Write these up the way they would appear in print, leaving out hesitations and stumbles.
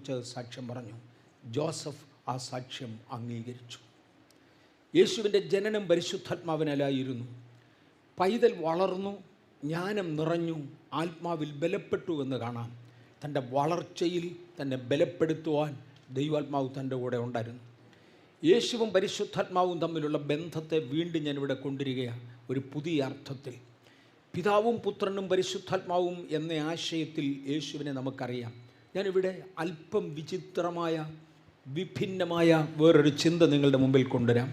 കുറിച്ച് സാക്ഷ്യം പറഞ്ഞു. ജോസഫ് ആ സാക്ഷ്യം അംഗീകരിച്ചു. യേശുവിൻ്റെ ജനനം പരിശുദ്ധാത്മാവിനാലായിരുന്നു. പൈതൽ വളർന്നു, ജ്ഞാനം നിറഞ്ഞു, ആത്മാവിൽ ബലപ്പെട്ടു എന്ന് കാണാം. തൻ്റെ വളർച്ചയിൽ തന്നെ ബലപ്പെടുത്തുവാൻ ദൈവാത്മാവ് തൻ്റെ കൂടെ ഉണ്ടായിരുന്നു. യേശുവും പരിശുദ്ധാത്മാവും തമ്മിലുള്ള ബന്ധത്തെ വീണ്ടും ഞാനിവിടെ കൊണ്ടുവരികയാണ് ഒരു പുതിയ അർത്ഥത്തിൽ. പിതാവും പുത്രനും പരിശുദ്ധാത്മാവും എന്ന ആശയത്തിൽ യേശുവിനെ നമുക്കറിയാം. ഞാനിവിടെ അല്പം വിചിത്രമായ വിഭിന്നമായ വേറൊരു ചിന്ത നിങ്ങളുടെ മുമ്പിൽ കൊണ്ടുവരാം.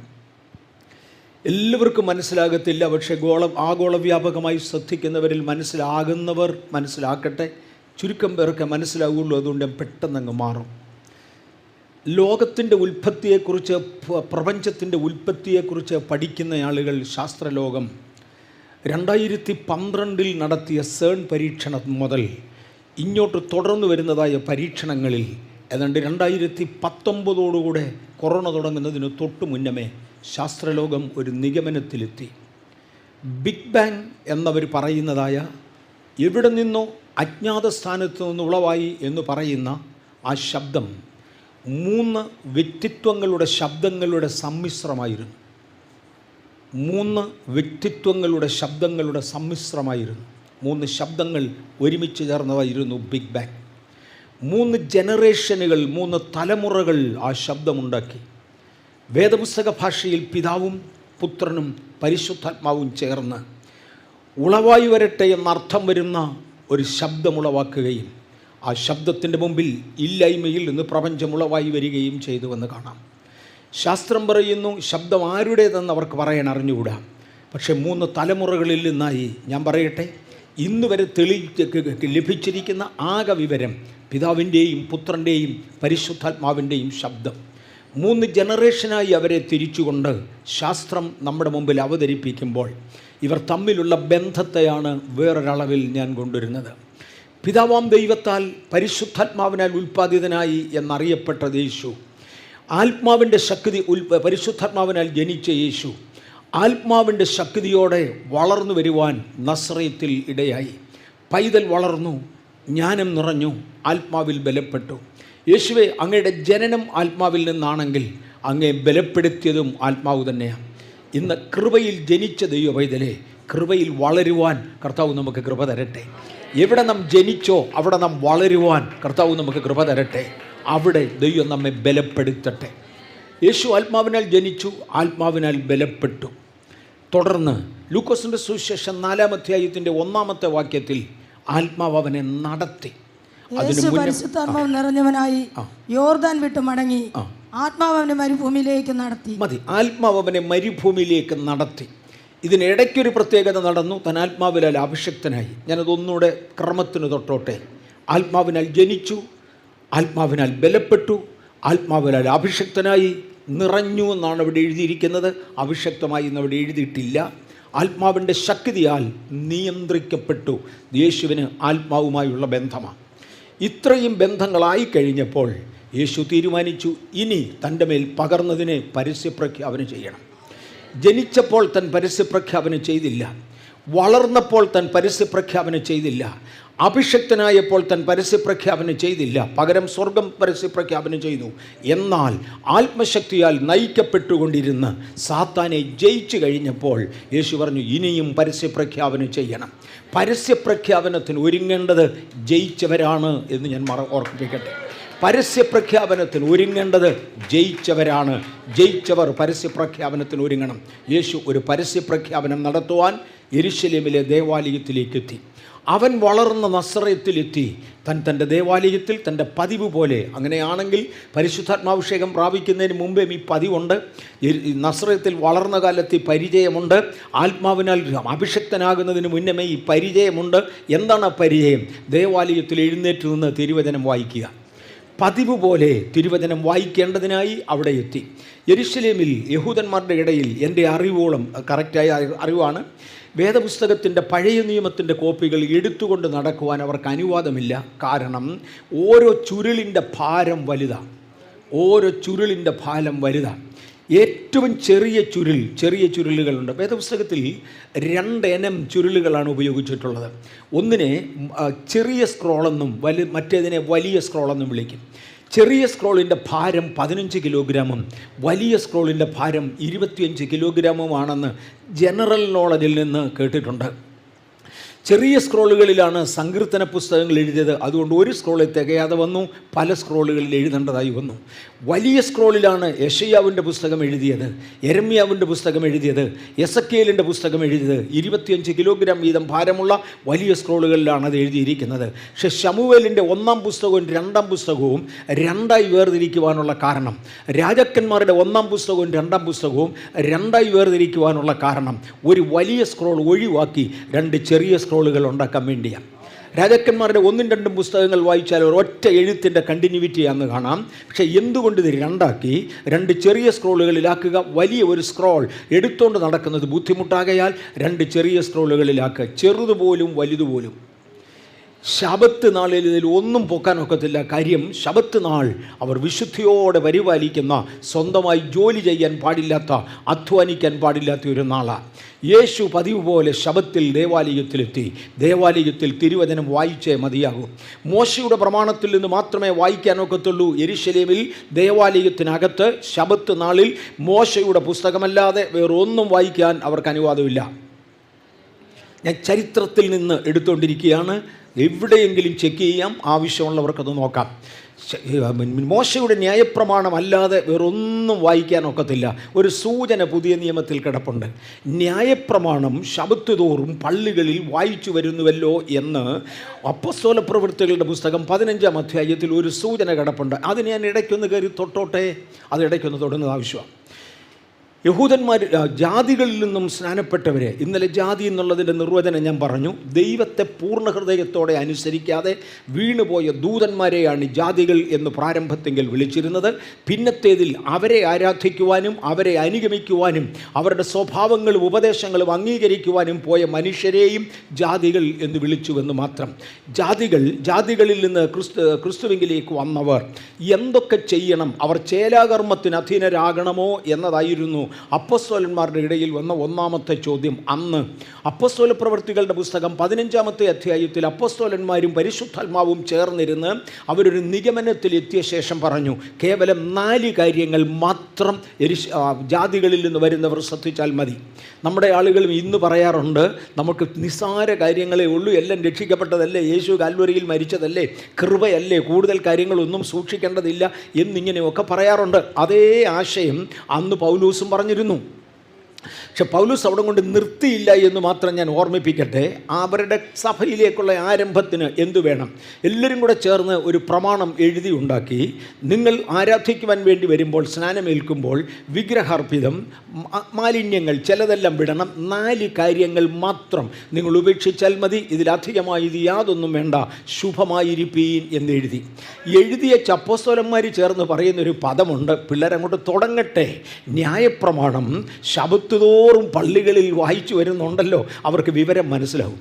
എല്ലാവർക്കും മനസ്സിലാകത്തില്ല, പക്ഷേ ആഗോള വ്യാപകമായി ശ്രദ്ധിക്കുന്നവരിൽ മനസ്സിലാകുന്നവർ മനസ്സിലാക്കട്ടെ. ചുരുക്കം പേർക്ക് മനസ്സിലാവുള്ളൂ. അതുകൊണ്ട് പെട്ടെന്നങ്ങ് മാറും. ലോകത്തിൻ്റെ ഉൽപ്പത്തിയെക്കുറിച്ച്, പ്രപഞ്ചത്തിൻ്റെ ഉൽപ്പത്തിയെക്കുറിച്ച് പഠിക്കുന്ന ആളുകൾ, ശാസ്ത്രലോകം 2012 നടത്തിയ സേൺ പരീക്ഷണം മുതൽ ഇങ്ങോട്ട് തുടർന്നു വരുന്നതായ പരീക്ഷണങ്ങളിൽ ഏതാണ്ട് 2019 കൊറോണ തുടങ്ങുന്നതിന് തൊട്ടു മുന്നമേ ശാസ്ത്രലോകം ഒരു നിഗമനത്തിലെത്തി. ബിഗ് ബാങ് എന്നവർ പറയുന്നതായ എവിടെ നിന്നോ അജ്ഞാത സ്ഥാനത്ത് നിന്ന് ഉളവായി എന്ന് പറയുന്ന ആ ശബ്ദം 3 വ്യക്തിത്വങ്ങളുടെ ശബ്ദങ്ങളുടെ സമ്മിശ്രമായിരുന്നു. 3 വ്യക്തിത്വങ്ങളുടെ ശബ്ദങ്ങളുടെ സമ്മിശ്രമായിരുന്നു. 3 ശബ്ദങ്ങൾ ഒരുമിച്ച് ചേർന്നതായിരുന്നു ബിഗ് ബാങ്. 3 ജനറേഷനുകൾ, 3 തലമുറകൾ ആ ശബ്ദമുണ്ടാക്കി. വേദപുസ്തക ഭാഷയിൽ പിതാവും പുത്രനും പരിശുദ്ധാത്മാവും ചേർന്ന് ഉളവായി വരട്ടെ എന്നർത്ഥം വരുന്ന ഒരു ശബ്ദമുളവാക്കുകയും ആ ശബ്ദത്തിൻ്റെ മുമ്പിൽ ഇല്ലായ്മയിൽ നിന്ന് പ്രപഞ്ചം ഉളവായി വരികയും ചെയ്തുവെന്ന് കാണാം. ശാസ്ത്രം പറയുന്നു ശബ്ദം ആരുടേതെന്ന് അവർക്ക് പറയാൻ അറിഞ്ഞുകൂടാ. പക്ഷേ 3 തലമുറകളിൽ നിന്നായി ഞാൻ പറയട്ടെ, ഇന്ന് വരെ ലഭിച്ചിരിക്കുന്ന ആകെ വിവരം പിതാവിൻ്റെയും പുത്രൻ്റെയും പരിശുദ്ധാത്മാവിൻ്റെയും ശബ്ദം. 3 ജനറേഷനായി അവരെ തിരിച്ചുകൊണ്ട് ശാസ്ത്രം നമ്മുടെ മുമ്പിൽ അവതരിപ്പിക്കുമ്പോൾ ഇവർ തമ്മിലുള്ള ബന്ധത്തെയാണ് വേറൊരളവിൽ ഞാൻ കൊണ്ടുവരുന്നത്. പിതാവാം ദൈവത്താൽ പരിശുദ്ധാത്മാവിനാൽ ഉൽപ്പാദിതനായി എന്നറിയപ്പെട്ട യേശു, ആത്മാവിൻ്റെ ശക്തി പരിശുദ്ധാത്മാവിനാൽ ജനിച്ച യേശു ആത്മാവിൻ്റെ ശക്തിയോടെ വളർന്നു വരുവാൻ നസ്രയത്തിൽ ഇടയായി. പൈതൽ വളർന്നു, ജ്ഞാനം നിറഞ്ഞു, ആത്മാവിൽ ബലപ്പെട്ടു. യേശുവെ, അങ്ങയുടെ ജനനം ആത്മാവിൽ നിന്നാണെങ്കിൽ അങ്ങയെ ബലപ്പെടുത്തിയതും ആത്മാവ് തന്നെയാണ്. ഇന്ന് കൃപയിൽ ജനിച്ച ദൈവ പൈതലെ, കൃപയിൽ വളരുവാൻ കർത്താവ് നമുക്ക് കൃപ തരട്ടെ. എവിടെ നാം ജനിച്ചോ അവിടെ നാം വളരുവാൻ കർത്താവ് നമുക്ക് കൃപ തരട്ടെ. അവിടെ ദൈവം നമ്മെ ബലപ്പെടുത്തട്ടെ. യേശു ആത്മാവിനാൽ ജനിച്ചു, ആത്മാവിനാൽ ബലപ്പെട്ടു. തുടർന്ന് ലൂക്കോസിൻ്റെ സുവിശേഷം 4-ാം അധ്യായത്തിൻ്റെ 1-ാമത്തെ വാക്യത്തിൽ ആത്മാവ് അവനെ നടത്തി. പരിശുദ്ധാത്മാവ് നിറഞ്ഞവനായി യോർദാൻ വിട്ട് മടങ്ങി ആത്മാവ് അവനെ മരുഭൂമിയിലേക്ക് നടത്തി. മതി, ആത്മാവ് അവനെ മരുഭൂമിയിലേക്ക് നടത്തി. ഇതിനിടയ്ക്കൊരു പ്രത്യേകത നടന്നു. താൻ ആത്മാവിനാൽ അഭിഷക്തനായി. ഞാനതൊന്നുകൂടെ ക്രമത്തിന് തൊട്ടോട്ടെ. ആത്മാവിനാൽ ജനിച്ചു, ആത്മാവിനാൽ ബലപ്പെട്ടു, ആത്മാവിനാൽ അഭിഷക്തനായി, നിറഞ്ഞു എന്നാണ് അവിടെ എഴുതിയിരിക്കുന്നത്. അഭിഷക്തമായി എന്നവിടെ എഴുതിയിട്ടില്ല. ആത്മാവിൻ്റെ ശക്തിയാൽ നിയന്ത്രിക്കപ്പെട്ടു. യേശുവിന് ആത്മാവുമായുള്ള ബന്ധമാണ്. ഇത്രയും ബന്ധങ്ങളായി കഴിഞ്ഞപ്പോൾ യേശു തീരുമാനിച്ചു, ഇനി തൻ്റെ മേൽ പകർന്നതിനെ പരസ്യപ്രഖ്യാപനം ചെയ്യണം. ജനിച്ചപ്പോൾ താൻ പരസ്യപ്രഖ്യാപനം ചെയ്തില്ല. വളർന്നപ്പോൾ താൻ പരസ്യപ്രഖ്യാപനം ചെയ്തില്ല. അഭിഷക്തനായപ്പോൾ താൻ പരസ്യപ്രഖ്യാപനം ചെയ്തില്ല. പകരം സ്വർഗം പരസ്യപ്രഖ്യാപനം ചെയ്തു. എന്നാൽ ആത്മശക്തിയാൽ നയിക്കപ്പെട്ടുകൊണ്ടിരുന്ന് സാത്താനെ ജയിച്ചു കഴിഞ്ഞപ്പോൾ യേശു പറഞ്ഞു, ഇനിയും പരസ്യപ്രഖ്യാപനം ചെയ്യണം. പരസ്യപ്രഖ്യാപനത്തിന് ഒരുങ്ങേണ്ടത് ജയിച്ചവരാണ് എന്ന് ഞാൻ ഓർമ്മിപ്പിക്കട്ടെ. പരസ്യപ്രഖ്യാപനത്തിന് ഒരുങ്ങേണ്ടത് ജയിച്ചവരാണ്. ജയിച്ചവർ പരസ്യപ്രഖ്യാപനത്തിന് ഒരുങ്ങണം. യേശു ഒരു പരസ്യപ്രഖ്യാപനം നടത്തുവാൻ യെരുശലേമിലെ ദേവാലയത്തിലേക്ക് എത്തി. അവൻ വളർന്ന നസ്രയത്തിലെത്തി. തൻ്റെ ദേവാലയത്തിൽ തൻ്റെ പതിവ് പോലെ, അങ്ങനെയാണെങ്കിൽ പരിശുദ്ധാത്മാഭിഷേകം പ്രാപിക്കുന്നതിന് മുമ്പേ ഈ പതിവുണ്ട്. നസ്രയത്തിൽ വളർന്ന കാലത്ത് പരിചയമുണ്ട്. ആത്മാവിനാൽ അഭിഷക്തനാകുന്നതിന് മുന്നമേ ഈ പരിചയമുണ്ട്. എന്താണ് പരിചയം? ദേവാലയത്തിൽ എഴുന്നേറ്റ് നിന്ന് തിരുവചനം വായിക്കുക. പതിവ് പോലെ തിരുവചനം വായിക്കേണ്ടതിനായി അവിടെ എത്തി. യെരുശലേമിൽ യഹൂദന്മാരുടെ ഇടയിൽ എൻ്റെ അറിവോളം, കറക്റ്റായ അറിവാണ്, വേദപുസ്തകത്തിൻ്റെ പഴയ നിയമത്തിൻ്റെ കോപ്പികൾ എടുത്തുകൊണ്ട് നടക്കുവാൻ അവർക്ക് അനുവാദമില്ല. കാരണം ഓരോ ചുരുളിൻ്റെ ഭാരം വലുതാണ്. ഓരോ ചുരുളിൻ്റെ ഭാരം വലുതാണ്. ഏറ്റവും ചെറിയ ചുരുളുകളുണ്ട്. വേദപുസ്തകത്തിൽ 2 ഇനം ചുരുളുകളാണ് ഉപയോഗിച്ചിട്ടുള്ളത്. ഒന്നിനെ ചെറിയ സ്ക്രോളെന്നും മറ്റേതിനെ വലിയ സ്ക്രോളെന്നും വിളിക്കും. ചെറിയ സ്ക്രോളിൻ്റെ ഭാരം 15 കിലോഗ്രാമും വലിയ സ്ക്രോളിൻ്റെ ഭാരം 25 കിലോഗ്രാമുമാണെന്ന് ജനറൽ നോളജിൽ നിന്ന് കേട്ടിട്ടുണ്ട്. ചെറിയ സ്ക്രോളുകളിലാണ് സങ്കീർത്തന പുസ്തകങ്ങൾ എഴുതിയത്. അതുകൊണ്ട് ഒരു സ്ക്രോളിൽ തികയാതെ വന്നു, പല സ്ക്രോളുകളിൽ എഴുതേണ്ടതായി വന്നു. വലിയ സ്ക്രോളിലാണ് യെശയ്യാവിൻ്റെ പുസ്തകം എഴുതിയത്, യെരമ്യാവിൻ്റെ പുസ്തകം എഴുതിയത്, എസെക്കിയേലിൻ്റെ പുസ്തകം എഴുതിയത്. 25 കിലോഗ്രാം വീതം ഭാരമുള്ള വലിയ സ്ക്രോളുകളിലാണ് അത് എഴുതിയിരിക്കുന്നത്. പക്ഷേ ശമൂവേലിൻ്റെ 1-ാം പുസ്തകവും 2-ാം പുസ്തകവും രണ്ടായി വേർതിരിക്കുവാനുള്ള കാരണം, രാജാക്കന്മാരുടെ 1-ാം പുസ്തകവും 2-ാം പുസ്തകവും രണ്ടായി വേർതിരിക്കുവാനുള്ള കാരണം ഒരു വലിയ സ്ക്രോൾ ഒഴിവാക്കി 2 ചെറിയ സ്ക്രോളുകൾ ഉണ്ടാക്കാൻ വേണ്ടിയാണ്. രാജാക്കന്മാരുടെ 1-ഉം 2-ഉം പുസ്തകങ്ങൾ വായിച്ചാൽ ഒരൊറ്റ എഴുത്തിൻ്റെ കണ്ടിന്യൂവിറ്റിയാണെന്ന് കാണാം. പക്ഷേ എന്തുകൊണ്ട് ഇത് രണ്ടാക്കി 2 ചെറിയ സ്ക്രോളുകളിലാക്കുക? വലിയ ഒരു സ്ക്രോൾ എടുത്തുകൊണ്ട് നടക്കുന്നത് ബുദ്ധിമുട്ടാകയാൽ 2 ചെറിയ സ്ക്രോളുകളിലാക്കുക, ചെറുതുപോലും വലുതുപോലും. ശബത്ത് നാളിൽ ഇതിൽ ഒന്നും പൊക്കാനൊക്കത്തില്ല. കാര്യം ശബത്ത് നാൾ അവർ വിശുദ്ധിയോടെ പരിപാലിക്കുന്ന, സ്വന്തമായി ജോലി ചെയ്യാൻ പാടില്ലാത്ത, അധ്വാനിക്കാൻ പാടില്ലാത്ത ഒരു നാളാണ്. യേശു പതിവ് പോലെ ശബത്തിൽ ദേവാലയത്തിലെത്തി. ദേവാലയത്തിൽ തിരുവചനം വായിച്ചേ മതിയാകും. മോശയുടെ പ്രമാണത്തിൽ നിന്ന് മാത്രമേ വായിക്കാനൊക്കത്തുള്ളൂ. യെരുശലേമിൽ ദേവാലയത്തിനകത്ത് ശബത്ത് നാളിൽ മോശയുടെ പുസ്തകമല്ലാതെ വേറൊന്നും വായിക്കാൻ അവർക്ക് അനുവാദമില്ല. ഞാൻ ചരിത്രത്തിൽ നിന്ന് എടുത്തുകൊണ്ടിരിക്കുകയാണ്. എവിടെയെങ്കിലും ചെക്ക് ചെയ്യാം, ആവശ്യമുള്ളവർക്കത് നോക്കാം. മോശയുടെ ന്യായപ്രമാണമല്ലാതെ വേറൊന്നും വായിക്കാനൊക്കത്തില്ല. ഒരു സൂചന പുതിയ നിയമത്തിൽ കിടപ്പുണ്ട്. ന്യായപ്രമാണം ശബത്ത് തോറും പള്ളികളിൽ വായിച്ചു വരുന്നുവല്ലോ എന്ന് അപ്പോസ്തല പ്രവൃത്തികളുടെ പുസ്തകം 15-ാം അധ്യായത്തിൽ ഒരു സൂചന കിടപ്പുണ്ട്. അത് ഞാൻ ഇടയ്ക്കൊന്ന് കയറി തൊട്ടോട്ടെ, അത് ഇടയ്ക്കൊന്ന് തൊടുന്നത് ആവശ്യമാണ്. യഹൂദന്മാർ ജാതികളിൽ നിന്നും സ്നാനപ്പെട്ടവരെ, ഇന്നലെ ജാതി എന്നുള്ളതിൻ്റെ നിർവചനം ഞാൻ പറഞ്ഞു. ദൈവത്തെ പൂർണ്ണ ഹൃദയത്തോടെ അനുസരിക്കാതെ വീണുപോയ ദൂതന്മാരെയാണ് ജാതികൾ എന്ന് പ്രാരംഭത്തെങ്കിൽ വിളിച്ചിരുന്നത്. പിന്നത്തേതിൽ അവരെ ആരാധിക്കുവാനും അവരെ അനുഗമിക്കുവാനും അവരുടെ സ്വഭാവങ്ങളും ഉപദേശങ്ങളും അംഗീകരിക്കുവാനും പോയ മനുഷ്യരെയും ജാതികൾ എന്ന് വിളിച്ചുവെന്ന് മാത്രം. ജാതികളിൽ നിന്ന് ക്രിസ്തുവിലേക്ക് വന്നവർ എന്തൊക്കെ ചെയ്യണം, അവർ ചേലാകർമ്മത്തിന് അധീനരാകണമോ എന്നതായിരുന്നു അപ്പോസ്തലന്മാരുടെ ഇടയിൽ വന്ന ഒന്നാമത്തെ ചോദ്യം. അന്ന് അപ്പോസ്തല പ്രവൃത്തികളുടെ പുസ്തകം 15-ാമത്തെ അധ്യായത്തിൽ അപ്പോസ്തലന്മാരും പരിശുദ്ധാത്മാവും ചേർന്നിരുന്ന് അവരൊരു നിഗമനത്തിൽ എത്തിയ ശേഷം പറഞ്ഞു, കേവലം 4 കാര്യങ്ങൾ മാത്രം ജാതികളിൽ നിന്ന് വരുന്നവർ ശ്രദ്ധിച്ചാൽ മതി. നമ്മുടെ ആളുകളും ഇന്ന് പറയാറുണ്ട്, നമുക്ക് നിസ്സാര കാര്യങ്ങളേ ഉള്ളൂ, എല്ലാം രക്ഷിക്കപ്പെട്ടതല്ലേ, യേശു കാൽവരിയിൽ മരിച്ചതല്ലേ, കൃപയല്ലേ, കൂടുതൽ കാര്യങ്ങളൊന്നും സൂക്ഷിക്കേണ്ടതില്ല എന്നിങ്ങനെയൊക്കെ പറയാറുണ്ട്. അതേ ആശയം അന്ന് പൗലോസും പറഞ്ഞിരുന്നു. പക്ഷെ പൗലോസ് അവിടെ കൊണ്ട് നിർത്തിയില്ല എന്ന് മാത്രം ഞാൻ ഓർമ്മിപ്പിക്കട്ടെ. അവരുടെ സഭയിലേക്കുള്ള ആരംഭത്തിന് എന്തു വേണം? എല്ലാവരും കൂടെ ചേർന്ന് ഒരു പ്രമാണം എഴുതി ഉണ്ടാക്കി. നിങ്ങൾ ആരാധിക്കുവാൻ വേണ്ടി വരുമ്പോൾ, സ്നാനമേൽക്കുമ്പോൾ വിഗ്രഹാർപ്പിതം, മാലിന്യങ്ങൾ ചിലതെല്ലാം വിടണം. 4 കാര്യങ്ങൾ മാത്രം നിങ്ങൾ ഉപേക്ഷിച്ചാൽ മതി, ഇതിലധികമായി ഇത് യാതൊന്നും വേണ്ട, ശുഭമായിരിപ്പീൻ എന്നെഴുതി. എഴുതിയ അപ്പോസ്തലന്മാർ ചേർന്ന് പറയുന്നൊരു പദമുണ്ട്, പിള്ളേരങ്ങോട്ട് തുടങ്ങട്ടെ. ന്യായപ്രമാണം ശബത്തുതോറും പള്ളികളിൽ വായിച്ചു വരുന്നുണ്ടല്ലോ, അവർക്ക് വിവരം മനസ്സിലാവും.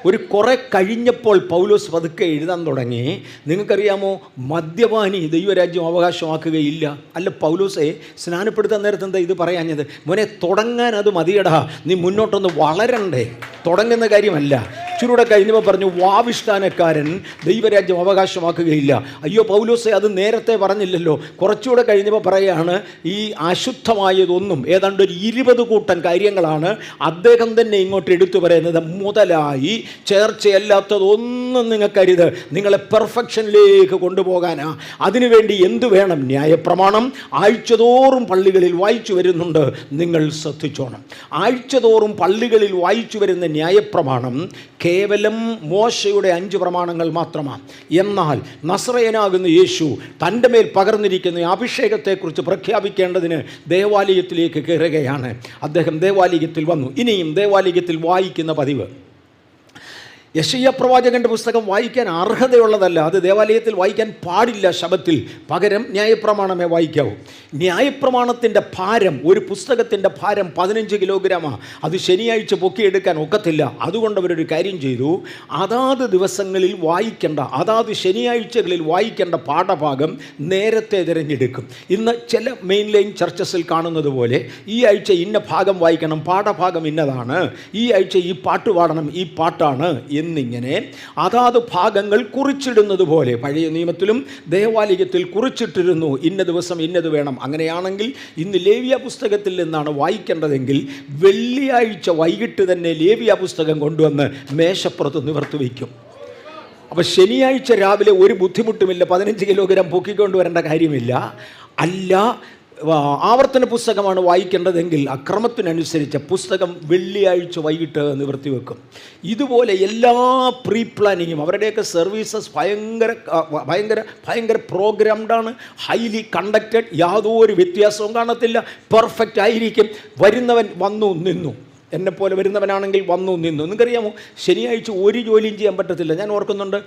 ഒരു കുറെ കഴിഞ്ഞപ്പോൾ പൗലോസ് പതുക്കെ എഴുതാൻ തുടങ്ങി. നിങ്ങൾക്കറിയാമോ, മദ്യപാനി ദൈവരാജ്യം അവകാശമാക്കുകയില്ല. അല്ല പൗലോസെ, സ്നാനപ്പെടുത്താൻ നേരത്തെ എന്താ ഇത് പറയാഞ്ഞത്? മോനെ, തുടങ്ങാൻ അത് മതിയടാ, നീ മുന്നോട്ടൊന്ന് വളരണ്ടേ. തുടങ്ങുന്ന കാര്യമല്ല. ഇച്ചിരൂടെ കഴിഞ്ഞപ്പോൾ പറഞ്ഞു, വാവിഷ്ഠാനക്കാരൻ ദൈവരാജ്യം അവകാശമാക്കുകയില്ല. അയ്യോ പൗലോസെ, അത് നേരത്തെ പറഞ്ഞില്ലല്ലോ. കുറച്ചുകൂടെ കഴിഞ്ഞപ്പോൾ പറയുകയാണ്, ഈ അശുദ്ധമായതൊന്നും ഏതാണ്ട് ഒരു 20 കൂട്ടം കാര്യങ്ങളാണ് അദ്ദേഹം തന്നെ ഇങ്ങോട്ട് എടുത്തു പറയുന്നത്. മുതലായി ചേർച്ചയല്ലാത്തതൊന്നും നിങ്ങൾക്കരുത്, നിങ്ങളെ പെർഫെക്ഷനിലേക്ക് കൊണ്ടുപോകാനാ. അതിനുവേണ്ടി എന്തു വേണം? ന്യായപ്രമാണം ആഴ്ചതോറും പള്ളികളിൽ വായിച്ചു വരുന്നുണ്ട്, നിങ്ങൾ ശ്രദ്ധിച്ചോണം. ആഴ്ചതോറും പള്ളികളിൽ വായിച്ചു വരുന്ന ന്യായപ്രമാണം കേവലം മോശയുടെ 5 പ്രമാണങ്ങൾ മാത്രമാണ്. എന്നാൽ നസറയനാകുന്ന യേശു തൻ്റെ മേൽ പകർന്നിരിക്കുന്ന അഭിഷേകത്തെക്കുറിച്ച് പ്രഖ്യാപിക്കേണ്ടതിന് ദേവാലയത്തിലേക്ക് കയറുകയാണ്. അദ്ദേഹം ദേവാലയത്തിൽ വന്നു. ഇനിയും ദേവാലയത്തിൽ വായിക്കുന്ന പതിവ് യെശയ്യാ പ്രവാചകൻ്റെ പുസ്തകം വായിക്കാൻ അർഹതയുള്ളതല്ല. അത് ദേവാലയത്തിൽ വായിക്കാൻ പാടില്ല ശബത്തിൽ. പകരം ന്യായപ്രമാണമേ വായിക്കാവൂ. ന്യായപ്രമാണത്തിൻ്റെ ഭാരം, ഒരു പുസ്തകത്തിൻ്റെ ഭാരം 15 കിലോഗ്രാമാണ്. അത് ശനിയാഴ്ച പൊക്കിയെടുക്കാൻ ഒക്കത്തില്ല. അതുകൊണ്ട് അവരൊരു കാര്യം ചെയ്തു, അതാത് ദിവസങ്ങളിൽ വായിക്കേണ്ട, അതാത് ശനിയാഴ്ചകളിൽ വായിക്കേണ്ട പാഠഭാഗം നേരത്തെ തിരഞ്ഞെടുക്കും. ഇന്ന് ചില മെയിൻ ലൈൻ ചർച്ചസിൽ കാണുന്നത് പോലെ ഈ ആഴ്ച ഇന്ന ഭാഗം വായിക്കണം, പാഠഭാഗം ഇന്നതാണ്, ഈ ആഴ്ച ഈ പാട്ട് പാടണം, ഈ പാട്ടാണ് എന്നിങ്ങനെ അതാത് ഭാഗങ്ങൾ കുറിച്ചിടുന്നത് പോലെ പഴയ നിയമത്തിലും ദേവാലയത്തിൽ കുറിച്ചിട്ടിരുന്നു, ഇന്ന ദിവസം ഇന്നത് വേണം. അങ്ങനെയാണെങ്കിൽ ഇന്ന് ലേവ്യ പുസ്തകത്തിൽ നിന്നാണ് വായിക്കേണ്ടതെങ്കിൽ വെള്ളിയാഴ്ച വൈകിട്ട് തന്നെ ലേവ്യ പുസ്തകം കൊണ്ടുവന്ന് മേശപ്പുറത്ത് നിവർത്തി വയ്ക്കും. അപ്പോൾ ശനിയാഴ്ച രാവിലെ ഒരു ബുദ്ധിമുട്ടുമില്ല, 15 കിലോഗ്രാം പൊക്കിക്കൊണ്ട് വരേണ്ട കാര്യമില്ല. അല്ല, ആവർത്തന പുസ്തകമാണ് വായിക്കേണ്ടതെങ്കിൽ അക്രമത്തിനനുസരിച്ച് പുസ്തകം വെള്ളിയാഴ്ച വൈകിട്ട് നിവർത്തി വെക്കും. ഇതുപോലെ എല്ലാ പ്രീ പ്ലാനിങ്ങും അവരുടെയൊക്കെ സർവീസസ് ഭയങ്കര പ്രോഗ്രാംഡാണ്, ഹൈലി കണ്ടക്റ്റഡ്, യാതൊരു വ്യത്യാസവും കാണത്തില്ല, പെർഫെക്റ്റ് ആയിരിക്കും. വരുന്നവൻ വന്നു നിന്നു, എന്നെപ്പോലെ വരുന്നവനാണെങ്കിൽ വന്നു നിന്നു. നിങ്ങൾക്കറിയാമോ, ശനിയാഴ്ച ഒരു ജോലിയും ചെയ്യാൻ പറ്റത്തില്ല. ഞാൻ ഓർക്കുന്നുണ്ട്,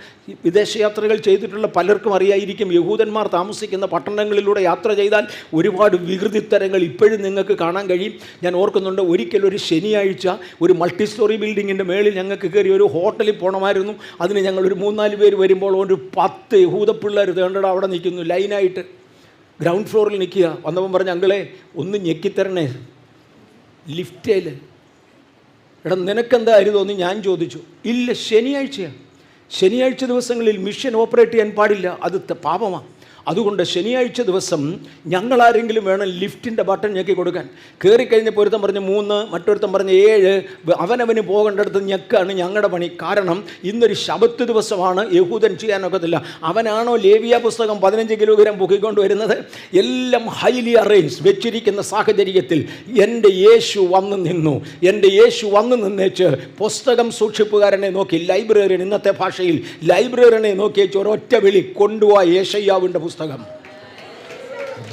വിദേശയാത്രകൾ ചെയ്തിട്ടുള്ള പലർക്കും അറിയായിരിക്കും, യഹൂദന്മാർ താമസിക്കുന്ന പട്ടണങ്ങളിലൂടെ യാത്ര ചെയ്താൽ ഒരുപാട് വികൃതിത്തരങ്ങൾ ഇപ്പോഴും നിങ്ങൾക്ക് കാണാൻ കഴിയും. ഞാൻ ഓർക്കുന്നുണ്ട്, ഒരിക്കലൊരു ശനിയാഴ്ച ഒരു മൾട്ടി സ്റ്റോറി ബിൽഡിങ്ങിൻ്റെ മേളിൽ ഞങ്ങൾക്ക് കയറി ഒരു ഹോട്ടലിൽ പോകണമായിരുന്നു. അതിന് ഞങ്ങളൊരു 3-4 പേര് വരുമ്പോൾ ഒരു 10 യഹൂദ പിള്ളേർ തേണ്ടട അവിടെ നിൽക്കുന്നു, ലൈനായിട്ട് ഗ്രൗണ്ട് ഫ്ലോറിൽ നിൽക്കുക. വന്നപ്പം പറഞ്ഞ, അങ്കിളെ ഒന്ന് ഞെക്കിത്തരണേ ലിഫ്റ്റേൽ. എടാ നിനക്കെന്തായിരുന്നു എന്ന് ഞാൻ ചോദിച്ചു. ഇല്ല, ശനിയാഴ്ച ദിവസങ്ങളിൽ മിഷൻ ഓപ്പറേറ്റ് ചെയ്യാൻ പാടില്ല, അത് പാപമാണ്. അതുകൊണ്ട് ശനിയാഴ്ച ദിവസം ഞങ്ങളാരെങ്കിലും വേണം ലിഫ്റ്റിൻ്റെ ബട്ടൺ ഞെക്കി കൊടുക്കാൻ. കയറിക്കഴിഞ്ഞപ്പോൾ ഒരുത്തൻ പറഞ്ഞ് 3, മറ്റൊരുത്തൻ പറഞ്ഞ് 7. അവനവന് പോകേണ്ടടുത്ത് ഞെക്കാണ് ഞങ്ങളുടെ പണി. കാരണം ഇന്നൊരു ശബത്ത് ദിവസമാണ്, യഹൂദൻ ചെയ്യാനൊക്കത്തില്ല. അവനാണോ ലേവ്യ പുസ്തകം 15 കിലോഗ്രാം പൊക്കിക്കൊണ്ട് വരുന്നത്? എല്ലാം ഹൈലി അറേഞ്ച് വെച്ചിരിക്കുന്ന സാഹചര്യത്തിൽ എൻ്റെ യേശു വന്നു നിന്നേച്ച് പുസ്തകം സൂക്ഷിപ്പുകാരനെ നോക്കി, ലൈബ്രറിയൻ, ഇന്നത്തെ ഭാഷയിൽ ലൈബ്രറിയനെ നോക്കിയേച്ച് ഒരൊറ്റ വിളി, കൊണ്ടുപോയ യേശയ്യാവിൻ്റെ പുസ്തകം.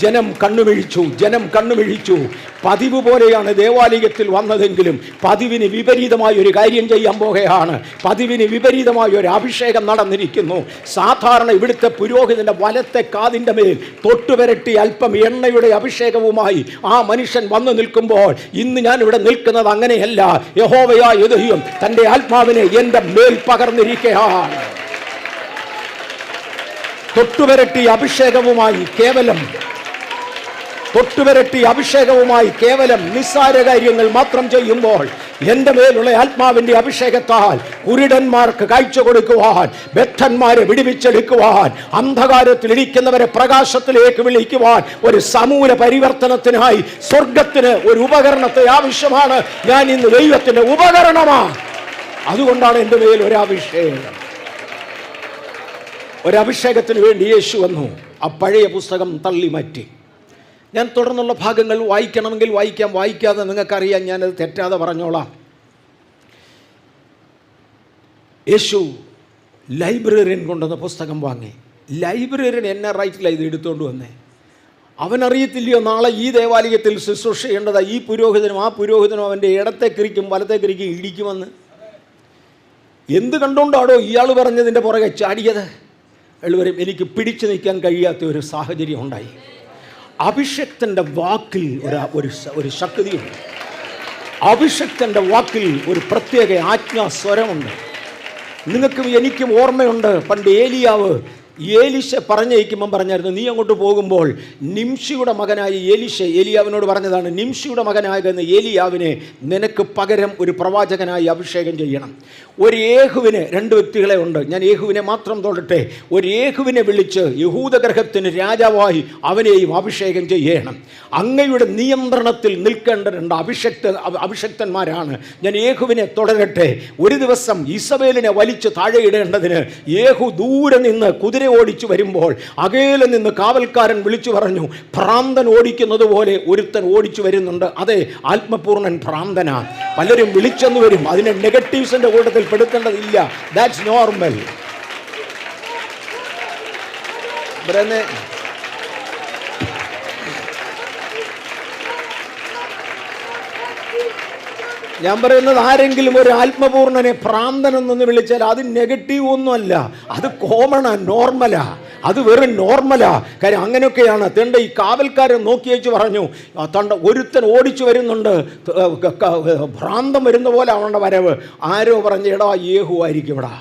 ജനം കണ്ണുമിഴിച്ചു. പതിവ് പോലെയാണ് ദേവാലയത്തിൽ വന്നതെങ്കിലും പതിവിന് വിപരീതമായ ഒരു കാര്യം ചെയ്യാൻ പോകുകയാണ്. പതിവിന് വിപരീതമായ ഒരു അഭിഷേകം നടന്നിരിക്കുന്നു. സാധാരണ ഇവിടുത്തെ പുരോഹിതന്റെ വലത്തെ കാതിൻ്റെ മേൽ തൊട്ടുപരട്ടി അല്പം എണ്ണയുടെ അഭിഷേകവുമായി ആ മനുഷ്യൻ വന്നു നിൽക്കുമ്പോൾ, ഇന്ന് ഞാൻ ഇവിടെ നിൽക്കുന്നത് അങ്ങനെയല്ല. യഹോവയായ ദൈവം തൻ്റെ ആത്മാവിനെ എൻ്റെ മേൽ പകർന്നിരിക്കുകയാണ്. തൊട്ടുപരട്ടി അഭിഷേകവുമായി കേവലം നിസ്സാര കാര്യങ്ങൾ മാത്രം ചെയ്യുമ്പോൾ എൻ്റെ മേലുള്ള ആത്മാവിൻ്റെ അഭിഷേകത്താൽ കുരുടന്മാർക്ക് കാഴ്ച കൊടുക്കുവാൻ, ബദ്ധന്മാരെ വിടുവിച്ചെടുക്കുവാൻ, അന്ധകാരത്തിലിരിക്കുന്നവരെ പ്രകാശത്തിലേക്ക് വിളിക്കുവാൻ, ഒരു സമൂല പരിവർത്തനത്തിനായി സ്വർഗത്തിന് ഒരു ഉപകരണത്തെ ആവശ്യമാണ്. ഞാൻ ഇന്ന് ദൈവത്തിൻ്റെ ഉപകരണമാണ്. അതുകൊണ്ടാണ് എൻ്റെ മേൽ ഒരഭിഷേകത്തിന് വേണ്ടി യേശു വന്നു. ആ പഴയ പുസ്തകം തള്ളി മാറ്റി. ഞാൻ തുടർന്നുള്ള ഭാഗങ്ങൾ വായിക്കണമെങ്കിൽ വായിക്കാം, വായിക്കാതെ നിങ്ങൾക്കറിയാം, ഞാനത് തെറ്റാതെ പറഞ്ഞോളാം. യേശു ലൈബ്രറിയൻ കൊണ്ടുവന്ന പുസ്തകം വാങ്ങി. ലൈബ്രറിയൻ എന്നെ റൈറ്റിലാണ് ഇത് എടുത്തുകൊണ്ട് വന്നേ. അവനറിയത്തില്ലയോ നാളെ ഈ ദേവാലയത്തിൽ ശുശ്രൂഷ ചെയ്യേണ്ടതാ ഈ പുരോഹിതനും ആ പുരോഹിതനും അവൻ്റെ ഇടത്തേക്കിരിക്കും വലത്തേക്കിരിക്കും ഇടിക്കുമെന്ന്. എന്ത് കണ്ടുകൊണ്ടാണോ ഇയാൾ പറഞ്ഞതിൻ്റെ പുറകെ ചാടിയത്? എളുവരും എനിക്ക് പിടിച്ചു നിൽക്കാൻ കഴിയാത്ത ഒരു സാഹചര്യം ഉണ്ടായി. അഭിഷക്തൻ്റെ വാക്കിൽ ഒരു ശക്തിയുണ്ട്. അഭിഷക്തൻ്റെ വാക്കിൽ ഒരു പ്രത്യേക ആജ്ഞാസ്വരമുണ്ട്. നിങ്ങൾക്കും എനിക്കും ഓർമ്മയുണ്ട്, പണ്ട് ഏലീശ പറഞ്ഞയക്കുമ്പം പറഞ്ഞായിരുന്നു, നീ അങ്ങോട്ട് പോകുമ്പോൾ നിംഷിയുടെ മകനായ ഏലിയാവിനോട് പറഞ്ഞതാണ്, നിംഷിയുടെ മകനാകുന്ന ഏലിയാവിനെ നിനക്ക് പകരം ഒരു പ്രവാചകനായി അഭിഷേകം ചെയ്യണം. ഒരു യേഹുവിന് 2 വ്യക്തികളെ ഉണ്ട്, ഞാൻ യേഹുവിനെ മാത്രം തൊടട്ടെ. ഒരു യേഹുവിനെ വിളിച്ച് യഹൂദഗൃഹത്തിന് രാജാവായി അവനെയും അഭിഷേകം ചെയ്യണം. അങ്ങയുടെ നിയന്ത്രണത്തിൽ നിൽക്കേണ്ട 2 അഭിഷക്തന്മാരാണ്. ഞാൻ യേഹുവിനെ തുടരട്ടെ. ഒരു ദിവസം ഇസബേലിനെ വലിച്ച് താഴെയിടേണ്ടതിന് യേഹു ദൂരെ നിന്ന് കുതിര ഓടിച്ചു വരുമ്പോൾ അകലെ നിന്ന് കാവൽക്കാരൻ വിളിച്ചു പറഞ്ഞു, ഭ്രാന്തൻ ഓടിക്കുന്നത് പോലെ ഒരുത്തൻ ഓടിച്ചു വരുന്നുണ്ട്. അതെ, ആത്മപൂർണ്ണൻ ഭ്രാന്തനാണ്. പലരും വിളിച്ചെന്ന് വരും, അതിനെ നെഗറ്റീവ്സിന്റെ കൂട്ടത്തിൽ പെടുത്തേണ്ടതില്ല. That's normal. ഞാൻ പറയുന്നത്, ആരെങ്കിലും ഒരു ആത്മപൂർണ്ണനെ ഭ്രാന്തനെന്നൊന്ന് വിളിച്ചാൽ അത് നെഗറ്റീവ് ഒന്നുമല്ല, അത് കോമണാ, നോർമലാ, അത് വെറും നോർമലാ. കാര്യം അങ്ങനെയൊക്കെയാണ്. തൻ്റെ ഈ കാവൽക്കാരൻ നോക്കി വെച്ച് പറഞ്ഞു, ഒരുത്തൻ ഓടിച്ചു വരുന്നുണ്ട്, ഭ്രാന്തം വരുന്ന പോലെ അവൻ്റെ വരവ്. ആരോ പറഞ്ഞ്, എടാ യേഹു ആയിരിക്കും ഇവിടെ.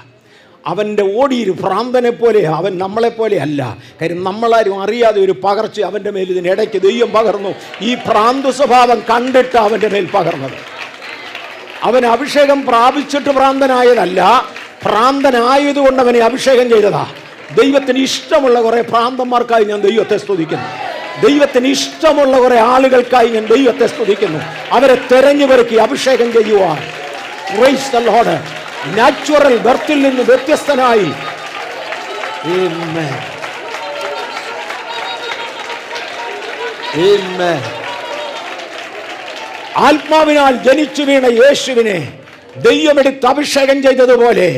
അവൻ്റെ ഓടിയൊരു ഭ്രാന്തനെ പോലെ, അവൻ നമ്മളെപ്പോലെ അല്ല. കാര്യം നമ്മളാരും അറിയാതെ ഒരു പകർച്ച അവൻ്റെ മേൽ ഇതിനിടയ്ക്ക് ദൈവം പകർന്നു. ഈ ഭ്രാന്ത സ്വഭാവം കണ്ടിട്ട് അവൻ്റെ മേൽ പകർന്നത്. അവൻ അഭിഷേകം പ്രാപിച്ചിട്ട് ഭ്രാന്തനായതല്ല, ഭ്രാന്തനായതുകൊണ്ട് അവനെ അഭിഷേകം ചെയ്തതാ. ദൈവത്തിന് ഇഷ്ടമുള്ള കുറെ ഭ്രാന്തന്മാർക്കായി ഞാൻ ദൈവത്തെ സ്തുതിക്കുന്നു. ദൈവത്തിന് ഇഷ്ടമുള്ള കുറെ ആളുകൾക്കായി ഞാൻ ദൈവത്തെ സ്തുതിക്കുന്നു. അവരെ തെരഞ്ഞു പെറുക്കി അഭിഷേകം ചെയ്യുവാൻ. Price the Lord. നാച്ചുറൽ ബർത്തിൽ നിന്ന് വ്യത്യസ്തനായി. ആമേൻ. ആമേൻ. ആത്മാവിനാൽ ജനിച്ചു വീണ യേശുവിനെ ദൈവമെടുത്ത് അഭിഷേകം ചെയ്തതുപോലെ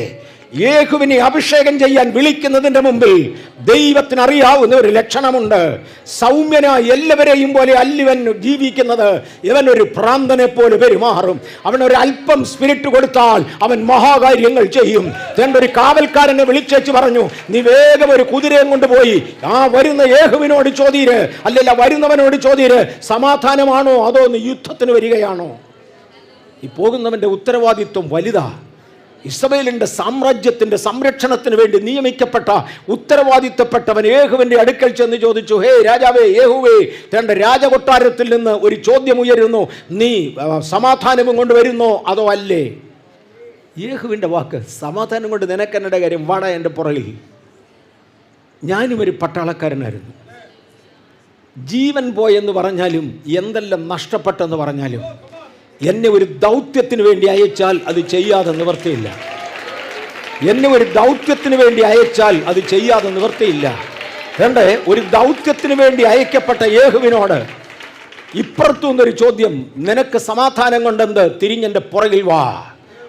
യേഹുവിനെ അഭിഷേകം ചെയ്യാൻ വിളിക്കുന്നതിന്റെ മുമ്പിൽ ദൈവത്തിന് അറിയാവുന്ന ഒരു ലക്ഷണമുണ്ട്. സൗമ്യനായി എല്ലാവരെയും പോലെ അല്ലിവൻ ജീവിക്കുന്നത്. ഇവൻ ഒരു ഭ്രാന്തനെ പോലെ പെരുമാറും. അവനൊരു അല്പം സ്പിരിറ്റ് കൊടുത്താൽ അവൻ മഹാകാര്യങ്ങൾ ചെയ്യും. ഒരു കാവൽക്കാരനെ വിളിച്ചേച്ച് പറഞ്ഞു, നീ വേഗം ഒരു കുതിരയും കൊണ്ടുപോയി ആ വരുന്ന യേഹുവിനോട് ചോദീര്, അല്ലല്ല വരുന്നവനോട് ചോദീര്, സമാധാനമാണോ അതോ നീ യുദ്ധത്തിന് വരികയാണോ? ഈ പോകുന്നവന്റെ ഉത്തരവാദിത്വം വലുതാ. ഇസ്രായേലിന്റെ സാമ്രാജ്യത്തിന്റെ സംരക്ഷണത്തിന് വേണ്ടി നിയമിക്കപ്പെട്ട ഉത്തരവാദിത്തപ്പെട്ടവൻ യേഹുവിന്റെ അടുക്കൽ ചെന്ന് ചോദിച്ചു, ഹേ രാജാവേ യേഹുവേ, തന്റെ രാജകൊട്ടാരത്തിൽ നിന്ന് ഒരു ചോദ്യം ഉയരുന്നു, നീ സമാധാനവും കൊണ്ട് വരുന്നോ അതോ അല്ലേ? യേഹുവിന്റെ വാക്ക്, സമാധാനം കൊണ്ട് നിനക്കെന്നയുടെ കാര്യം, വാടാ എൻ്റെ പുറകിൽ. ഞാനും ഒരു പട്ടാളക്കാരനായിരുന്നു. ജീവൻ പോയെന്ന് പറഞ്ഞാലും എന്തെല്ലാം നഷ്ടപ്പെട്ടെന്ന് പറഞ്ഞാലും എന്നെ ഒരു ദൗത്യത്തിന് വേണ്ടി അയച്ചാൽ അത് ചെയ്യാതെ നിവർത്തിയില്ല. എന്നെ ഒരു ദൗത്യത്തിന് വേണ്ടി അയച്ചാൽ അത് ചെയ്യാതെ നിവർത്തിയില്ല. ഒരു ദൗത്യത്തിന് വേണ്ടി അയക്കപ്പെട്ട യേഹുവിനോട് ഇപ്പുറത്തു നിന്നൊരു ചോദ്യം, നിനക്ക് സമാധാനം കൊണ്ടെന്ത്? തിരിഞ്ഞെൻ്റെ പുറകിൽ വാ.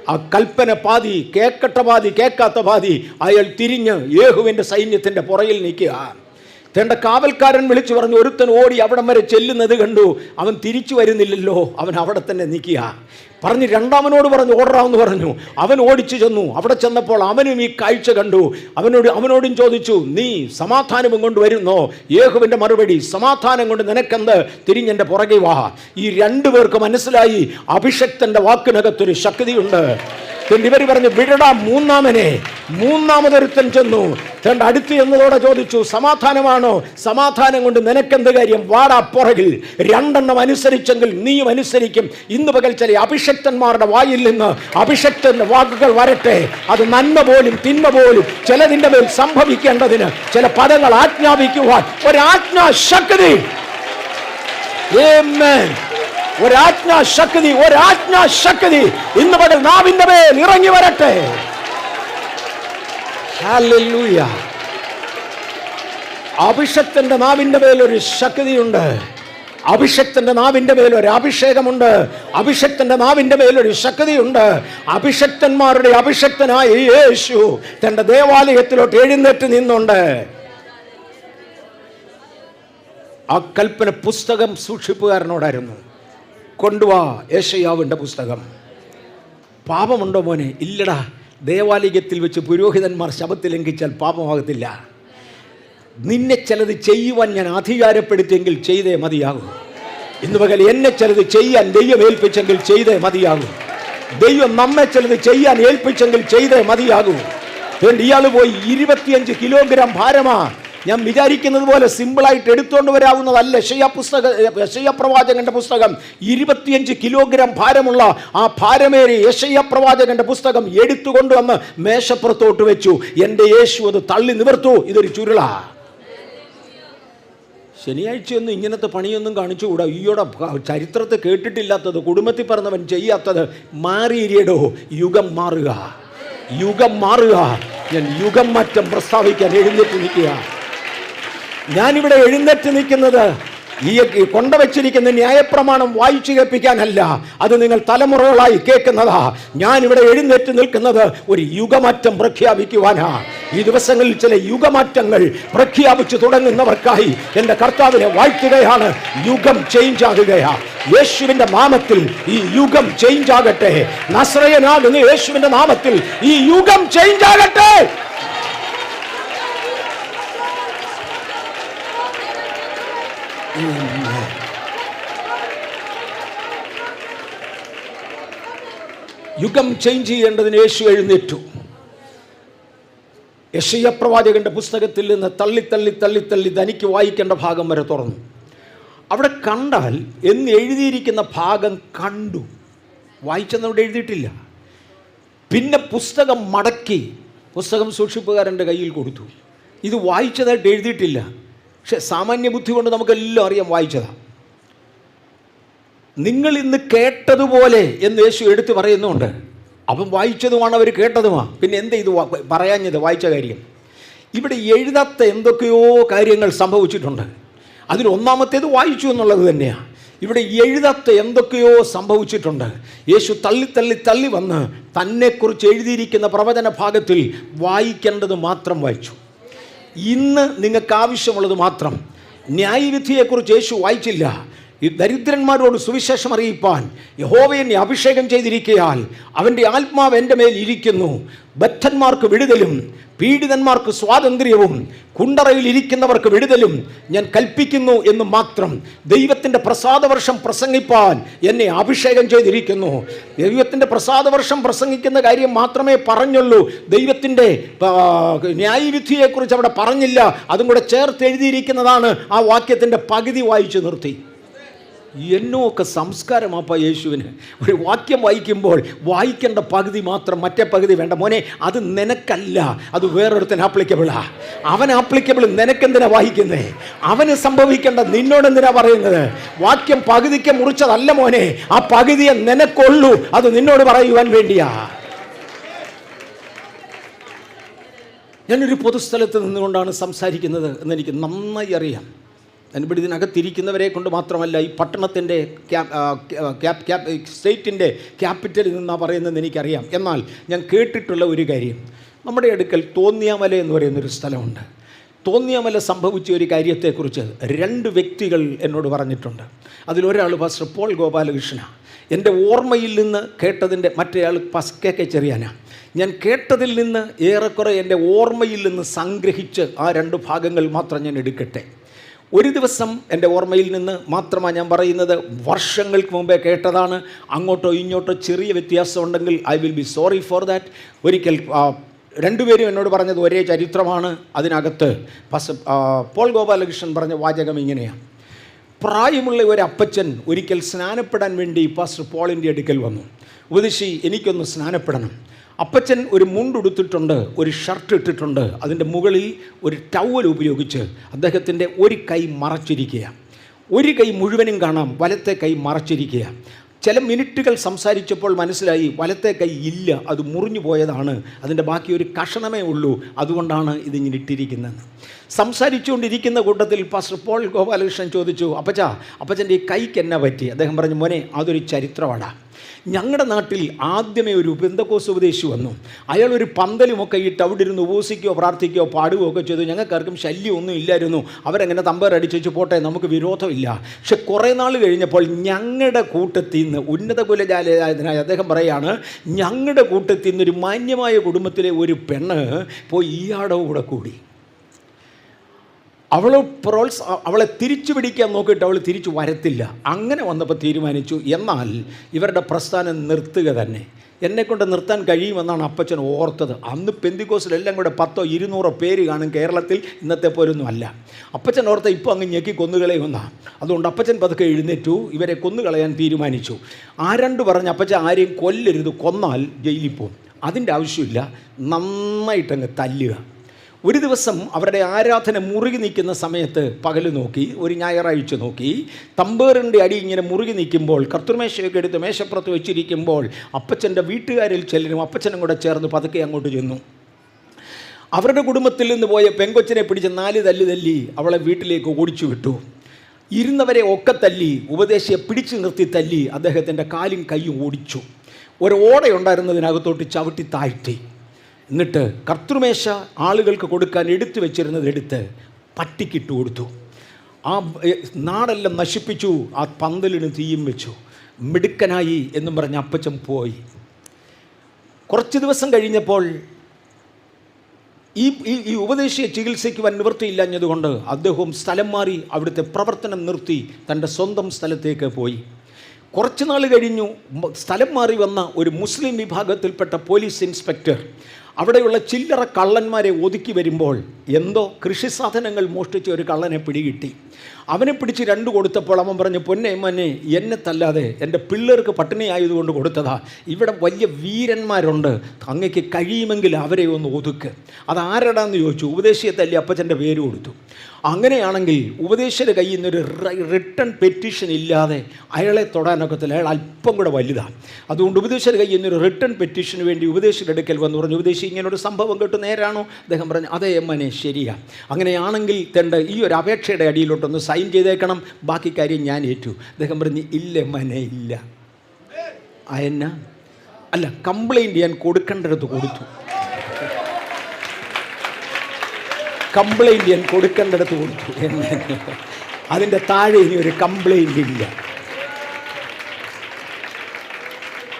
ആ കൽപ്പന പാതി കേക്കട്ട പാതി കേൾക്കാത്ത പാതി അയാൾ തിരിഞ്ഞ് യേഹുവിൻ്റെ സൈന്യത്തിൻ്റെ പുറകിൽ നിൽക്കുക. കാവൽക്കാരൻ വിളിച്ചു പറഞ്ഞു, ഒരുത്തൻ ഓടി അവിടം വരെ ചെല്ലുന്നത് കണ്ടു, അവൻ തിരിച്ചു വരുന്നില്ലല്ലോ, അവൻ അവിടെ തന്നെ നിൽക്കുക. പറഞ്ഞ് രണ്ടാമനോട് പറഞ്ഞു ഓടാമെന്ന് പറഞ്ഞു. അവൻ ഓടിച്ചു ചെന്നു. അവിടെ ചെന്നപ്പോൾ അവനും ഈ കാഴ്ച കണ്ടു. അവനോടും ചോദിച്ചു, നീ സമാധാനവും കൊണ്ട് വരുന്നോ? യേഹുവിൻ്റെ മറുപടി, സമാധാനം കൊണ്ട് നിനക്കെന്ത്? തിരിഞ്ഞെൻ്റെ പുറകെ വാ. ഈ രണ്ടുപേർക്ക് മനസ്സിലായി അഭിഷക്തന്റെ വാക്കിനകത്തൊരു ശക്തിയുണ്ട്. ഇവർ പറഞ്ഞു, വിടടാ മൂന്നാമനെ. മൂന്നാമതൊരുത്തൻ ചെന്നു. അടുത്ത് എന്നതോടെ ചോദിച്ചു, സമാധാനമാണോ? സമാധാനം കൊണ്ട് നിനക്കെന്ത് കാര്യം? വാടാ പുറകിൽ. രണ്ടെണ്ണം അനുസരിച്ചെങ്കിൽ നീയും അനുസരിക്കും. ഇന്ന് പകൽ ചില അഭിഷക്തന്മാരുടെ വായിൽ നിന്ന് അഭിഷക്തന്റെ വാക്കുകൾ വരട്ടെ. അത് നന്മ പോലും തിന്മ പോലും ചിലതിൻ്റെ മേൽ സംഭവിക്കേണ്ടതിന് ചില പദങ്ങൾ ആജ്ഞാപിക്കുവാൻ ഒരാജ്ഞാശക്തി. ആമേൻ. ഒരാജ്ഞാശക്തി ഇന്ന് പകൽ നാവിന്റെ മേൽ ഇറങ്ങി വരട്ടെ. ഹല്ലേലൂയ. അഭിഷക്തന്റെ നാവിന്റെ മേൽ ഒരു ശക്തിയുണ്ട്. അഭിഷക്തന്റെ നാവിന്റെ മേൽ ഒരു അഭിഷേകമുണ്ട്. അഭിഷക്തന്റെ നാവിന്റെ മേൽ ഒരു ശക്തിയുണ്ട്. അഭിഷക്തന്മാരുടെ അഭിഷക്തനായ യേശു തന്റെ ദേവാലയത്തിലോട്ട് എഴുന്നേറ്റ് നിന്നുണ്ട്. ആ കൽപ്പന പുസ്തകം സൂക്ഷിപ്പുകാരനോടായിരുന്നു. കൊണ്ടുവാ യെശയ്യാവിൻ്റെ പുസ്തകം. പാപമുണ്ടോ മോനെ? ഇല്ലടാ. ദേവാലയത്തിൽ വെച്ച് പുരോഹിതന്മാർ ശബത്ത് ലംഘിച്ചാൽ പാപമാകത്തില്ല. നിന്നെ ചിലത് ചെയ്യുവാൻ ഞാൻ അധികാരപ്പെടുത്തിയെങ്കിൽ ചെയ്തേ മതിയാകും. ഇന്ന് പകൽ എന്നെ ചിലത് ചെയ്യാൻ ദൈവം ഏൽപ്പിച്ചെങ്കിൽ ചെയ്തേ മതിയാകും. ദൈവം നമ്മെ ചിലത് ചെയ്യാൻ ഏൽപ്പിച്ചെങ്കിൽ ചെയ്തേ മതിയാകും. ഇയാൾ പോയി 25 കിലോഗ്രാം ഭാരമാ. ഞാൻ വിചാരിക്കുന്നത് പോലെ സിമ്പിളായിട്ട് എടുത്തുകൊണ്ട് വരാവുന്നതല്ല. യെശയ്യാ പ്രവാചകന്റെ പുസ്തകം 25 കിലോഗ്രാം ഭാരമുള്ള ആ ഭാരമേറിയ യെശയ്യാ പ്രവാചകന്റെ പുസ്തകം എടുത്തുകൊണ്ടുവന്ന് മേശപ്പുറത്തോട്ട് വെച്ചു. എൻ്റെ യേശു അത് തള്ളി നിവർത്തു. ഇതൊരു ചുരുള. ശനിയാഴ്ചയൊന്നും ഇങ്ങനത്തെ പണിയൊന്നും കാണിച്ചുകൂടാ. ഈയോടെ ചരിത്രത്തെ കേട്ടിട്ടില്ലാത്തത്, കുടുംബത്തിൽ പറഞ്ഞവൻ ചെയ്യാത്തത് മാറിയിരിയടോ. യുഗം മാറുക, യുഗം മാറുക. ഞാൻ യുഗം മാറ്റം പ്രസ്താവിക്കാൻ എഴുന്നേറ്റ് നിൽക്കുക. ഞാനിവിടെ എഴുന്നേറ്റ് നിൽക്കുന്നത് ഈ കൊണ്ടുവച്ചിരിക്കുന്ന ന്യായപ്രമാണം വായിച്ചു കേൾപ്പിക്കാനല്ല. അത് നിങ്ങൾ തലമുറകളായി കേൾക്കുന്നതാ. ഞാനിവിടെ എഴുന്നേറ്റ് നിൽക്കുന്നത് ഒരു യുഗമാറ്റം പ്രഖ്യാപിക്കുവാനാ. ഈ ദിവസങ്ങളിൽ ചില യുഗമാറ്റങ്ങൾ പ്രഖ്യാപിച്ചു തുടങ്ങുന്നവർക്കായി എൻ്റെ കർത്താവിനെ വാഴ്ത്തുകയാണ്. യുഗം ചേഞ്ച് ആകുകയാ. യേശുവിൻ്റെ നാമത്തിൽ ഈ യുഗം ചേഞ്ച് ആകട്ടെ. നസ്രയനാകുന്ന യേശുവിൻ്റെ നാമത്തിൽ ഈ യുഗം ചേഞ്ച് ആകട്ടെ. യുഗം ചേഞ്ച് ചെയ്യേണ്ടതിന് യേശു എഴുന്നേറ്റു. യെശയ്യാ പ്രവാചകന്റെ പുസ്തകത്തിൽ നിന്ന് തള്ളി തള്ളി തള്ളി തള്ളി തനിക്ക് വായിക്കേണ്ട ഭാഗം വരെ തുറന്നു. അവിടെ കണ്ടാൽ എന്ന് എഴുതിയിരിക്കുന്ന ഭാഗം കണ്ടു. വായിച്ചെന്നവിടെ എഴുതിയിട്ടില്ല. പിന്നെ പുസ്തകം മടക്കി പുസ്തകം സൂക്ഷിപ്പുകാരൻ്റെ കയ്യിൽ കൊടുത്തു. ഇത് വായിച്ചതായിട്ട് എഴുതിയിട്ടില്ല, പക്ഷെ സാമാന്യ ബുദ്ധി കൊണ്ട് നമുക്കെല്ലാം അറിയാം വായിച്ചതാണ്. നിങ്ങൾ ഇന്ന് കേട്ടതുപോലെ എന്ന് യേശു എടുത്തു പറയുന്നുണ്ട്. അപ്പം വായിച്ചതുമാണ്, അവർ കേട്ടതുമാണ്. പിന്നെ എന്താ ഇത് പറയാഞ്ഞത്? വായിച്ച കാര്യം. ഇവിടെ എഴുതാത്ത എന്തൊക്കെയോ കാര്യങ്ങൾ സംഭവിച്ചിട്ടുണ്ട്. അതിൽ ഒന്നാമത്തേത് വായിച്ചു എന്നുള്ളത് തന്നെയാണ്. ഇവിടെ എഴുതാത്ത എന്തൊക്കെയോ സംഭവിച്ചിട്ടുണ്ട്. യേശു തള്ളി തള്ളി തള്ളി വന്ന് തന്നെക്കുറിച്ച് എഴുതിയിരിക്കുന്ന പ്രവചന ഭാഗത്തിൽ വായിക്കേണ്ടത് മാത്രം വായിച്ചു. ഇന്ന് നിങ്ങൾക്ക് ആവശ്യമുള്ളത് മാത്രം. ന്യായവിധിയെക്കുറിച്ച് യേശു വായിച്ചില്ല. ഈ ദരിദ്രന്മാരോട് സുവിശേഷം അറിയിപ്പാൻ യഹോവ എന്നെ അഭിഷേകം ചെയ്തിരിക്കയാൽ അവൻ്റെ ആത്മാവ് എൻ്റെ മേൽ ഇരിക്കുന്നു, ബദ്ധന്മാർക്ക് വിടുതലും പീഡിതന്മാർക്ക് സ്വാതന്ത്ര്യവും കുണ്ടറയിൽ ഇരിക്കുന്നവർക്ക് വിടുതലും ഞാൻ കൽപ്പിക്കുന്നു എന്ന് മാത്രം. ദൈവത്തിൻ്റെ പ്രസാദവർഷം പ്രസംഗിപ്പാൻ എന്നെ അഭിഷേകം ചെയ്തിരിക്കുന്നു. ദൈവത്തിൻ്റെ പ്രസാദവർഷം പ്രസംഗിക്കുന്ന കാര്യം മാത്രമേ പറഞ്ഞുള്ളൂ. ദൈവത്തിൻ്റെ ന്യായവിധിയെക്കുറിച്ച് അവിടെ പറഞ്ഞില്ല. അതും കൂടെ ചേർത്ത് എഴുതിയിരിക്കുന്നതാണ്. ആ വാക്യത്തിൻ്റെ പകുതി വായിച്ചു നിർത്തി. എന്നൊക്കെ സംസ്കാരമാപ്പ യേശുവിന്. ഒരു വാക്യം വായിക്കുമ്പോൾ വായിക്കേണ്ട പകുതി മാത്രം, മറ്റേ പകുതി വേണ്ട. മോനെ, അത് നിനക്കല്ല, അത് വേറൊരുത്തൻ ആപ്ലിക്കബിളാ. അവൻ ആപ്ലിക്കബിൾ, നിനക്കെന്തിനാ വായിക്കുന്നേ? അവന് സംഭവിക്കേണ്ട നിന്നോടെന്തിനാ പറയുന്നത്? വാക്യം പകുതിക്ക് മുറിച്ചതല്ല മോനെ, ആ പകുതിയെ നിനക്കൊള്ളൂ, അത് നിന്നോട് പറയുവാൻ വേണ്ടിയാ. ഞാനൊരു പൊതുസ്ഥലത്ത് നിന്നുകൊണ്ടാണ് സംസാരിക്കുന്നത് എന്നെനിക്ക് നന്നായി അറിയാം. ഞാനിവിടെ ഇതിനകത്തിരിക്കുന്നവരെ കൊണ്ട് മാത്രമല്ല, ഈ പട്ടണത്തിൻ്റെ സ്റ്റേറ്റിൻ്റെ ക്യാപിറ്റലിൽ നിന്നാണ് പറയുന്നതെന്ന് എനിക്കറിയാം. എന്നാൽ ഞാൻ കേട്ടിട്ടുള്ള ഒരു കാര്യം, നമ്മുടെ അടുക്കൽ തോന്നിയാമല എന്ന് പറയുന്നൊരു സ്ഥലമുണ്ട്. തോന്നിയാമല സംഭവിച്ച ഒരു കാര്യത്തെക്കുറിച്ച് 2 വ്യക്തികൾ എന്നോട് പറഞ്ഞിട്ടുണ്ട്. അതിലൊരാൾ പാസ്റ്റർ പോൾ ഗോപാലകൃഷ്ണ. എൻ്റെ ഓർമ്മയിൽ നിന്ന് കേട്ടതിൻ്റെ മറ്റേയാൾ KK ചെറിയാനാണ്. ഞാൻ കേട്ടതിൽ നിന്ന് ഏറെക്കുറെ എൻ്റെ ഓർമ്മയിൽ നിന്ന് സംഗ്രഹിച്ച് ആ 2 ഭാഗങ്ങൾ മാത്രം ഞാൻ എടുക്കട്ടെ. ഒരു ദിവസം എൻ്റെ ഓർമ്മയിൽ നിന്ന് മാത്രമാണ് ഞാൻ പറയുന്നത്. വർഷങ്ങൾക്ക് മുമ്പേ കേട്ടതാണ്. അങ്ങോട്ടോ ഇങ്ങോട്ടോ ചെറിയ വ്യത്യാസം ഉണ്ടെങ്കിൽ I will be sorry for that. ഒരിക്കൽ 2 പേരും എന്നോട് പറഞ്ഞത് ഒരേ ചരിത്രമാണ്. അതിനകത്ത് പോൾ ഗോപാലകൃഷ്ണൻ പറഞ്ഞ വാചകം ഇങ്ങനെയാണ്: പ്രായമുള്ള ഒരു അപ്പച്ചൻ ഒരിക്കൽ സ്നാനപ്പെടാൻ വേണ്ടി പാസ്റ്റർ പോളിൻ്റെ അടുക്കൽ വന്നു. ഉപദേശി, എനിക്കൊന്ന് സ്നാനപ്പെടണം. അപ്പച്ചൻ ഒരു മുണ്ടുടുത്തിട്ടുണ്ട്, ഒരു ഷർട്ട് ഇട്ടിട്ടുണ്ട്. അതിൻ്റെ മുകളിൽ ഒരു ടവൽ ഉപയോഗിച്ച് അദ്ദേഹത്തിൻ്റെ ഒരു കൈ മറച്ചിരിക്കുക. ഒരു കൈ മുഴുവനും കാണാം, വലത്തെ കൈ മറച്ചിരിക്കുക. ചില മിനിറ്റുകൾ സംസാരിച്ചപ്പോൾ മനസ്സിലായി വലത്തെ കൈ ഇല്ല, അത് മുറിഞ്ഞു പോയതാണ്. അതിൻ്റെ ബാക്കി ഒരു കഷണമേ ഉള്ളൂ, അതുകൊണ്ടാണ് ഇതിങ്ങനെ ഇട്ടിരിക്കുന്നത്. സംസാരിച്ചുകൊണ്ടിരിക്കുന്ന കൂട്ടത്തിൽ പാസ്റ്റർ പോൾ ഗോപാലകൃഷ്ണൻ ചോദിച്ചു, അപ്പച്ചൻ്റെ ഈ കൈക്ക് എന്നാ പറ്റി? അദ്ദേഹം പറഞ്ഞു, മോനെ, അതൊരു ചരിത്രമാണ്. ഞങ്ങളുടെ നാട്ടിൽ ആദ്യമേ ഒരു പെന്തക്കോസ്ത് ഉപദേശി വന്നു. അയാളൊരു പന്തലുമൊക്കെ ഇട്ട് അവിടെ ഇരുന്ന് ഉപവസിക്കുകയോ പ്രാർത്ഥിക്കുകയോ പാടുകയോ ഒക്കെ ചെയ്തു. ഞങ്ങൾക്കാർക്കും ശല്യമൊന്നും ഇല്ലായിരുന്നു. അവരെങ്ങനെ തമ്പേറടിച്ച് വെച്ച് പോട്ടെ, നമുക്ക് വിരോധമില്ല. പക്ഷെ കുറേ നാൾ കഴിഞ്ഞപ്പോൾ ഞങ്ങളുടെ കൂട്ടത്തിൽ നിന്ന് ഉന്നത കുലജാലനായ അദ്ദേഹം പറയാണ്, ഞങ്ങളുടെ കൂട്ടത്തിൽ നിന്നൊരു മാന്യമായ കുടുംബത്തിലെ ഒരു പെണ്ണ് പോയി ഇയാളുടെ കൂടെ കൂടി. അവളെ തിരിച്ചു പിടിക്കാൻ നോക്കിയിട്ട് അവൾ തിരിച്ചു വരത്തില്ല. അങ്ങനെ വന്നപ്പോൾ തീരുമാനിച്ചു, എന്നാൽ ഇവരുടെ പ്രസ്ഥാനം നിർത്തുക തന്നെ. എന്നെക്കൊണ്ട് നിർത്താൻ കഴിയുമെന്നാണ് അപ്പച്ചൻ ഓർത്തത്. അന്ന് പെന്തിക്കോസിലെല്ലാം കൂടെ 100-200 പേര് കാണും കേരളത്തിൽ. ഇന്നത്തെ പോലൊന്നും അല്ല. അപ്പച്ചൻ ഓർത്ത ഇപ്പോൾ അങ്ങ് ഞെക്കി കൊന്നുകളയുമെന്നാണ്. അതുകൊണ്ട് അപ്പച്ചൻ പതുക്കെ എഴുന്നേറ്റു, ഇവരെ കൊന്നുകളയാൻ തീരുമാനിച്ചു. ആരണ്ട് പറഞ്ഞ് അപ്പച്ചൻ ആരെയും കൊല്ലരുത്, കൊന്നാൽ ജയിലിൽ പോകും. അതിൻ്റെ ആവശ്യമില്ല, നന്നായിട്ടങ്ങ് തല്ലുക. ഒരു ദിവസം അവരുടെ ആരാധന മുറുകി നിൽക്കുന്ന സമയത്ത് പകൽ നോക്കി, ഒരു ഞായറാഴ്ച നോക്കി, തമ്പേറിൻ്റെ അടി ഇങ്ങനെ മുറുകി നിൽക്കുമ്പോൾ കർത്തൃമേശയൊക്കെ എടുത്ത് മേശപ്പുറത്ത് വെച്ചിരിക്കുമ്പോൾ അപ്പച്ചൻ്റെ വീട്ടുകാരിൽ ചിലരും അപ്പച്ചനും കൂടെ ചേർന്ന് പതുക്കെ അങ്ങോട്ട് ചെന്നു. അവരുടെ കുടുംബത്തിൽ നിന്ന് പോയ പെങ്കൊച്ചിനെ പിടിച്ച് 4 തല്ലി അവളെ വീട്ടിലേക്ക് ഓടിച്ചു വിട്ടു. ഇരുന്നവരെ ഒക്കെ തല്ലി, ഉപദേശിയെ പിടിച്ചു നിർത്തി തല്ലി അദ്ദേഹത്തിൻ്റെ കാലും കൈയും ഓടിച്ചു. ഒരു ഓടയുണ്ടായിരുന്നതിനകത്തോട്ട് ചവിട്ടി താഴ്ത്തി. എന്നിട്ട് കർത്തൃമേശ ആളുകൾക്ക് കൊടുക്കാൻ എടുത്തു വെച്ചിരുന്നത് എടുത്ത് പട്ടിക്കിട്ട് കൊടുത്തു. ആ നാടെല്ലാം നശിപ്പിച്ചു. ആ പന്തലിന് തീയും വെച്ചു. മിടുക്കനായി എന്നും പറഞ്ഞ് അപ്പച്ചൻ പോയി. കുറച്ച് ദിവസം കഴിഞ്ഞപ്പോൾ ഈ ഉപദേശിയെ ചികിത്സയ്ക്കുവാൻ നിവൃത്തിയില്ലാഞ്ഞതുകൊണ്ട് അദ്ദേഹവും സ്ഥലം മാറി അവിടുത്തെ പ്രവർത്തനം നിർത്തി തൻ്റെ സ്വന്തം സ്ഥലത്തേക്ക് പോയി. കുറച്ച് നാൾ കഴിഞ്ഞു സ്ഥലം മാറി വന്ന ഒരു മുസ്ലിം വിഭാഗത്തിൽപ്പെട്ട പോലീസ് ഇൻസ്പെക്ടർ അവിടെയുള്ള ചില്ലറ കള്ളന്മാരെ ഒതുക്കി വരുമ്പോൾ എന്തോ കൃഷി സാധനങ്ങൾ മോഷ്ടിച്ച ഒരു കള്ളനെ പിടികിട്ടി. അവനെ പിടിച്ച് 2 കൊടുത്തപ്പോൾ അവൻ പറഞ്ഞു, പൊന്നെ മന്നെ, എന്നെ തല്ലാതെ എൻ്റെ പിള്ളേർക്ക് പട്ടിണി ആയതുകൊണ്ട് കൊടുത്തതാ. ഇവിടെ വലിയ വീരന്മാരുണ്ട്, അങ്ങക്ക് കഴിയുമെങ്കിൽ അവരെ ഒന്ന് ഒതുക്ക്. അതാരടാന്ന് ചോദിച്ചു. ഉപദേശിയെ തല്ലി അപ്പച്ചൻ്റെ പേര് കൊടുത്തു. അങ്ങനെയാണെങ്കിൽ ഉപദേശയുടെ കയ്യിൽ നിന്നൊരു റിട്ടേൺ പെറ്റീഷൻ ഇല്ലാതെ അയാളെ തൊടാനൊക്കത്തില്ല. അയാൾ അല്പം കൂടെ വലുതാണ്. അതുകൊണ്ട് ഉപദേശയുടെ കയ്യിൽ നിന്നൊരു റിട്ടേൺ പെറ്റീഷന് വേണ്ടി ഉപദേശയുടെ അടുക്കൽ വന്ന് പറഞ്ഞു, ഉപദേശി ഇങ്ങനൊരു സംഭവം കേട്ട് നേരാണോ? അദ്ദേഹം പറഞ്ഞു, അതേ അമ്മനെ, ശരിയാ. അങ്ങനെയാണെങ്കിൽ തൻ്റെ ഈ ഒരു അപേക്ഷയുടെ അടിയിലോട്ടൊന്ന് സൈൻ ചെയ്തേക്കണം, ബാക്കി കാര്യം ഞാൻ ഏറ്റു. അദ്ദേഹം പറഞ്ഞു, ഇല്ല മനെ, ഇല്ല. അയന്ന അല്ല, കംപ്ലൈൻറ്റ് ഞാൻ കൊടുക്കേണ്ടടുത്ത് കൊടുത്തു. കംപ്ലൈൻറ്റ് ഞാൻ കൊടുക്കേണ്ടടുത്ത് കൊടുത്തു. അതിൻ്റെ താഴെ ഇനി ഒരു കംപ്ലൈൻറ്റ് ഇല്ല.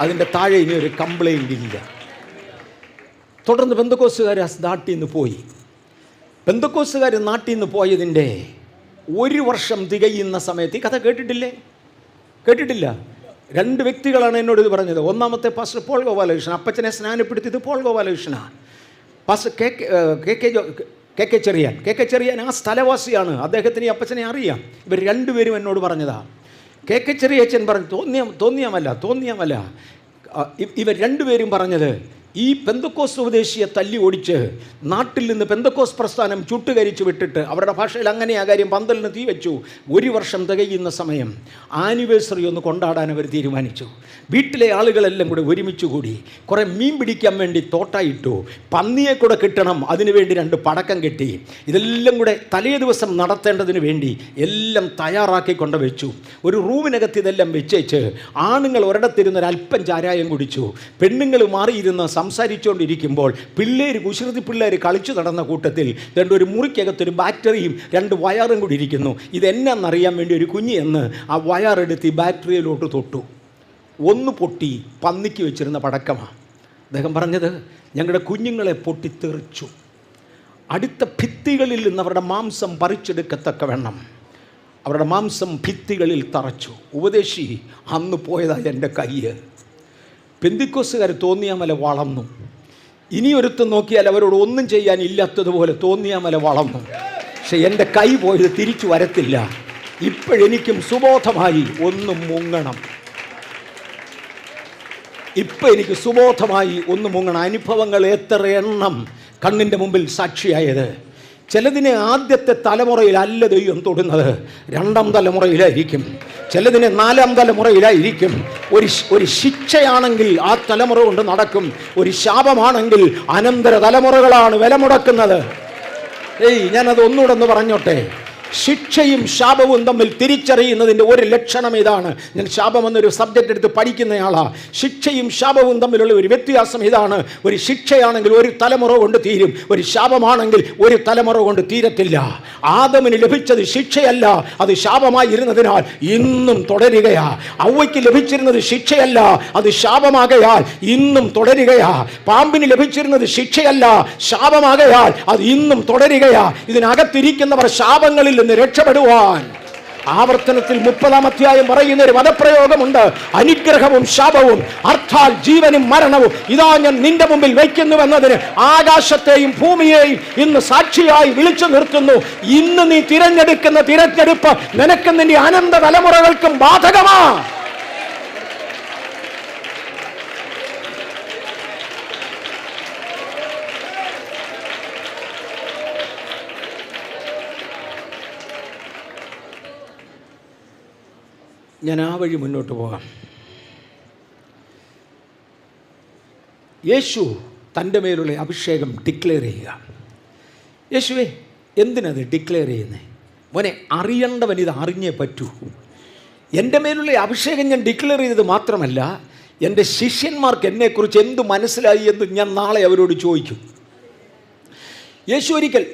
അതിൻ്റെ താഴെ ഇനി ഒരു കംപ്ലൈൻറ്റ് ഇല്ല. തുടർന്ന് പെന്തക്കോസ്തുകാർ നാട്ടിൽ നിന്ന് പോയി. പെന്തക്കോസ്തുകാർ നാട്ടിൽ നിന്ന് പോയതിൻ്റെ 1 വർഷം തികയുന്ന സമയത്ത്, ഈ കഥ കേട്ടിട്ടില്ലേ? കേട്ടിട്ടില്ല? 2 വ്യക്തികളാണ് എന്നോട് ഇത് പറഞ്ഞത്. ഒന്നാമത്തെ പാസ്റ്റർ പോൾ ഗോപാലകൃഷ്ണൻ, അപ്പച്ചനെ സ്നാനപ്പെടുത്തിയത് പോൾ ഗോപാലകൃഷ്ണനാണ്. പാസ്റ്റർ കെ കെ ചെറിയാൻ ആ സ്ഥലവാസിയാണ്. അദ്ദേഹത്തിന് ഈ അപ്പച്ചനെ അറിയാം. ഇവർ 2 പേരും എന്നോട് പറഞ്ഞതാ. കെ കെ ചെറിയച്ചൻ പറഞ്ഞു, തോന്നിയാമല്ല. ഇവർ 2 പേരും പറഞ്ഞത്, ഈ പെന്തക്കോസ് ഉപദേശിയെ തല്ലി ഓടിച്ച് നാട്ടിൽ നിന്ന് പെന്തക്കോസ് പ്രസ്ഥാനം ചുട്ടുകരിച്ച് വിട്ടിട്ട്, അവരുടെ ഭാഷയിൽ അങ്ങനെയാ കാര്യം, പന്തലിന് തീ വെച്ചു. 1 വർഷം തികയുന്ന സമയം ആനിവേഴ്സറി ഒന്ന് കൊണ്ടാടാൻ അവർ തീരുമാനിച്ചു. വീട്ടിലെ ആളുകളെല്ലാം കൂടെ ഒരുമിച്ച് കൂടി കുറേ മീൻ പിടിക്കാൻ വേണ്ടി തോട്ടായിട്ടു. പന്നിയെ കൂടെ കിട്ടണം, അതിനുവേണ്ടി 2 പടക്കം കെട്ടി. ഇതെല്ലാം കൂടെ തലേ ദിവസം നടത്തേണ്ടതിന് വേണ്ടി എല്ലാം തയ്യാറാക്കി കൊണ്ട് വെച്ചു. ഒരു റൂമിനകത്ത് ഇതെല്ലാം വെച്ചേച്ച് ആണുങ്ങൾ ഒരിടത്തിരുന്ന് ഒരല്പം ചാരായം കുടിച്ചു. പെണ്ണുങ്ങൾ മാറിയിരുന്ന് സംസാരിച്ചുകൊണ്ടിരിക്കുമ്പോൾ കുശൃതി പിള്ളേർ കളിച്ചു നടന്ന കൂട്ടത്തിൽ ഒരു മുറിക്കകത്തൊരു ബാറ്ററിയും 2 വയറും കൂടി ഇരിക്കുന്നു. ഇതെന്നാന്നറിയാൻ വേണ്ടി ഒരു കുഞ്ഞ് എന്ന് ആ വയറെടുത്ത് ഈ ബാറ്ററിയിലോട്ട് തൊട്ടു. ഒന്ന് പൊട്ടി. പന്നിക്ക് വെച്ചിരുന്ന പടക്കമാണ്. അദ്ദേഹം പറഞ്ഞത്, ഞങ്ങളുടെ കുഞ്ഞുങ്ങളെ പൊട്ടിത്തെറിച്ചു. അടുത്ത ഭിത്തികളിൽ നിന്ന് അവരുടെ മാംസം പറിച്ചെടുക്കത്തക്കവണ്ണം അവരുടെ മാംസം ഭിത്തികളിൽ തറച്ചു. ഉപദേശി അന്ന് പോയതായി എൻ്റെ കയ്യ്. പെന്തിക്കോസുകാർ തോന്നിയാമല വളർന്നു. ഇനി ഒരുത്തം നോക്കിയാൽ അവരോട് ഒന്നും ചെയ്യാൻ ഇല്ലാത്തതുപോലെ തോന്നിയാമല വളർന്നു. പക്ഷെ എൻ്റെ കൈ പോയത് തിരിച്ചു വരത്തില്ല. ഇപ്പോഴെനിക്കും സുബോധമായി ഒന്ന് മുങ്ങണം. എനിക്ക് സുബോധമായി ഒന്ന് മുങ്ങണം. അനുഭവങ്ങൾ എത്ര എണ്ണം കണ്ണിൻ്റെ മുമ്പിൽ സാക്ഷിയായത്. ചിലതിനെ ആദ്യത്തെ തലമുറയിലല്ല ദൈവം തൊടുന്നത്, 2ാം തലമുറയിലായിരിക്കും. ചിലതിനെ 4ാം തലമുറയിലായിരിക്കും. ഒരു ശിക്ഷയാണെങ്കിൽ ആ തലമുറ കൊണ്ട് നടക്കും. ഒരു ശാപമാണെങ്കിൽ അനന്തര തലമുറകളാണ് വില മുടക്കുന്നത്. ഞാനത് ഒന്നുകൂടെ പറഞ്ഞോട്ടെ. ശിക്ഷയും ശാപവും തമ്മിൽ തിരിച്ചറിയുന്നതിൻ്റെ ഒരു ലക്ഷണം ഇതാണ്. ഞാൻ ശാപം എന്നൊരു സബ്ജക്റ്റ് എടുത്ത് പഠിക്കുന്നയാളാണ്. ശിക്ഷയും ശാപവും തമ്മിലുള്ള ഒരു വ്യത്യാസം ഇതാണ്. ഒരു ശിക്ഷയാണെങ്കിൽ ഒരു തലമുറ കൊണ്ട് തീരും, ഒരു ശാപമാണെങ്കിൽ ഒരു തലമുറ കൊണ്ട് തീരത്തില്ല. ആദമിന് ലഭിച്ചത് ശിക്ഷയല്ല, അത് ശാപമായിരുന്നതിനാൽ ഇന്നും തുടരുകയാ. ഔവയ്ക്ക് ലഭിച്ചിരുന്നത് ശിക്ഷയല്ല, അത് ശാപമാകയാൽ ഇന്നും തുടരുകയാ. പാമ്പിന് ലഭിച്ചിരുന്നത് ശിക്ഷയല്ല, ശാപമാകയാൽ അത് ഇന്നും തുടരുകയാ. ഇതിനകത്തിരിക്കുന്നവർ ശാപങ്ങളിൽ നിന്ന് രക്ഷപ്പെടുവാൻ ആവർത്തനത്തിൽ 30-ാം അധ്യായം പറയുന്ന ഒരു പദപ്രയോഗമുണ്ട്. അനുഗ്രഹവും ശാപവും, അർത്ഥാൽ ജീവനും മരണവും ഇതാ ഞാൻ നിന്റെ മുമ്പിൽ വയ്ക്കുന്നുവെന്നതിന് ആകാശത്തെയും ഭൂമിയെയും ഇന്ന് സാക്ഷിയായി വിളിച്ചു നിർത്തുന്നു. ഇന്ന് നീ തിരഞ്ഞെടുക്കുന്ന തിരഞ്ഞെടുപ്പ് നിനക്കും നിന്റെ അനന്ത തലമുറകൾക്കും ബാധകമാ. ഞാൻ ആ വഴി മുന്നോട്ട് പോകാം. യേശു തൻ്റെ മേലുള്ള അഭിഷേകം ഡിക്ലെയർ ചെയ്യുക. യേശുവേ, എന്തിനത് ഡിക്ലെയർ ചെയ്യുന്നത്? മോനെ, അറിയേണ്ടവൻ ഇത് അറിഞ്ഞേ പറ്റൂ. എൻ്റെ മേലുള്ള അഭിഷേകം ഞാൻ ഡിക്ലെയർ ചെയ്തത് മാത്രമല്ല, എൻ്റെ ശിഷ്യന്മാർക്ക് എന്നെക്കുറിച്ച് എന്ത് മനസ്സിലായി എന്ന് ഞാൻ നാളെ അവരോട് ചോദിക്കും. യേശു ഒരിക്കൽ,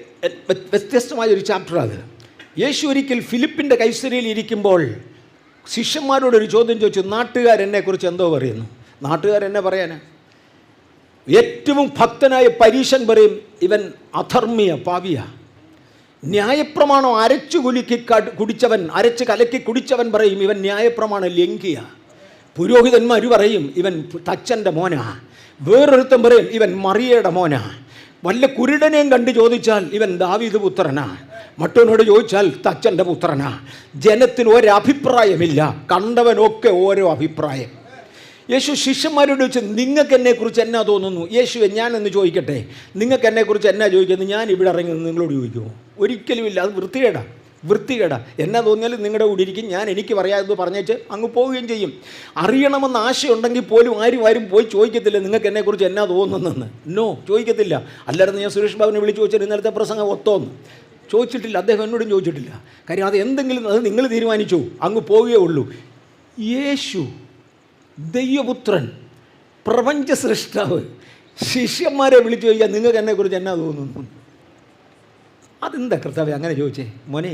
വ്യത്യസ്തമായൊരു ചാപ്റ്ററാണ്. യേശു ഒരിക്കൽ ഫിലിപ്പിൻ്റെ കൈസരിയിൽ ഇരിക്കുമ്പോൾ ശിഷ്യന്മാരോടൊരു ചോദ്യം ചോദിച്ചു. നാട്ടുകാരെന്നെക്കുറിച്ച് എന്തോ പറയുന്നു? നാട്ടുകാരെന്നെ പറയാനാ? ഏറ്റവും ഭക്തനായ പരീശൻ പറയും, ഇവൻ അധർമ്മിയ പാപിയ. ന്യായപ്രമാണം അരച്ചു കലക്കി കുടിച്ചവൻ പറയും, ഇവൻ ന്യായപ്രമാണം ലംഘിയ. പുരോഹിതന്മാർ പറയും, ഇവൻ തച്ചൻ്റെ മോനാ. വേറൊരുത്തൻ പറയും ഇവൻ മറിയയുടെ മോനാ. വല്ല കുരുടനെയും കണ്ട് ചോദിച്ചാൽ ഇവൻ ദാവീദ് പുത്രനാ. മറ്റവനോട് ചോദിച്ചാൽ തച്ചൻ്റെ പുത്രനാ. ജനത്തിന് ഒരഭിപ്രായമില്ല, കണ്ടവനൊക്കെ ഓരോ അഭിപ്രായം. യേശു ശിഷ്യന്മാരോട് ചോദിച്ചു, നിങ്ങൾക്ക് എന്നെക്കുറിച്ച് എന്നാ തോന്നുന്നു? യേശുവെ, ഞാനെന്ന് ചോദിക്കട്ടെ, നിങ്ങൾക്ക് എന്നെക്കുറിച്ച് എന്നാ ചോദിക്കുന്നത്? ഞാൻ ഇവിടെ ഇറങ്ങി നിങ്ങളോട് ചോദിക്കുമോ? ഒരിക്കലുമില്ല. അത് വൃത്തികേടാ. എന്നാ തോന്നിയാലും നിങ്ങളുടെ കൂടെ ഇരിക്കും. ഞാൻ എനിക്ക് പറയാമെന്ന് പറഞ്ഞേച്ച് അങ്ങ് പോവുകയും ചെയ്യും. അറിയണമെന്ന് ആശയുണ്ടെങ്കിൽ പോലും ആരും പോയി ചോദിക്കത്തില്ല നിങ്ങൾക്ക് എന്നെക്കുറിച്ച് എന്നാ തോന്നുന്നെന്ന്. നോ, ചോദിക്കത്തില്ല. അല്ലായിരുന്നു ഞാൻ സുരേഷ് ബാബുവിനെ വിളിച്ച് ചോദിച്ചാൽ ഇന്നലത്തെ പ്രസംഗം ഒത്തോന്ന് ചോദിച്ചിട്ടില്ല. അദ്ദേഹം എന്നോടും ചോദിച്ചിട്ടില്ല. കാര്യം അത് എന്തെങ്കിലും അത് നിങ്ങൾ തീരുമാനിച്ചു, അങ്ങ് പോവുകയേ ഉള്ളൂ. യേശു ദൈവപുത്രൻ, പ്രപഞ്ച സൃഷ്ടാവ്, ശിഷ്യന്മാരെ വിളിച്ചു ചോദിച്ചാൽ നിങ്ങൾക്ക് എന്നെക്കുറിച്ച് എന്നാ തോന്നുന്നു? അതെന്താ കർത്താവേ അങ്ങനെ ചോദിച്ചേ? മോനെ,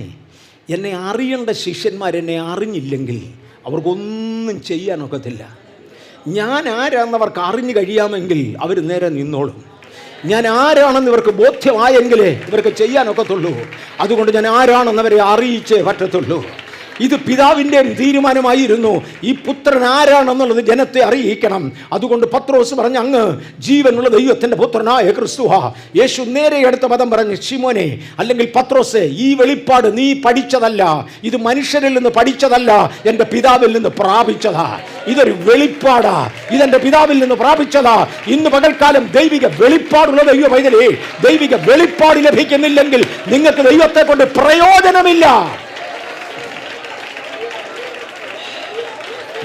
എന്നെ അറിയേണ്ട ശിഷ്യന്മാരെന്നെ അറിഞ്ഞില്ലെങ്കിൽ അവർക്കൊന്നും ചെയ്യാനൊക്കത്തില്ല. ഞാൻ ആരാണെന്നവർക്ക് അറിഞ്ഞു കഴിയാമെങ്കിൽ അവർ നേരെ നിന്നോളും. ഞാൻ ആരാണെന്ന് ഇവർക്ക് ബോധ്യമായെങ്കിലേ ഇവർക്ക് ചെയ്യാനൊക്കത്തുള്ളൂ. അതുകൊണ്ട് ഞാൻ ആരാണെന്നവരെ അറിയിച്ചേ പറ്റത്തുള്ളൂ. ഇത് പിതാവിൻ്റെയും തീരുമാനമായിരുന്നു. ഈ പുത്രൻ ആരാണെന്നുള്ളത് ജനത്തെ അറിയിക്കണം. അതുകൊണ്ട് പത്രോസ് പറഞ്ഞു, അങ്ങ് ജീവനുള്ള ദൈവത്തിൻ്റെ പുത്രനായ ക്രിസ്തുവാ. യേശു നേരെ അടുത്ത പദം പറഞ്ഞു, ശിമോനെ അല്ലെങ്കിൽ പത്രോസേ, ഈ വെളിപ്പാട് നീ പഠിച്ചതല്ല, ഇത് മനുഷ്യരിൽ നിന്ന് പഠിച്ചതല്ല, എൻ്റെ പിതാവിൽ നിന്ന് പ്രാപിച്ചതാ. ഇതൊരു വെളിപ്പാടാ, ഇതെൻ്റെ പിതാവിൽ നിന്ന് പ്രാപിച്ചതാ. ഇന്ന് പകൽക്കാലം ദൈവിക വെളിപ്പാടുള്ള ദൈവ പൈതലേ, ദൈവിക വെളിപ്പാട് ലഭിക്കുന്നില്ലെങ്കിൽ നിങ്ങൾക്ക് ദൈവത്തെ കൊണ്ട് പ്രയോജനമില്ല.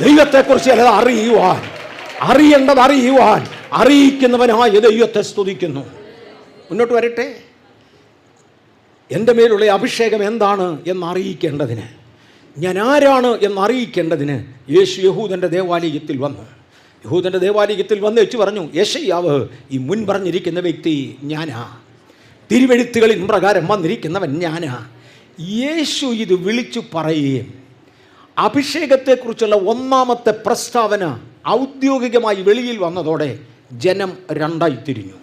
ദൈവത്തെക്കുറിച്ച് ചിലത് അറിയേണ്ടത് അറിയുവാൻ അറിയിക്കുന്നവനായ ദൈവത്തെ സ്തുതിക്കുന്നു. മുന്നോട്ട് വരട്ടെ. എൻ്റെ മേലുള്ള അഭിഷേകം എന്താണ് എന്നറിയിക്കേണ്ടതിന്, ഞാൻ ആരാണ് എന്നറിയിക്കേണ്ടതിന് യേശു യഹൂദൻ്റെ ദേവാലയത്തിൽ വന്നു. യഹൂദൻ്റെ ദേവാലയത്തിൽ വന്ന് വെച്ച് പറഞ്ഞു, യെശയ്യാവ് ഈ മുൻ പറഞ്ഞിരിക്കുന്ന വ്യക്തി ഞാനാ, തിരുവെഴുത്തുകളിൻ പ്രകാരം വന്നിരിക്കുന്നവൻ ഞാനാ. യേശു ഇത് വിളിച്ചു പറയുകയും അഭിഷേകത്തെക്കുറിച്ചുള്ള ഒന്നാമത്തെ പ്രസ്താവന ഔദ്യോഗികമായി വെളിയിൽ വന്നതോടെ ജനം രണ്ടായി തിരിഞ്ഞു.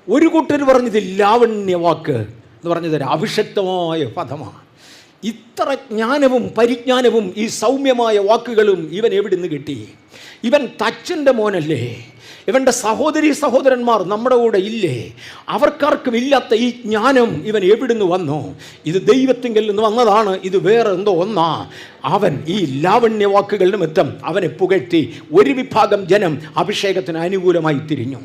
ഒരു കൂട്ടർ പറഞ്ഞത് ലാവണ്യവാക്ക് എന്ന് പറഞ്ഞത് അഭിഷക്തമായ പദമാണ്. ഇത്ര ജ്ഞാനവും പരിജ്ഞാനവും ഈ സൗമ്യമായ വാക്കുകളും ഇവൻ എവിടുന്ന് കിട്ടി? ഇവൻ തച്ചൻ്റെ മോനല്ലേ? ഇവൻ്റെ സഹോദരന്മാർ നമ്മുടെ കൂടെ ഇല്ലേ? അവർക്കാർക്കും ഇല്ലാത്ത ഈ ജ്ഞാനം ഇവൻ എവിടുന്ന് വന്നു? ഇത് ദൈവത്തിങ്കിൽ നിന്ന് വന്നതാണ്, ഇത് വേറെ എന്തോ ഒന്നാ. അവൻ ഈ ലാവണ്യ വാക്കുകൾ നിമിത്തം അവനെ പുകഴ്ത്തി ഒരു വിഭാഗം ജനം അഭിഷേകത്തിന് അനുകൂലമായി തിരിഞ്ഞു.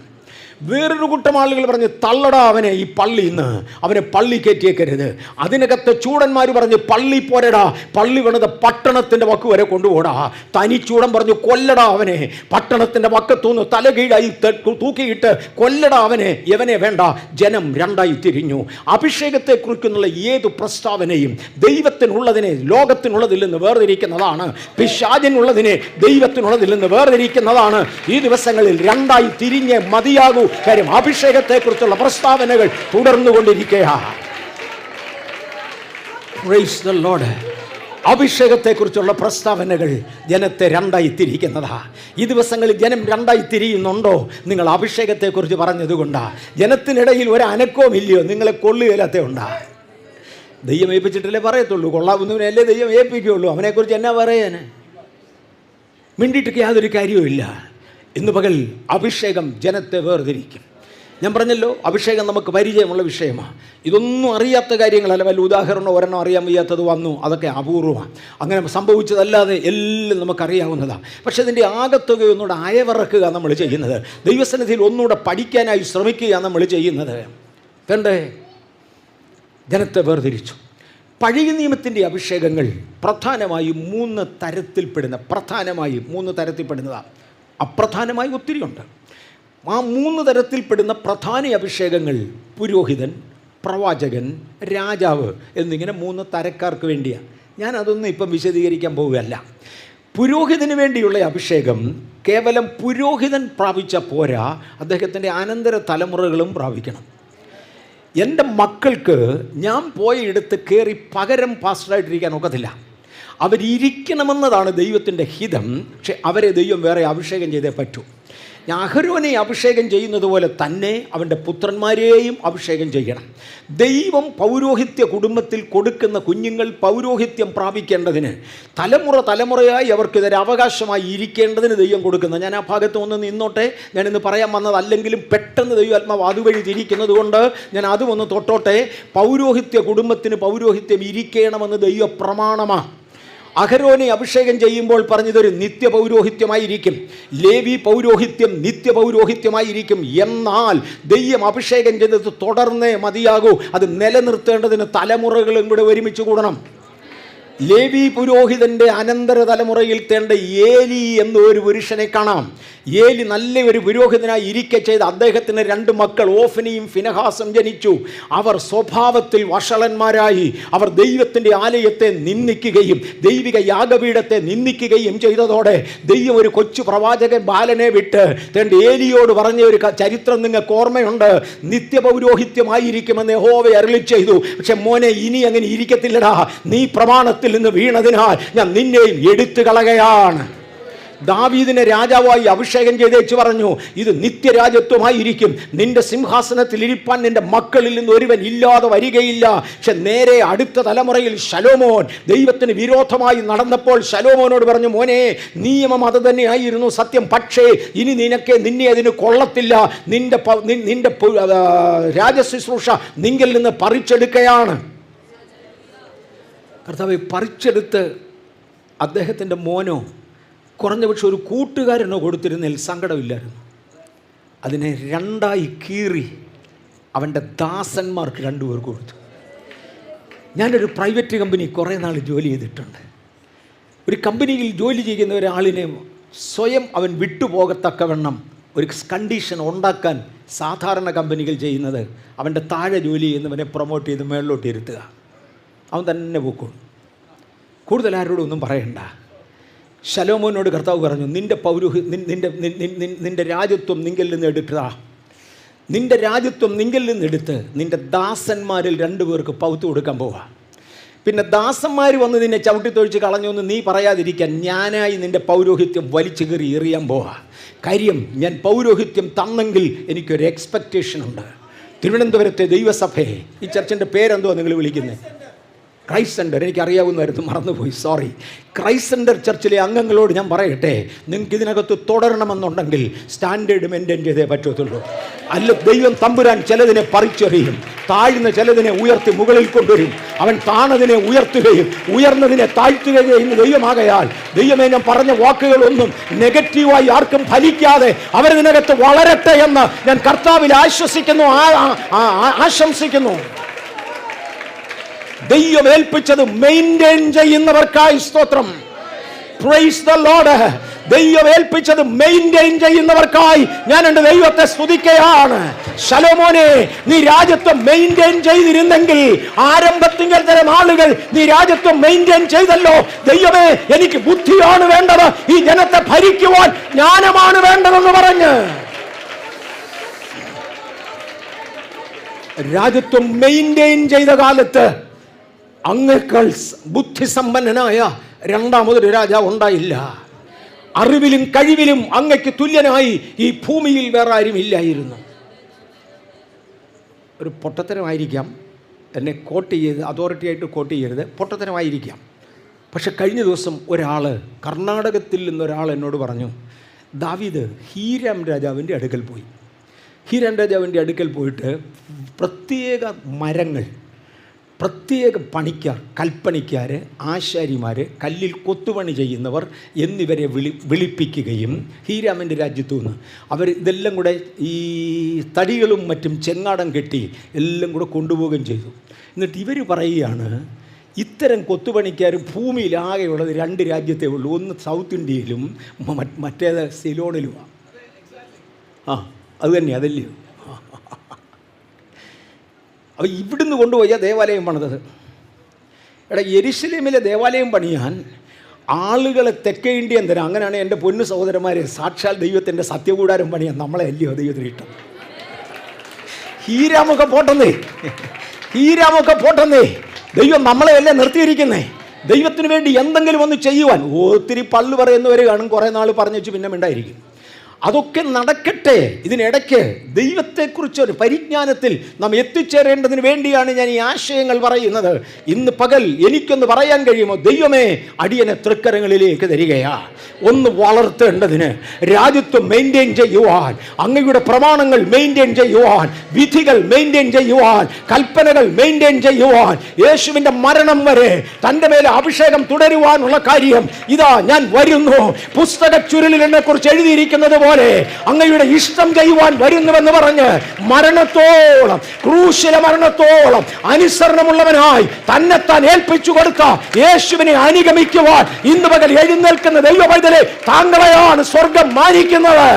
വേറൊരു കൂട്ടം ആളുകൾ പറഞ്ഞ്, തള്ളടാ അവനെ ഈ പള്ളിയിൽ നിന്ന്, അവനെ പള്ളി കയറ്റിയേക്കരുത്. അതിനകത്തെ ചൂടന്മാർ പറഞ്ഞ്, പള്ളി പോരടാ, പള്ളി വേണത് പട്ടണത്തിൻ്റെ വക്ക് വരെ കൊണ്ടുപോടാ. തനിച്ചൂടൻ പറഞ്ഞു, കൊല്ലടാ അവനെ, പട്ടണത്തിൻ്റെ വക്കത്തൂന്ന് തലകീഴായി തൂക്കിയിട്ട് കൊല്ലടാ അവനെ, യവനെ വേണ്ട. ജനം രണ്ടായി തിരിഞ്ഞു. അഭിഷേകത്തെക്കുറിച്ചുള്ള ഏതു പ്രസ്താവനയും ദൈവത്തിനുള്ളതിനെ ലോകത്തിനുള്ളതിൽ നിന്ന് വേർതിരിക്കുന്നതാണ്, പിശാചിനുള്ളതിനെ ദൈവത്തിനുള്ളതിൽ നിന്ന് വേർതിരിക്കുന്നതാണ്. ഈ ദിവസങ്ങളിൽ രണ്ടായി തിരിഞ്ഞ് മതിയാകൂ. കാര്യം അഭിഷേകത്തെക്കുറിച്ചുള്ള പ്രസ്താവനകൾ തുടർന്നുകൊണ്ടിരിക്കുകയാണ്. Praise the Lord. അഭിഷേകത്തെക്കുറിച്ചുള്ള പ്രസ്താവനകൾ ജനത്തെ രണ്ടായി തിരിക്കുന്നതാ. ഈ ദിവസങ്ങളിൽ ജനം രണ്ടായി തിരിയുന്നുണ്ടോ? നിങ്ങൾ അഭിഷേകത്തെക്കുറിച്ച് പറഞ്ഞതുകൊണ്ടാ. ജനത്തിനിടയിൽ ഒരു അനക്കവും ഇല്ലയോ? നിങ്ങളെ കൊള്ളുകയില്ലാത്ത ഉണ്ടാ. ദൈവം ഏൽപ്പിച്ചിട്ടല്ലേ പറയത്തുള്ളൂ. കൊള്ളാവുന്നവനല്ലേ ദൈവം ഏൽപ്പിക്കുകയുള്ളൂ. അവനെക്കുറിച്ച് എന്നാ പറയാൻ? മിണ്ടിയിട്ടൊക്കെ യാതൊരു കാര്യവുമില്ല. ഇന്ന് പകൽ അഭിഷേകം ജനത്തെ വേർതിരിക്കും. ഞാൻ പറഞ്ഞല്ലോ, അഭിഷേകം നമുക്ക് പരിചയമുള്ള വിഷയമാണ്. ഇതൊന്നും അറിയാത്ത കാര്യങ്ങളല്ല. വല്ല ഉദാഹരണം ഒരെണ്ണം അറിയാൻ വയ്യാത്തത് വന്നു, അതൊക്കെ അപൂർവമാണ്. അങ്ങനെ സംഭവിച്ചതല്ലാതെ എല്ലാം നമുക്കറിയാവുന്നതാണ്. പക്ഷെ ഇതിൻ്റെ ആകത്തുക ഒന്നുകൂടെ അയവിറക്കുക നമ്മൾ ചെയ്യുന്നത്, ദൈവസന്നിധിയിൽ ഒന്നുകൂടെ പഠിക്കാനായി ശ്രമിക്കുക നമ്മൾ ചെയ്യുന്നത്. വേണ്ടേ? ജനത്തെ വേർതിരിച്ചു. പഴയ നിയമത്തിൻ്റെ അഭിഷേകങ്ങൾ പ്രധാനമായും മൂന്ന് തരത്തിൽപ്പെടുന്നതാണ്. അപ്രധാനമായി ഒത്തിരിയുണ്ട്. ആ മൂന്ന് തരത്തിൽപ്പെടുന്ന പ്രധാന അഭിഷേകങ്ങൾ പുരോഹിതൻ, പ്രവാചകൻ, രാജാവ് എന്നിങ്ങനെ മൂന്ന് തരക്കാർക്ക് വേണ്ടിയാണ്. ഞാൻ അതൊന്നും ഇപ്പം വിശദീകരിക്കാൻ പോവുകയല്ല. പുരോഹിതന് വേണ്ടിയുള്ള അഭിഷേകം കേവലം പുരോഹിതൻ പ്രാപിച്ച പോരാ, അദ്ദേഹത്തിൻ്റെ അനന്തര തലമുറകളും പ്രാപിക്കണം. എൻ്റെ മക്കൾക്ക് ഞാൻ പോയെടുത്ത് കയറി പകരം പാസ്റ്ററായിട്ടിരിക്കാൻ ഒക്കത്തില്ല. അവരിയ്ക്കണമെന്നതാണ് ദൈവത്തിൻ്റെ ഹിതം. പക്ഷെ അവരെ ദൈവം വേറെ അഭിഷേകം ചെയ്തേ പറ്റൂ. അഹരോനെ അഭിഷേകം ചെയ്യുന്നത് പോലെ തന്നെ അവൻ്റെ പുത്രന്മാരെയും അഭിഷേകം ചെയ്യണം. ദൈവം പൗരോഹിത്യ കുടുംബത്തിൽ കൊടുക്കുന്ന കുഞ്ഞുങ്ങൾ പൗരോഹിത്യം പ്രാപിക്കേണ്ടതിന് തലമുറയായി അവർക്കിതൊരു അവകാശമായി ഇരിക്കേണ്ടതിന് ദൈവം കൊടുക്കുന്നത്. ഞാൻ ആ ഭാഗത്ത് ഒന്ന് നിന്നോട്ടെ, ഞാനിന്ന് പറയാൻ വന്നതല്ലെങ്കിലും പെട്ടെന്ന് ദൈവാത്മാവ് അതുവഴി തിരിക്കുന്നത് കൊണ്ട് ഞാൻ അതും ഒന്ന് തൊട്ടോട്ടെ. പൗരോഹിത്യ കുടുംബത്തിന് പൗരോഹിത്യം ഇരിക്കണമെന്ന് ദൈവ പ്രമാണമാണ്. അഹരോനെ അഭിഷേകം ചെയ്യുമ്പോൾ പറഞ്ഞതൊരു നിത്യപൗരോഹിത്യമായിരിക്കും. ലേവി പൗരോഹിത്യം നിത്യപൗരോഹിത്യമായിരിക്കും. എന്നാൽ ദൈവം അഭിഷേകം ചെയ്തത് തുടർന്നേ മതിയാകൂ. അത് നിലനിർത്തേണ്ടതിന് തലമുറകളും കൂടെ ഒരുമിച്ച് കൂടണം. ലേവി പുരോഹിതൻ്റെ അനന്തര തലമുറയിൽ തേണ്ട ഏലി എന്നൊരു പുരുഷനെ കാണാം. ഏലി നല്ല ഒരു പുരോഹിതനായി ഇരിക്കെ ചെയ്ത് അദ്ദേഹത്തിന് 2 മക്കൾ ഓഫനിയും ഫിനഹാസും ജനിച്ചു. അവർ സ്വഭാവത്തിൽ വഷളന്മാരായി. അവർ ദൈവത്തിൻ്റെ ആലയത്തെ നിന്ദിക്കുകയും ദൈവിക യാഗപീഠത്തെ നിന്ദിക്കുകയും ചെയ്തതോടെ ദൈവം ഒരു കൊച്ചു പ്രവാചകൻ ബാലനെ വിട്ട് തേണ്ട ഏലിയോട് പറഞ്ഞ ഒരു ചരിത്രം നിങ്ങൾക്ക് ഓർമ്മയുണ്ട്. നിത്യപൗരോഹിത്യമായിരിക്കുമെന്ന് യഹോവ അരുളി ചെയ്തു. പക്ഷെ മോനെ, ഇനി അങ്ങനെ ഇരിക്കത്തില്ലടാ. നീ പ്രമാണത്തിൽ നിന്ന് വീണതിനാൽ ഞാൻ നിന്നെയും എടുത്തു കളയുകയാണ്. ദാവീദിനെ രാജാവായി അഭിഷേകം ചെയ്തേച്ച് പറഞ്ഞു, ഇത് നിത്യരാജ്യത്വമായിരിക്കും. നിന്റെ സിംഹാസനത്തിൽ ഇരിപ്പാൻ നിന്റെ മക്കളിൽ നിന്ന് ഒരുവൻ ഇല്ലാതെ വരികയില്ല. പക്ഷെ നേരെ അടുത്ത തലമുറയിൽ ശലോമോൻ ദൈവത്തിന് വിരോധമായി നടന്നപ്പോൾ ശലോമോനോട് പറഞ്ഞു, മോനെ, നിയമം അത് തന്നെയായിരുന്നു സത്യം, പക്ഷേ ഇനി നിന്നെ അതിന് കൊള്ളത്തില്ല. നിന്റെ രാജശുശ്രൂഷ നിങ്കിൽ നിന്ന് പറിച്ചെടുക്കുകയാണ്. കർത്താവ് പറിച്ചെടുത്ത് അദ്ദേഹത്തിൻ്റെ മോനോ കുറഞ്ഞ പക്ഷെ ഒരു കൂട്ടുകാരനോ കൊടുത്തിരുന്നതിൽ സങ്കടമില്ലായിരുന്നു. അതിനെ 2ആയി കീറി അവൻ്റെ ദാസന്മാർക്ക് 2 പേർക്ക് കൊടുത്തു. ഞാനൊരു പ്രൈവറ്റ് കമ്പനി കുറേ നാൾ ജോലി ചെയ്തിട്ടുണ്ട്. ഒരു കമ്പനിയിൽ ജോലി ചെയ്യുന്ന ഒരാളിനെ സ്വയം അവൻ വിട്ടുപോകത്തക്കവണ്ണം ഒരു കണ്ടീഷൻ ഉണ്ടാക്കാൻ സാധാരണ കമ്പനികൾ ചെയ്യുന്നത് അവൻ്റെ താഴെ ജോലി ചെയ്യുന്നവനെ പ്രൊമോട്ട് ചെയ്ത് മേളിലോട്ട് ഇരുത്തുക. അവൻ തന്നെ പോക്കോളും. കൂടുതൽ ആരോടും ഒന്നും പറയണ്ട. ശലോമോനോട് കർത്താവ് പറഞ്ഞു, നിന്റെ രാജ്യത്വം നിങ്കിൽ നിന്ന് എടുക്കുക. നിന്റെ രാജ്യത്വം നിങ്കിൽ നിന്ന് എടുത്ത് നിന്റെ ദാസന്മാരിൽ 2 പേർക്ക് പൗത്ത് കൊടുക്കാൻ പോവാ. പിന്നെ ദാസന്മാർ വന്ന് നിന്നെ ചവിട്ടിത്തൊഴിച്ച് കളഞ്ഞൊന്ന് നീ പറയാതിരിക്കാൻ ഞാനായി നിന്റെ പൗരോഹിത്യം വലിച്ചു കയറി എറിയാൻ പോവാ. കാര്യം, ഞാൻ പൗരോഹിത്യം തന്നെങ്കിൽ എനിക്കൊരു എക്സ്പെക്റ്റേഷൻ ഉണ്ട്. തിരുവനന്തപുരത്തെ ദൈവസഭയെ, ഈ ചർച്ചിൻ്റെ പേരെന്തോ നിങ്ങൾ വിളിക്കുന്നത്? Christ centre. എനിക്കറിയാവുന്നതായിരുന്നു, മറന്നുപോയി, സോറി. ക്രൈസ്റ്റ് സെൻ്റർ ചർച്ചിലെ അംഗങ്ങളോട് ഞാൻ പറയട്ടെ, നിങ്ങൾക്ക് ഇതിനകത്ത് തുടരണമെന്നുണ്ടെങ്കിൽ സ്റ്റാൻഡേർഡ് മെയിൻറ്റെയിൻ ചെയ്തേ പറ്റത്തുള്ളൂ. അല്ല, ദൈവം തമ്പുരാൻ ചിലതിനെ പറിച്ചെറിയും, താഴ്ന്ന ചിലതിനെ ഉയർത്തി മുകളിൽ കൊണ്ടുവരും. അവൻ താണതിനെ ഉയർത്തുകയും ഉയർന്നതിനെ താഴ്ത്തുകയും ചെയ്യുന്ന ദൈവമാകയാൽ ദൈവമേ, ഞാൻ പറഞ്ഞ വാക്കുകളൊന്നും നെഗറ്റീവായി ആർക്കും ഫലിക്കാതെ അവരിതിനകത്ത് വളരട്ടെ എന്ന് ഞാൻ കർത്താവിൽ ആശംസിക്കുന്നു. ദൈവം ഏൽപ്പിച്ചത് മെയിൻറ്റെയിൻ ചെയ്യുന്നവർക്കായി സ്തോത്രം. Praise the Lord. ദൈവം ഏൽപ്പിച്ചത് മെയിൻറ്റെയിൻ ചെയ്യുന്നവർക്കായി ഞാൻ എൻ്റെ ദൈവത്തെ സ്തുതിക്കുകയാണ്. ശലോമോനെ, നീ രാജ്യത്വം മെയിൻറ്റെയിൻ ചെയ്തിരുന്നെങ്കിൽ, ആരംഭത്തിൽ തരം ആളുകൾ നീ രാജ്യത്വം മെയിൻറ്റെയിൻ ചെയ്തല്ലോ. ദൈവമേ, എനിക്ക് ബുദ്ധിയാണ് വേണ്ടത്, ഈ ജനത്തെ ഭരിക്കുവാൻ ജ്ഞാനമാണ് വേണ്ടതെന്ന് പറഞ്ഞ് രാജ്യത്വം മെയിൻറ്റെയിൻ ചെയ്ത കാലത്ത് അങ്ങേക്കാൾ ബുദ്ധിസമ്പന്നനായ രണ്ടാമതൊരു രാജാവ് ഉണ്ടായില്ല. അറിവിലും കഴിവിലും അങ്ങയ്ക്ക് തുല്യനായി ഈ ഭൂമിയിൽ വേറെ ആരും ഇല്ലായിരുന്നു. ഒരു പൊട്ടത്തരമായിരിക്കാം, എന്നെ കോട്ട് ചെയ്ത് അതോറിറ്റിയായിട്ട് കോട്ട് ചെയ്യരുത്, പൊട്ടത്തരമായിരിക്കാം. പക്ഷെ കഴിഞ്ഞ ദിവസം ഒരാൾ, കർണാടകത്തിൽ നിന്നൊരാൾ എന്നോട് പറഞ്ഞു, ദാവീദ് ഹീരാം രാജാവിൻ്റെ അടുക്കൽ പോയി. ഹീരാം രാജാവിൻ്റെ അടുക്കൽ പോയിട്ട് പ്രത്യേക മരങ്ങൾ, പ്രത്യേക പണിക്കാർ, കൽപ്പണിക്കാർ, ആശാരിമാർ, കല്ലിൽ കൊത്തുപണി ചെയ്യുന്നവർ എന്നിവരെ വിളിപ്പിക്കുകയും ഹീരാമൻ്റെ രാജ്യത്തു നിന്ന് അവർ ഇതെല്ലാം കൂടെ ഈ തടികളും മറ്റും ചെങ്ങാടം കെട്ടി എല്ലാം കൂടെ കൊണ്ടുപോവുകയും ചെയ്തു. എന്നിട്ട് ഇവർ പറയുകയാണ്, ഇത്തരം കൊത്തുപണിക്കാർ ഭൂമിയിലാകെയുള്ളത് 2 രാജ്യത്തേ ഉള്ളൂ. ഒന്ന് സൗത്ത് ഇന്ത്യയിലും മറ്റേത് സിലോണിലുമാണ്. അത് തന്നെ, അതല്ലയോ? അപ്പോൾ ഇവിടുന്ന് കൊണ്ടുപോയ ദേവാലയം പണിതത്. യെരുശലേമിലെ ദേവാലയം പണിയാൻ ആളുകളെ തെക്കേ ഇന്ത്യ എന്തിനാ? അങ്ങനെയാണ് എൻ്റെ പൊന്നു സഹോദരന്മാരെ, സാക്ഷാൽ ദൈവത്തിൻ്റെ സത്യകൂടാരം പണിയാൻ നമ്മളെ അല്ലയോ ദൈവത്തിന് ഇഷ്ടം? ഹീരാമൊക്കെ പോട്ടെന്നേ, ദൈവം നമ്മളെയല്ലേ നിർത്തിയിരിക്കുന്നേ. ദൈവത്തിന് വേണ്ടി എന്തെങ്കിലും ഒന്ന് ചെയ്യുവാൻ ഒത്തിരി പള്ളു പറയുന്നവർ കാണും, കുറേ നാൾ പറഞ്ഞു വെച്ച് പിന്നെ മിണ്ടായിരിക്കും. അതൊക്കെ നടക്കട്ടെ. ഇതിനിടയ്ക്ക് ദൈവത്തെക്കുറിച്ചൊരു പരിജ്ഞാനത്തിൽ നാം എത്തിച്ചേരേണ്ടതിന് വേണ്ടിയാണ് ഞാൻ ഈ ആശയങ്ങൾ പറയുന്നത്. ഇന്ന് പകൽ എനിക്കൊന്ന് പറയാൻ കഴിയുമോ? ദൈവമേ, അടിയനെ തൃക്കരങ്ങളിലേക്ക് തരികയാ. ഒന്ന് വളർത്തേണ്ടതിന്, രാജ്യത്വം മെയിൻറ്റെയിൻ ചെയ്യുവാൻ, അങ്ങയുടെ പ്രമാണങ്ങൾ മെയിൻറ്റെയിൻ ചെയ്യുവാൻ, വിധികൾ മെയിൻറ്റെയിൻ ചെയ്യുവാൻ, കൽപ്പനകൾ മെയിൻറ്റെയിൻ ചെയ്യുവാൻ, യേശുവിൻ്റെ മരണം വരെ തൻ്റെ മേലെ അഭിഷേകം തുടരുവാനുള്ള കാര്യം ഇതാ ഞാൻ വരുന്നു. പുസ്തക ചുരുളിൽ എന്നെ കുറിച്ച് എഴുതിയിരിക്കുന്നത് പോലെ അങ്ങയുടെ ഇഷ്ടം ചെയ്യുവാൻ വരുന്നുവെന്ന് പറഞ്ഞ് മരണത്തോളം, ക്രൂശിലെ മരണത്തോളം അനുസരണമുള്ളവനായി തന്നെത്താൻ ഏൽപ്പിച്ചു കൊടുത്ത യേശുവിനെ അനുഗമിക്കുവാൻ ഇന്ന് പകൽ എഴുന്നേൽക്കുന്ന ദൈവ പൈതലേ, താങ്കളെയാണ് സ്വർഗം മാനിക്കുന്നത്.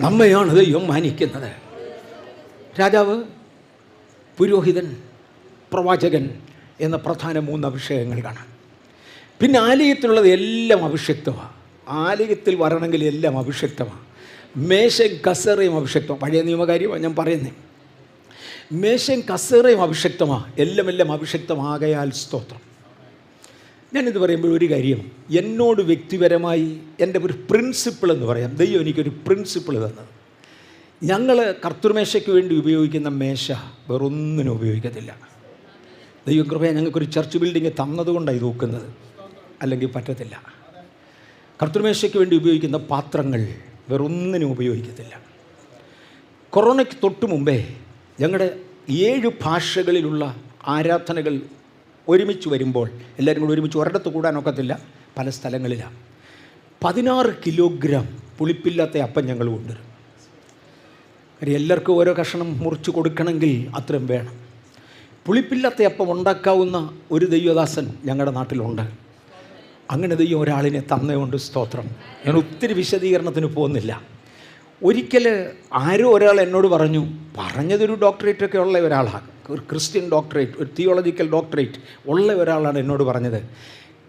നമ്മയാണ് ദൈവം മാനിക്കുന്നത്. രാജാവ്, പുരോഹിതൻ, പ്രവാചകൻ എന്ന പ്രധാന 3 അഭിഷേകങ്ങൾ കാണാം. പിന്നെ ആലയത്തിലുള്ളത് എല്ലാം അഭിഷക്തമാണ്. ആലയത്തിൽ വരണമെങ്കിൽ എല്ലാം അഭിഷക്തമാണ്. മേശയും കസേറയും അഭിഷക്തമാണ്. പഴയ നിയമകാര്യമാണ് ഞാൻ പറയുന്നത്. മേശയും കസേറയും അഭിഷക്തമാണ്. എല്ലാം അഭിഷക്തമാകയാൽ സ്തോത്രം. ഞാനിത് പറയുമ്പോൾ ഒരു കാര്യം, എന്നോട് വ്യക്തിപരമായി എൻ്റെ ഒരു പ്രിൻസിപ്പിൾ എന്ന് പറയാം. ദൈവം എനിക്കൊരു പ്രിൻസിപ്പിൾ തന്നത്. ഞങ്ങൾ കർത്തൃമേശയ്ക്ക് വേണ്ടി ഉപയോഗിക്കുന്ന മേശ വേറൊന്നിനും ഉപയോഗിക്കത്തില്ല. ദൈവം കൃപയെ ഞങ്ങൾക്കൊരു ചർച്ച് ബിൽഡിങ് തന്നതുകൊണ്ടാണ് ഇത് നോക്കുന്നത്, അല്ലെങ്കിൽ പറ്റത്തില്ല. കർത്തൃമേശയ്ക്ക് വേണ്ടി ഉപയോഗിക്കുന്ന പാത്രങ്ങൾ വേറൊന്നിനും ഉപയോഗിക്കത്തില്ല. കൊറോണയ്ക്ക് തൊട്ട് മുമ്പേ ഞങ്ങളുടെ 7 ഭാഷകളിലുള്ള ആരാധനകൾ ഒരുമിച്ച് വരുമ്പോൾ എല്ലാവരും കൂടി ഒരുമിച്ച് ഒരിടത്ത് കൂടാനൊക്കത്തില്ല, പല സ്ഥലങ്ങളിലാണ്. 16 കിലോഗ്രാം പുളിപ്പില്ലാത്ത അപ്പം ഞങ്ങൾ കൊണ്ടുവരും. കാര്യം എല്ലാവർക്കും ഓരോ കഷണം മുറിച്ച് കൊടുക്കണമെങ്കിൽ അത്രയും വേണം. പുളിപ്പില്ലാത്ത അപ്പം ഉണ്ടാക്കാവുന്ന ഒരു ദൈവദാസൻ ഞങ്ങളുടെ നാട്ടിലുണ്ട്. അങ്ങനെ ദൈവം ഒരാളിനെ തന്നതുകൊണ്ട് സ്തോത്രം. ഞാൻ ഒത്തിരി വിശദീകരണത്തിന് പോകുന്നില്ല. ഒരിക്കൽ ആരോ ഒരാൾ എന്നോട് പറഞ്ഞതൊരു ഡോക്ടറേറ്റൊക്കെ ഉള്ള ഒരാളാണ്, ഒരു ക്രിസ്ത്യൻ ഡോക്ടറേറ്റ്, ഒരു തിയോളജിക്കൽ ഡോക്ടറേറ്റ് ഉള്ള ഒരാളാണ് എന്നോട് പറഞ്ഞത്.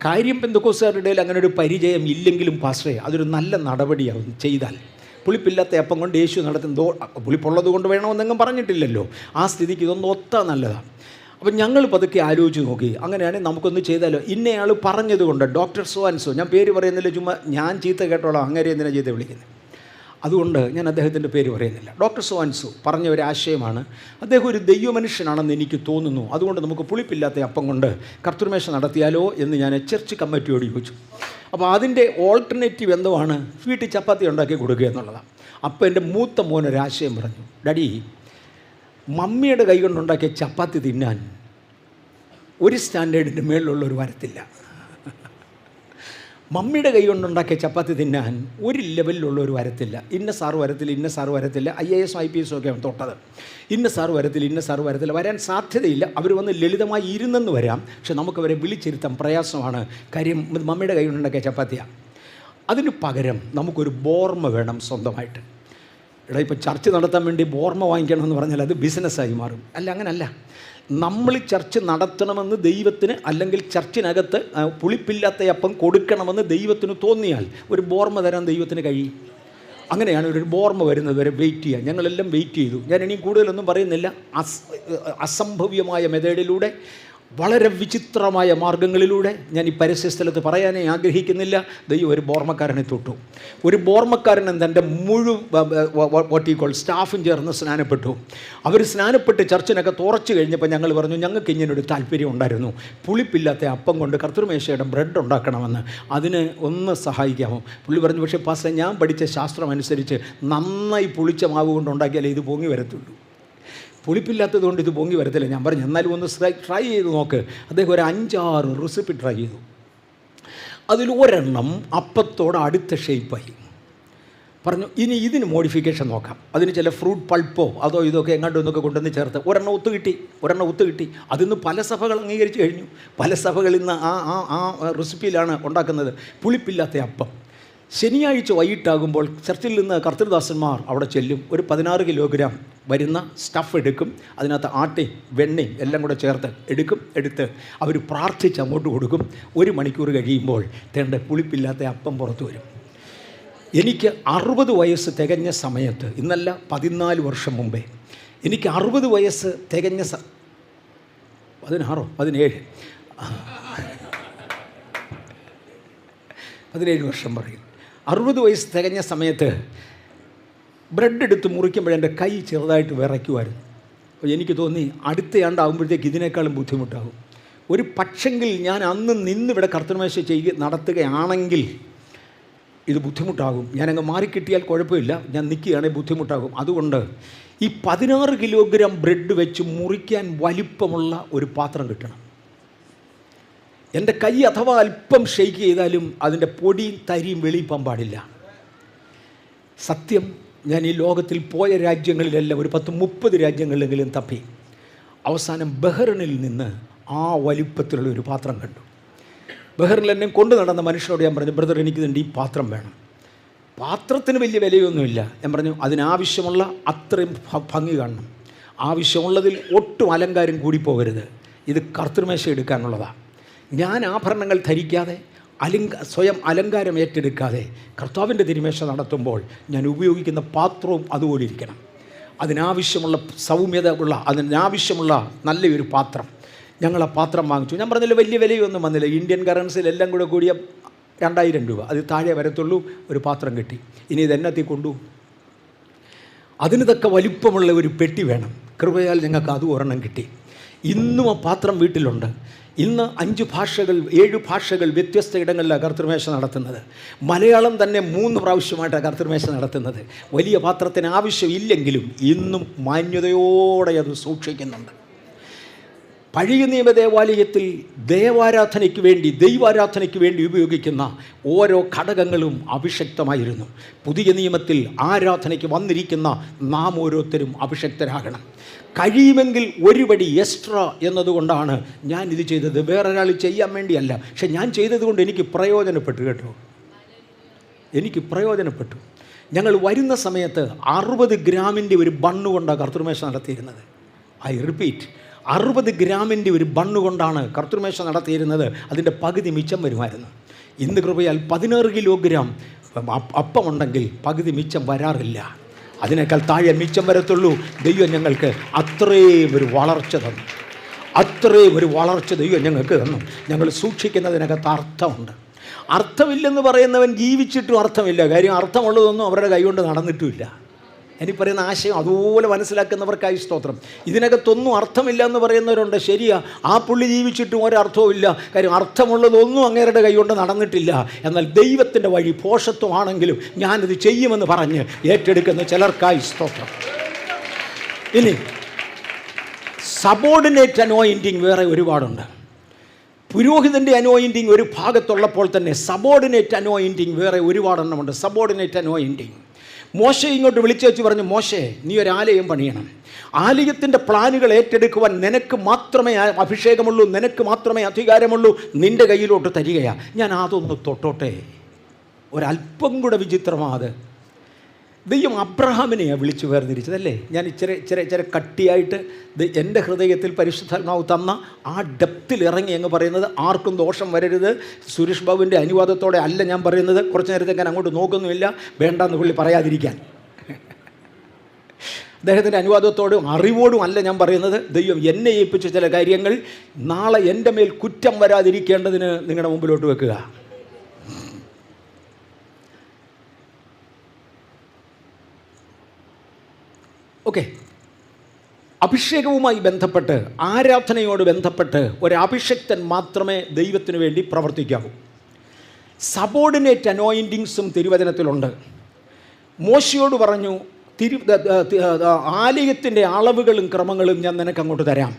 കാര്യം പെന്തക്കോസ്തുകാരുടെ ഇടയിൽ അങ്ങനെ ഒരു പരിചയം ഇല്ലെങ്കിലും പാസ്റ്ററേ, അതൊരു നല്ല നടപടിയാവും ചെയ്താൽ. പുളിപ്പില്ലാത്ത അപ്പം കൊണ്ട് യേശു നടത്തുന്നതോ, പുളിപ്പുള്ളത് കൊണ്ട് വേണമെന്നെങ്ങും പറഞ്ഞിട്ടില്ലല്ലോ. ആ സ്ഥിതിക്ക് ഇതൊന്നും ഒത്താ നല്ലതാണ്. അപ്പം ഞങ്ങൾ പതുക്കെ ആലോചിച്ച് നോക്കി, അങ്ങനെയാണെങ്കിൽ നമുക്കൊന്ന് ചെയ്താലോ. ഇന്നയാൾ പറഞ്ഞതുകൊണ്ട്, ഡോക്ടർ സോൻസോ, ഞാൻ പേര് പറയുന്നില്ല, ചുമ്മാ ഞാൻ ചീത്ത കേട്ടോളാം, അങ്ങനെ എന്തിനാണ് ചീത്ത വിളിക്കുന്നത്, അതുകൊണ്ട് ഞാൻ അദ്ദേഹത്തിൻ്റെ പേര് പറയുന്നില്ല. ഡോക്ടർ സോൻസോ പറഞ്ഞ ഒരു ആശയമാണ്. അദ്ദേഹം ഒരു ദൈവമനുഷ്യനാണെന്ന് എനിക്ക് തോന്നുന്നു. അതുകൊണ്ട് നമുക്ക് പുളിപ്പില്ലാത്ത അപ്പം കൊണ്ട് കർത്തൃമേശ നടത്തിയാലോ എന്ന് ഞാൻ ചർച്ച് കമ്മിറ്റിയോട് ചോദിച്ചു. അപ്പോൾ അതിൻ്റെ ഓൾട്ടർനേറ്റീവ് എന്തുവാണ്? വീട്ടിൽ ചപ്പാത്തി ഉണ്ടാക്കി കൊടുക്കുക എന്നുള്ളതാണ്. അപ്പോൾ എൻ്റെ മൂത്ത മോനൊരാശയം പറഞ്ഞു, ഡാഡി, മമ്മിയുടെ കൈ കൊണ്ടുണ്ടാക്കിയ ചപ്പാത്തി തിന്നാൻ ഒരു സ്റ്റാൻഡേർഡിൻ്റെ മേളിലുള്ളവർ വരത്തില്ല. മമ്മിയുടെ കൈ കൊണ്ടുണ്ടാക്കിയ ചപ്പാത്തി തിന്നാൻ ഒരു ലെവലിലുള്ളവർ വരത്തില്ല. ഇന്ന സാറ് വരത്തില്ല, ഇന്ന സാറ് വരത്തില്ല. IAS IPS ഒക്കെ തൊട്ടത്. ഇന്ന സാറ് വരത്തില്ല, ഇന്ന സാറ് വരത്തില്ല, വരാൻ സാധ്യതയില്ല. അവർ വന്ന് ലളിതമായി ഇരുന്നെന്ന് വരാം, പക്ഷെ നമുക്കവരെ വിളിച്ചിരുത്താൻ പ്രയാസമാണ്. കാര്യം മമ്മിയുടെ കൈ കൊണ്ടുണ്ടാക്കിയ ചപ്പാത്തിയാണ്. അതിന് പകരം നമുക്കൊരു ബോർമ വേണം സ്വന്തമായിട്ട്. എടാ, ഇപ്പോൾ ചർച്ച് നടത്താൻ വേണ്ടി ബോർമ വാങ്ങിക്കണമെന്ന് പറഞ്ഞാൽ അത് ബിസിനസ്സായി മാറും. അല്ല, അങ്ങനല്ല. നമ്മൾ ചർച്ച് നടത്തണമെന്ന് ദൈവത്തിന്, അല്ലെങ്കിൽ ചർച്ചിനകത്ത് പുളിപ്പില്ലാത്ത അപ്പം കൊടുക്കണമെന്ന് ദൈവത്തിന് തോന്നിയാൽ ഒരു ബോർമ തരാൻ ദൈവത്തിന് കഴിയും. അങ്ങനെയാണ് ഒരു ബോർമ വരുന്നത് വരെ വെയിറ്റ് ചെയ്യുക. ഞങ്ങളെല്ലാം വെയിറ്റ് ചെയ്തു. ഞാൻ ഇനിയും കൂടുതലൊന്നും പറയുന്നില്ല. അസംഭവ്യമായ മെത്തേഡിലൂടെ, വളരെ വിചിത്രമായ മാർഗങ്ങളിലൂടെ, ഞാൻ ഈ പരസ്യസ്ഥലത്ത് പറയാനേ ആഗ്രഹിക്കുന്നില്ല, ദൈവം ഒരു ബോർമക്കാരനെ തൊട്ടു. ഒരു ബോർമക്കാരനും തൻ്റെ മുഴുവൻ സ്റ്റാഫും ചേർന്ന് സ്നാനപ്പെട്ടു. അവർ സ്നാനപ്പെട്ട് ചർച്ചിനൊക്കെ തുറച്ചു കഴിഞ്ഞപ്പോൾ ഞങ്ങൾ പറഞ്ഞു, ഞങ്ങൾക്ക് ഇങ്ങനൊരു താല്പര്യം ഉണ്ടായിരുന്നു, പുളിപ്പില്ലാത്ത അപ്പം കൊണ്ട് കർത്തൃമേശയുടെ ബ്രെഡ് ഉണ്ടാക്കണമെന്ന്. അതിന് ഒന്ന് സഹായിക്കാമോ? പുള്ളി പറഞ്ഞു, പക്ഷേ പാസ്റ്റർ, ഞാൻ പഠിച്ച ശാസ്ത്രം അനുസരിച്ച് നന്നായി പുളിച്ച മാവ് കൊണ്ട് ഉണ്ടാക്കിയാലേ ഇത് പൊങ്ങി വരത്തുള്ളൂ. പുളിപ്പില്ലാത്തത് കൊണ്ട് ഇത് പൊങ്ങി വരത്തില്ല. ഞാൻ പറഞ്ഞു, എന്നാലും ഒന്ന് ട്രൈ ചെയ്ത് നോക്ക്. അദ്ദേഹം ഒരു 5-6 റെസിപ്പി ട്രൈ ചെയ്തു. അതിൽ ഒരെണ്ണം അപ്പത്തോട് അടുത്ത ഷേപ്പായി. പറഞ്ഞു, ഇനി ഇതിന് മോഡിഫിക്കേഷൻ നോക്കാം. അതിന് ചില ഫ്രൂട്ട് പൾപ്പോ അതോ ഇതൊക്കെ എങ്ങോട്ടൊന്നൊക്കെ കൊണ്ടുവന്ന് ചേർത്ത് ഒരെണ്ണം ഒത്തു കിട്ടി. അതിന്ന് പല സഭകൾ അംഗീകരിച്ച് കഴിഞ്ഞു. പല സഭകൾ ഇന്ന് ആ റെസിപ്പിയിലാണ് ഉണ്ടാക്കുന്നത്, പുളിപ്പില്ലാത്ത അപ്പം. ശനിയാഴ്ച വൈകിട്ടാകുമ്പോൾ ചർച്ചിൽ നിന്ന് കർത്തൃദാസന്മാർ അവിടെ ചെല്ലും. ഒരു 16 കിലോഗ്രാം വരുന്ന സ്റ്റഫ് എടുക്കും. അതിനകത്ത് ആട്ടയും വെണ്ണയും എല്ലാം കൂടെ ചേർത്ത് എടുത്ത് അവർ പ്രാർത്ഥിച്ച് അങ്ങോട്ട് കൊടുക്കും. 1 മണിക്കൂർ കഴിയുമ്പോൾ തേണ്ട പുളിപ്പില്ലാത്ത അപ്പം പുറത്തു വരും. എനിക്ക് 60 വയസ്സ് തികഞ്ഞ സമയത്ത്, ഇന്നല്ല 14 വർഷം മുമ്പേ, എനിക്ക് 60 വയസ്സ് തികഞ്ഞ 16 17 17 വർഷം പറയും. 60 വയസ്സ് തികഞ്ഞ സമയത്ത് ബ്രെഡ് എടുത്ത് മുറിക്കുമ്പോൾ എൻ്റെ കൈ ചെറുതായിട്ട് വിറയ്ക്കുമായിരുന്നു. അപ്പോൾ എനിക്ക് തോന്നി അടുത്തയാണ്ടാകുമ്പോഴത്തേക്ക് ഇതിനേക്കാളും ബുദ്ധിമുട്ടാകും. ഒരു പക്ഷെങ്കിൽ ഞാൻ അന്ന് നിന്നിവിടെ കർത്തൃമേശ നടത്തുകയാണെങ്കിൽ ഇത് ബുദ്ധിമുട്ടാകും. ഞാനങ്ങ് മാറിക്കിട്ടിയാൽ കുഴപ്പമില്ല, ഞാൻ നിൽക്കുകയാണെങ്കിൽ ബുദ്ധിമുട്ടാകും. അതുകൊണ്ട് ഈ 16 കിലോഗ്രാം ബ്രെഡ് വെച്ച് മുറിക്കാൻ വലിപ്പമുള്ള ഒരു പാത്രം കിട്ടണം. എൻ്റെ കൈ അഥവാ അല്പം ഷെയ്ക്ക് ചെയ്താലും അതിൻ്റെ പൊടിയും തരിയും വെളിയിപ്പാൻ പാടില്ല. സത്യം, ഞാൻ ഈ ലോകത്തിൽ പോയ രാജ്യങ്ങളിലെല്ലാം ഒരു 10-30 രാജ്യങ്ങളിലെങ്കിലും തപ്പി അവസാനം ബഹ്റിനിൽ നിന്ന് ആ വലിപ്പത്തിലുള്ള ഒരു പാത്രം കണ്ടു. ബഹ്റിനിൽ എന്നെ കൊണ്ടു നടന്ന മനുഷ്യനോട് ഞാൻ പറഞ്ഞു, ബ്രദർ എനിക്ക് ഈ പാത്രം വേണം. പാത്രത്തിന് വലിയ വിലയൊന്നുമില്ല. ഞാൻ പറഞ്ഞു അതിനാവശ്യമുള്ള അത്രയും ഭംഗി കാണണം, ആവശ്യമുള്ളതിൽ ഒട്ടും അലങ്കാരം കൂടിപ്പോകരുത്, ഇത് കർത്തൃമേശ എടുക്കാനുള്ളതാണ്. ഞാൻ ആഭരണങ്ങൾ ധരിക്കാതെ സ്വയം അലങ്കാരം ഏറ്റെടുക്കാതെ കർത്താവിൻ്റെ തിരുമേശ നടത്തുമ്പോൾ ഞാൻ ഉപയോഗിക്കുന്ന പാത്രവും അതുപോലെ ഇരിക്കണം. അതിനാവശ്യമുള്ള സൗമ്യത ഉള്ള, അതിനാവശ്യമുള്ള നല്ലൊരു പാത്രം. ഞങ്ങൾ ആ പാത്രം വാങ്ങിച്ചു. ഞാൻ പറഞ്ഞില്ല വലിയ വിലയൊന്നും വന്നില്ല. ഇന്ത്യൻ കറൻസിയിൽ എല്ലാം കൂടിയ 2000 രൂപ, അത് താഴെ വരത്തുള്ളൂ. ഒരു പാത്രം കിട്ടി. ഇനി ഇതെന്നത്തിൽ കൊണ്ടു? അതിന് തക്ക വലിപ്പമുള്ള ഒരു പെട്ടി വേണം. കൃപയാൽ ഞങ്ങൾക്ക് അത് ഒരെണ്ണം കിട്ടി. ഇന്നും ആ പാത്രം വീട്ടിലുണ്ട്. ഇന്ന് 5 ഭാഷകൾ 7 ഭാഷകൾ വ്യത്യസ്ത ഇടങ്ങളിലാണ് കർത്തൃമേശ നടത്തുന്നത്. മലയാളം തന്നെ 3 പ്രാവശ്യമായിട്ടാണ് കർത്തൃമേശ നടത്തുന്നത്. വലിയ പാത്രത്തിന് ആവശ്യമില്ലെങ്കിലും ഇന്നും മാന്യതയോടെ അത് സൂക്ഷിക്കുന്നുണ്ട്. പഴയ നിയമ ദേവാലയത്തിൽ ദൈവാരാധനയ്ക്ക് വേണ്ടി ഉപയോഗിക്കുന്ന ഓരോ ഘടകങ്ങളും അഭിഷക്തമായിരുന്നു. പുതിയ നിയമത്തിൽ ആരാധനയ്ക്ക് വന്നിരിക്കുന്ന നാം ഓരോരുത്തരും അഭിഷക്തരാകണം. കഴിയുമെങ്കിൽ ഒരു പടി എക്സ്ട്രാ എന്നതുകൊണ്ടാണ് ഞാനിത് ചെയ്തത്. വേറൊരാൾ ചെയ്യാൻ വേണ്ടിയല്ല, പക്ഷെ ഞാൻ ചെയ്തതുകൊണ്ട് എനിക്ക് പ്രയോജനപ്പെട്ടു കേട്ടോ. എനിക്ക് പ്രയോജനപ്പെട്ടു. ഞങ്ങൾ വരുന്ന സമയത്ത് 60 ഗ്രാമിൻ്റെ ഒരു ബണ്ണ് കൊണ്ടാണ് കർത്തൃമേശ നടത്തിയിരുന്നത്. ഐ റിപ്പീറ്റ്, 60 ഗ്രാമിൻ്റെ ഒരു ബണ്ണ് കൊണ്ടാണ് കർത്തൃമേശ നടത്തിയിരുന്നത്. അതിൻ്റെ പകുതി മിച്ചം വരുമായിരുന്നു. ഇന്ന് കൃപയാൽ 16 കിലോഗ്രാം അപ്പമുണ്ടെങ്കിൽ പകുതി മിച്ചം വരാറില്ല. അതിനേക്കാൾ താഴെ മിച്ചം വരത്തുള്ളൂ. ദൈവം ഞങ്ങൾക്ക് അത്രയും ഒരു വളർച്ച തന്നു. അത്രയും ഒരു വളർച്ച ദൈവം ഞങ്ങൾക്ക് തന്നു. ഞങ്ങൾ സൂക്ഷിക്കുന്നതിനകത്ത് അർത്ഥമുണ്ട്. അർത്ഥമില്ലെന്ന് പറയുന്നവൻ ജീവിച്ചിട്ടും അർത്ഥമില്ല. കാര്യം അർത്ഥമുള്ളതൊന്നും അവരുടെ കൈകൊണ്ട് നടന്നിട്ടുമില്ല. എനിക്ക് പറയുന്ന ആശയം അതുപോലെ മനസ്സിലാക്കുന്നവർക്കായി സ്തോത്രം. ഇതിനകത്തൊന്നും അർത്ഥമില്ല എന്ന് പറയുന്നവരുണ്ട്. ശരിയാ, ആ പുള്ളി ജീവിച്ചിട്ടും ഒരർത്ഥവുമില്ല. കാര്യം അർത്ഥമുള്ളതൊന്നും അങ്ങേരുടെ കൈകൊണ്ട് നടന്നിട്ടില്ല. എന്നാൽ ദൈവത്തിൻ്റെ വഴി പോഷത്വമാണെങ്കിലും ഞാനിത് ചെയ്യുമെന്ന് പറഞ്ഞ് ഏറ്റെടുക്കുന്ന ചിലർക്കായി സ്തോത്രം. ഇനി സബോർഡിനേറ്റ് അനോയിൻറ്റിങ് വേറെ ഒരുപാടുണ്ട്. പുരോഹിതൻ്റെ അനോയിൻറ്റിങ് ഒരു ഭാഗത്തുള്ളപ്പോൾ തന്നെ സബോർഡിനേറ്റ് അനോയിൻറ്റിങ് വേറെ ഒരുപാടെണ്ണമുണ്ട്. സബോർഡിനേറ്റ് അനോയിൻറ്റിങ് മോശെ ഇങ്ങോട്ട് വിളിച്ചു വെച്ച് പറഞ്ഞു, മോശെ നീ ഒരു ആലയം പണിയണം. ആലയത്തിൻ്റെ പ്ലാനുകൾ ഏറ്റെടുക്കുവാൻ നിനക്ക് മാത്രമേ അഭിഷേകമുള്ളൂ, നിനക്ക് മാത്രമേ അധികാരമുള്ളൂ. നിൻ്റെ കയ്യിലോട്ട് തരികയാണ്. ഞാൻ അതൊന്ന് തൊട്ടോട്ടെ. ഒരല്പം കൂടെ വിചിത്രമാണ് അത്. ദൈവം അബ്രഹാമിനെയാണ് വിളിച്ചു വേർതിരിച്ചതല്ലേ. ഞാൻ ഇച്ചിരി കട്ടിയായിട്ട് എൻ്റെ ഹൃദയത്തിൽ പരിശുദ്ധാത്മാവ് തന്ന ആ ഡെപ്തിൽ ഇറങ്ങി എന്ന് പറയുന്നത് ആർക്കും ദോഷം വരരുത്. സുരേഷ് ബാബുവിൻ്റെ അനുവാദത്തോടെ അല്ല ഞാൻ പറയുന്നത്. കുറച്ച് നേരത്തെ ഞാൻ അങ്ങോട്ട് നോക്കുന്നുമില്ല, വേണ്ടെന്ന് പുള്ളി പറയാതിരിക്കാൻ. അദ്ദേഹത്തിൻ്റെ അനുവാദത്തോടും അറിവോടും അല്ല ഞാൻ പറയുന്നത്. ദൈവം എന്നെ ഏൽപ്പിച്ച ചില കാര്യങ്ങൾ നാളെ എൻ്റെ മേൽ കുറ്റം വരാതിരിക്കേണ്ടതിന് നിങ്ങളുടെ മുമ്പിലോട്ട് വെക്കുക. ഓക്കെ, അഭിഷേകവുമായി ബന്ധപ്പെട്ട്, ആരാധനയോട് ബന്ധപ്പെട്ട് ഒരഭിഷക്തൻ മാത്രമേ ദൈവത്തിനു വേണ്ടി പ്രവർത്തിക്കാവൂ. സബോർഡിനേറ്റ് അനോയിൻറ്റിങ്സും തിരുവചനത്തിലുണ്ട്. മോശയോട് പറഞ്ഞു, ആലയത്തിൻ്റെ അളവുകളും ക്രമങ്ങളും ഞാൻ നിനക്ക് അങ്ങോട്ട് തരാം,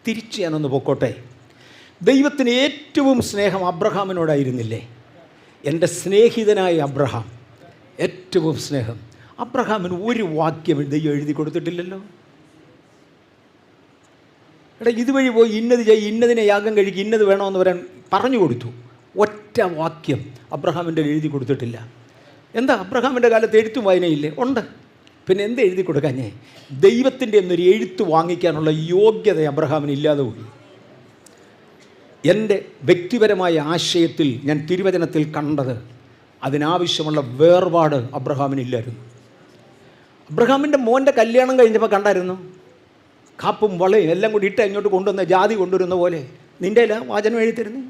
തിരിച്ച് ഞാനൊന്ന് പൊക്കോട്ടെ. ദൈവത്തിന് ഏറ്റവും സ്നേഹം അബ്രഹാമിനോടായിരുന്നില്ലേ? എൻ്റെ സ്നേഹിതനായ അബ്രഹാം, ഏറ്റവും സ്നേഹം. അബ്രഹാമിന് ഒരു വാക്യം ദൈവം എഴുതി കൊടുത്തിട്ടില്ലല്ലോ. എടാ ഇതുവഴി പോയി ഇന്നത് ചെയ്യും, ഇന്നതിനെ യാഗം കഴിക്കും, ഇന്നത് വേണമെന്ന് പറയാൻ പറഞ്ഞു കൊടുത്തു. ഒറ്റ വാക്യം അബ്രഹാമിൻ്റെ എഴുതി കൊടുത്തിട്ടില്ല. എന്താ അബ്രഹാമിൻ്റെ കാലത്ത് എഴുത്തും വായനയില്ലേ? ഉണ്ട്. പിന്നെ എന്ത് എഴുതി കൊടുക്കാഞ്ഞേ? ദൈവത്തിൻ്റെ എന്നൊരു എഴുത്ത് വാങ്ങിക്കാനുള്ള യോഗ്യത അബ്രഹാമിന് ഇല്ലാതെ പോയി. എൻ്റെ വ്യക്തിപരമായ ആശയത്തിൽ ഞാൻ തിരുവചനത്തിൽ കണ്ടത് അതിനാവശ്യമുള്ള വേർപാട് അബ്രഹാമിനില്ലായിരുന്നു. അബ്രഹാമിൻ്റെ മോൻ്റെ കല്യാണം കഴിഞ്ഞപ്പോൾ കണ്ടായിരുന്നു, കാപ്പും വളയും എല്ലാം കൂടി ഇട്ട് ഇങ്ങോട്ട് കൊണ്ടുവന്ന ജാതി കൊണ്ടുവരുന്ന പോലെ നിൻ്റെ വാചനം എഴുതിത്തരുന്നു.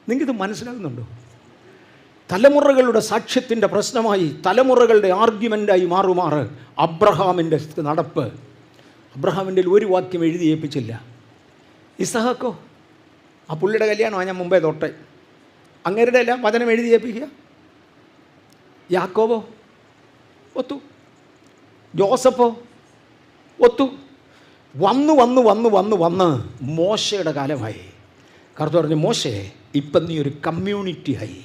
നിങ്ങൾക്കിത് മനസ്സിലാകുന്നുണ്ടോ? തലമുറകളുടെ സാക്ഷ്യത്തിൻ്റെ പ്രശ്നമായി, തലമുറകളുടെ ആർഗ്യുമെൻ്റായി മാറുമാറ് അബ്രഹാമിൻ്റെ നടപ്പ്. അബ്രഹാമിൻ്റെ ഒരു വാക്യം എഴുതി ഏൽപ്പിച്ചില്ല. ഇസഹാക്കോ, ആ പുള്ളിയുടെ കല്യാണമാണ് ഞാൻ മുമ്പേ തൊട്ടേ, അങ്ങേരുടെ എല്ലാം വചനം എഴുതി ഏൽപ്പിക്കുക. യാക്കോബോ ഒത്തു, ജോസഫോ ഒത്തു. വന്ന് മോശയുടെ കാലമായി. കർത്താവ് പറഞ്ഞു, മോശേ, ഇപ്പം നീ ഒരു കമ്മ്യൂണിറ്റിയായി.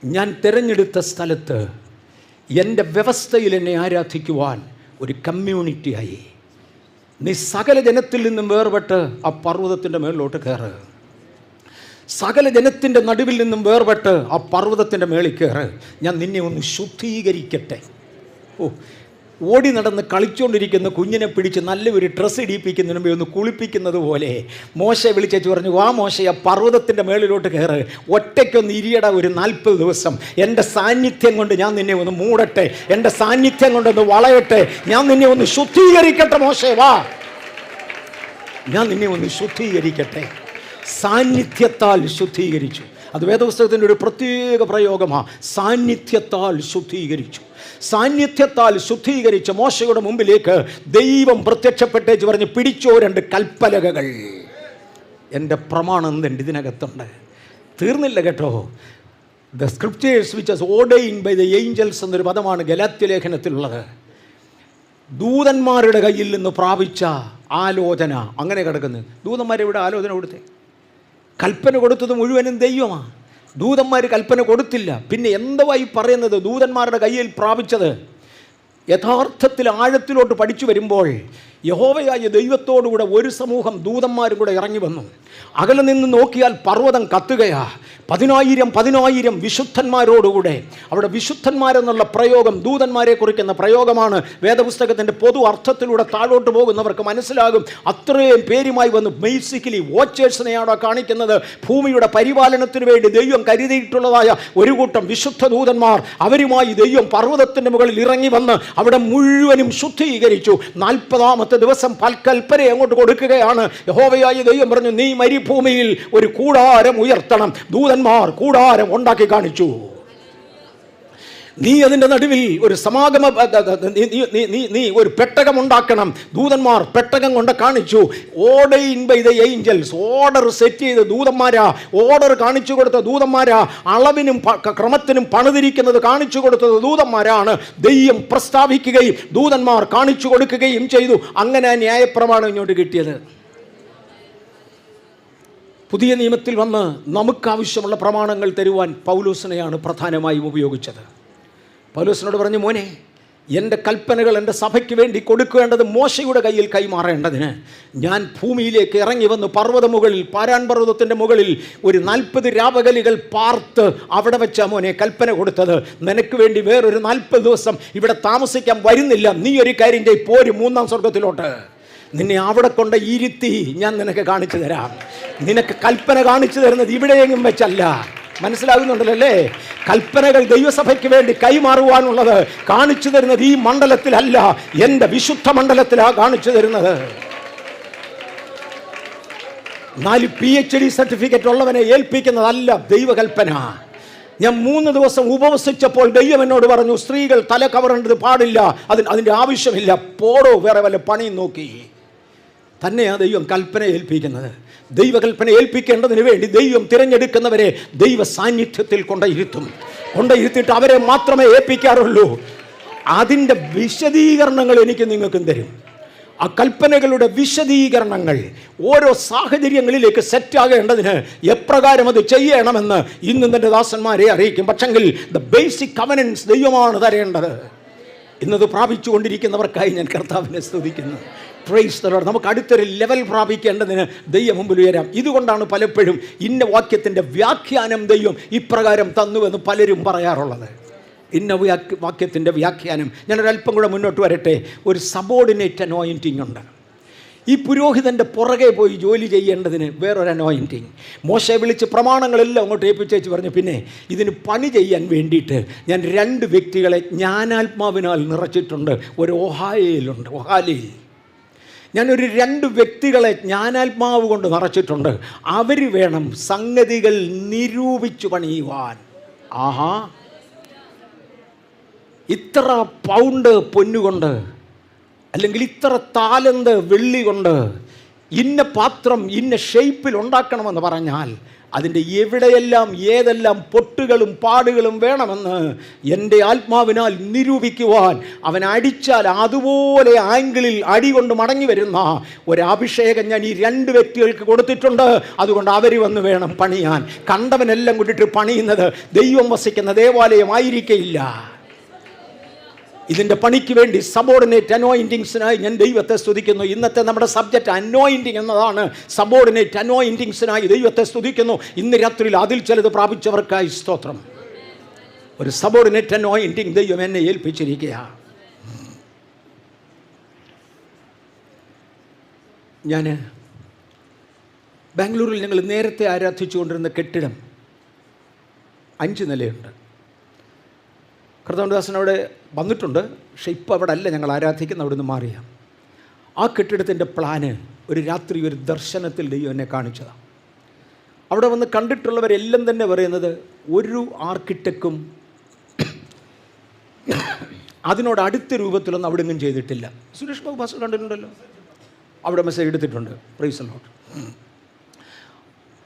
ഞാൻ തിരഞ്ഞെടുത്ത സ്ഥലത്ത് എൻ്റെ വ്യവസ്ഥയിൽ എന്നെ ആരാധിക്കുവാൻ ഒരു കമ്മ്യൂണിറ്റിയായി. നീ സകല ജനത്തിൽ നിന്നും വേർപെട്ട് ആ പർവ്വതത്തിൻ്റെ മേളിലോട്ട് കയറ്. സകല ജനത്തിൻ്റെ നടുവിൽ നിന്നും വേർപെട്ട് ആ പർവ്വതത്തിൻ്റെ മേളിൽ കയറ്. ഞാൻ നിന്നെ ഒന്ന് ശുദ്ധീകരിക്കട്ടെ. ഓടി നടന്ന് കളിച്ചുകൊണ്ടിരിക്കുന്ന കുഞ്ഞിനെ പിടിച്ച് നല്ലൊരു ഡ്രസ്സ് ഇടിപ്പിക്കുന്നതിന് മുമ്പേ ഒന്ന് കുളിപ്പിക്കുന്നത് പോലെ മോശയെ വിളിച്ചു പറഞ്ഞു, വാ മോശെ, ആ പർവ്വതത്തിൻ്റെ മേളിലോട്ട് കയറ്. ഒറ്റയ്ക്കൊന്ന് ഇരിയട ഒരു 40 ദിവസം. എൻ്റെ സാന്നിധ്യം കൊണ്ട് ഞാൻ നിന്നെ ഒന്ന് മൂടട്ടെ, എൻ്റെ സാന്നിധ്യം കൊണ്ടൊന്ന് വളയട്ടെ, ഞാൻ നിന്നെ ഒന്ന് ശുദ്ധീകരിക്കട്ടെ. മോശെ വാ, ഞാൻ നിന്നെ ഒന്ന് ശുദ്ധീകരിക്കട്ടെ. സാന്നിധ്യത്താൽ ശുദ്ധീകരിച്ചു. അത് വേദപുസ്തകത്തിൻ്റെ ഒരു പ്രത്യേക പ്രയോഗമാണ്. സാന്നിധ്യത്താൽ ശുദ്ധീകരിച്ചു. സാന്നിധ്യത്താൽ ശുദ്ധീകരിച്ച മോശയുടെ മുമ്പിലേക്ക് ദൈവം പ്രത്യക്ഷപ്പെട്ടേച്ച് പറഞ്ഞ്, പിടിച്ചോ 2 കൽപ്പലകകൾ, എൻ്റെ പ്രമാണം എന്തുണ്ട് ഇതിനകത്തുണ്ട്. തീർന്നില്ല കേട്ടോ. The scriptures which was ordained by the angels എന്നൊരു പദമാണ് ഗലാത്യ ലേഖനത്തിലുള്ളത്. ദൂതന്മാരുടെ കയ്യിൽ നിന്ന് പ്രാപിച്ച ആലോചന അങ്ങനെ കിടക്കുന്നു. ദൂതന്മാരെവിടെ ആലോചന കൊടുത്തേ? കൽപ്പന കൊടുത്തത് മുഴുവനും ദൈവമാണ്. ദൂതന്മാർ കൽപ്പന കൊടുത്തില്ല. പിന്നെ എന്തുവായി പറയുന്നത്? ദൂതന്മാരുടെ കയ്യിൽ പ്രാപിച്ചത്. യഥാർത്ഥത്തിൽ ആഴത്തിലോട്ട് പഠിച്ചു വരുമ്പോൾ യഹോവയായ ദൈവത്തോടുകൂടെ ഒരു സമൂഹം ദൂതന്മാരും കൂടെ ഇറങ്ങി വന്നു. അകലെ നിന്ന് നോക്കിയാൽ പർവ്വതം കത്തുകയാ. 10,000 വിശുദ്ധന്മാരോടുകൂടെ. അവിടെ വിശുദ്ധന്മാരെന്നുള്ള പ്രയോഗം ദൂതന്മാരെ കുറിക്കുന്ന പ്രയോഗമാണ്. വേദപുസ്തകത്തിൻ്റെ പൊതു അർത്ഥത്തിലൂടെ താഴോട്ട് പോകുന്നവർക്ക് മനസ്സിലാകും. അത്രയും പേരുമായി വന്നു. ബേസിക്കലി വാച്ചേഴ്സിനെയാണ് കാണിക്കുന്നത്. ഭൂമിയുടെ പരിപാലനത്തിന് വേണ്ടി ദൈവം കരുതിയിട്ടുള്ളതായ ഒരു കൂട്ടം വിശുദ്ധ ദൂതന്മാർ. അവരുമായി ദൈവം പർവ്വതത്തിൻ്റെ മുകളിൽ ഇറങ്ങി വന്ന് അവിടെ മുഴുവനും ശുദ്ധീകരിച്ചു. 40-ാമത്തെ ദിവസം കൽപ്പന അങ്ങോട്ട് കൊടുക്കുകയാണ്. യഹോവയായ ദൈവം പറഞ്ഞു, നീ മരുഭൂമിയിൽ ഒരു കൂടാരം ഉയർത്തണം. ദൂതന്മാർ കൂടാരം ഉണ്ടാക്കി കാണിച്ചു. നീ അതിൻ്റെ നടുവിൽ ഒരു സമാഗമ നീ ഒരു പെട്ടകം ഉണ്ടാക്കണം. ദൂതന്മാർ പെട്ടകം കൊണ്ട് കാണിച്ചു. Ordained by the angels. Order set ചെയ്ത് ദൂതന്മാരാ, ഓർഡർ കാണിച്ചു കൊടുത്ത ദൂതന്മാരാ, അളവിനും ക്രമത്തിനും പണിതിരിക്കുന്നത് കാണിച്ചു കൊടുത്തത് ദൂതന്മാരാണ്. ദൈവം പ്രസ്താവിക്കുകയും ദൂതന്മാർ കാണിച്ചു കൊടുക്കുകയും ചെയ്തു. അങ്ങനെ ന്യായപ്രമാണം ഇങ്ങോട്ട് കിട്ടിയത്. പുതിയ നിയമത്തിൽ വന്ന് നമുക്കാവശ്യമുള്ള പ്രമാണങ്ങൾ തരുവാൻ പൗലോസിനെയാണ് പ്രധാനമായും ഉപയോഗിച്ചത്. പൗലോസിനോട് പറഞ്ഞു, മോനെ, എൻ്റെ കൽപ്പനകൾ എൻ്റെ സഭയ്ക്ക് വേണ്ടി കൊടുക്കേണ്ടത് മോശയുടെ കയ്യിൽ കൈമാറേണ്ടതിന് ഞാൻ ഭൂമിയിലേക്ക് ഇറങ്ങി വന്ന് പർവ്വതമുകളിൽ, പാരാൻ പർവ്വതത്തിൻ്റെ മുകളിൽ ഒരു 40 രാപകലുകൾ പാർത്ത് അവിടെ വെച്ചാ മോനെ കൽപ്പന കൊടുത്തത്. നിനക്ക് വേണ്ടി വേറൊരു 40 ദിവസം ഇവിടെ താമസിക്കാൻ വരുന്നില്ല. നീ ഒരു കാര്യം ചെയ്യ്, പോര് 3-ാം സ്വർഗത്തിലോട്ട്. നിന്നെ അവിടെ കൊണ്ട് ഇരുത്തി ഞാൻ നിനക്ക് കാണിച്ചു തരാം. നിനക്ക് കൽപ്പന കാണിച്ചു തരുന്നത് ഇവിടെയെങ്കിലും വെച്ചല്ല. മനസ്സിലാകുന്നുണ്ടല്ലേ? കൽപ്പനകൾ ദൈവസഭയ്ക്ക് വേണ്ടി കൈമാറുവാനുള്ളത് കാണിച്ചു തരുന്നത് ഈ മണ്ഡലത്തിലല്ല, എൻ്റെ വിശുദ്ധ മണ്ഡലത്തിലാണ് കാണിച്ചു തരുന്നത്. 4 PhD സർട്ടിഫിക്കറ്റ് ഉള്ളവനെ ഏൽപ്പിക്കുന്നതല്ല ദൈവകൽപ്പന. ഞാൻ 3 ദിവസം ഉപവസിച്ചപ്പോൾ ദൈവം എന്നോട് പറഞ്ഞു, സ്ത്രീകൾ തല കവറേണ്ടത് പാടില്ല, അതിൻ്റെ ആവശ്യമില്ല, പോടോ വേറെ വല്ല പണിയും നോക്കി. തന്നെയാണ് ദൈവം കൽപ്പന ഏൽപ്പിക്കുന്നത്. ദൈവകൽപ്പന ഏൽപ്പിക്കേണ്ടതിന് വേണ്ടി ദൈവം തിരഞ്ഞെടുക്കുന്നവരെ ദൈവ സാന്നിധ്യത്തിൽ കൊണ്ടയിരുത്തിയിട്ട് അവരെ മാത്രമേ ഏൽപ്പിക്കാറുള്ളൂ. അതിൻ്റെ വിശദീകരണങ്ങൾ എനിക്ക് നിങ്ങൾക്കും തരും. ആ കൽപ്പനകളുടെ വിശദീകരണങ്ങൾ ഓരോ സാഹചര്യങ്ങളിലേക്ക് സെറ്റാകേണ്ടതിന് എപ്രകാരം അത് ചെയ്യണമെന്ന് ഇന്നും എൻ്റെ ദാസന്മാരെ അറിയിക്കും. പക്ഷെങ്കിൽ ദ ബേസിക് കവനൻസ് ദൈവമാണ് തരേണ്ടത്. ഇന്നത് പ്രാപിച്ചുകൊണ്ടിരിക്കുന്നവർക്കായി ഞാൻ കർത്താവിനെ സ്തുതിക്കുന്നു. Price the Lord. നമുക്ക് അടുത്തൊരു ലെവൽ പ്രാപിക്കേണ്ടതിന് ദൈവം മുമ്പിൽ ഉയരാം. ഇതുകൊണ്ടാണ് പലപ്പോഴും ഇന്ന വാക്യത്തിൻ്റെ വ്യാഖ്യാനം ദൈവം ഇപ്രകാരം തന്നുവെന്ന് പലരും പറയാറുള്ളത്. ഇന്ന വാക്യത്തിൻ്റെ വ്യാഖ്യാനം. ഞാനൊരല്പം കൂടെ മുന്നോട്ട് വരട്ടെ. ഒരു സബോർഡിനേറ്റ് അനോയിൻറ്റിങ് ഉണ്ട്. ഈ പുരോഹിതൻ്റെ പുറകെ പോയി ജോലി ചെയ്യേണ്ടതിന് വേറൊരു അനോയിൻറ്റിങ്. മോശയെ വിളിച്ച് പ്രമാണങ്ങളെല്ലാം അങ്ങോട്ട് ഏൽപ്പിച്ചേച്ച് പറഞ്ഞു, പിന്നെ ഇതിന് പണി ചെയ്യാൻ വേണ്ടിയിട്ട് ഞാൻ 2 വ്യക്തികളെ ജ്ഞാനാത്മാവിനാൽ നിറച്ചിട്ടുണ്ട്. ഒരു ഒഹാലയിലുണ്ട്. ഞാനൊരു 2 വ്യക്തികളെ ജ്ഞാനാത്മാവ് കൊണ്ട് നിറച്ചിട്ടുണ്ട്. അവർ വേണം സംഗതികൾ നിരൂപിച്ചു പണിയുവാൻ. ആഹാ, ഇത്ര പൗണ്ട് പൊന്നുകൊണ്ട് അല്ലെങ്കിൽ ഇത്ര താലന്ത് വെള്ളി കൊണ്ട് ഇന്ന പാത്രം ഇന്ന ഷേപ്പിൽ ഉണ്ടാക്കണമെന്ന് പറഞ്ഞാൽ അതിൻ്റെ എവിടെയെല്ലാം ഏതെല്ലാം പൊട്ടുകളും പാടുകളും വേണമെന്ന് എൻ്റെ ആത്മാവിനാൽ നിരൂപിക്കുവാൻ അവൻ അടിച്ചാൽ അതുപോലെ ആംഗിളിൽ അടി കൊണ്ട് മടങ്ങി വരുന്ന ഒരഭിഷേകം ഞാൻ ഈ 2 വ്യക്തികൾക്ക് കൊടുത്തിട്ടുണ്ട്. അതുകൊണ്ട് അവർ വന്ന് വേണം പണിയാൻ. കണ്ടവനെല്ലാം കൊണ്ടിട്ട് പണിയുന്നത് ദൈവം വസിക്കുന്ന ദേവാലയമായിരിക്കയില്ല. ഇതിൻ്റെ പണിക്ക് വേണ്ടി സബോർഡിനേറ്റ് അനോയിൻറ്റിങ്സിനായി ഞാൻ ദൈവത്തെ സ്തുതിക്കുന്നു. ഇന്നത്തെ നമ്മുടെ സബ്ജക്റ്റ് അനോയിൻറ്റിങ് എന്നതാണ്. സബോർഡിനേറ്റ് അനോയിൻറ്റിങ്സിനായി ദൈവത്തെ സ്തുതിക്കുന്നു. ഇന്ന് രാത്രിയിൽ അതിൽ ചിലത് പ്രാപിച്ചവർക്കായി സ്തോത്രം. ഒരു സബോർഡിനേറ്റ് അനോയിൻറ്റിങ് ദൈവം എന്നെ ഏൽപ്പിച്ചിരിക്കുക. ഞാൻ ബാംഗ്ലൂരിൽ ഞങ്ങൾ നേരത്തെ ആരാധിച്ചുകൊണ്ടിരുന്ന കെട്ടിടം 5 നിലയുണ്ട്. കർത്താവദാസൻ അവിടെ വന്നിട്ടുണ്ട്. പക്ഷെ ഇപ്പോൾ അവിടെ അല്ല ഞങ്ങൾ ആരാധിക്കുന്ന, അവിടെ നിന്ന് മാറിയ ആ കെട്ടിടത്തിൻ്റെ പ്ലാന് ഒരു രാത്രി ഒരു ദർശനത്തിൽ ദൈവം എന്നെ കാണിച്ചതാണ്. അവിടെ വന്ന് കണ്ടിട്ടുള്ളവരെല്ലാം തന്നെ പറയുന്നത് ഒരു ആർക്കിടെക്റ്റും അതിനോട് അടുത്ത രൂപത്തിലൊന്നും അവിടെ ഒന്നും ചെയ്തിട്ടില്ല. സുരേഷ് ബാബു ഭാഷ കണ്ടിട്ടുണ്ടല്ലോ, അവിടെ മെസ്സേജ് എടുത്തിട്ടുണ്ട്. Price the Lord.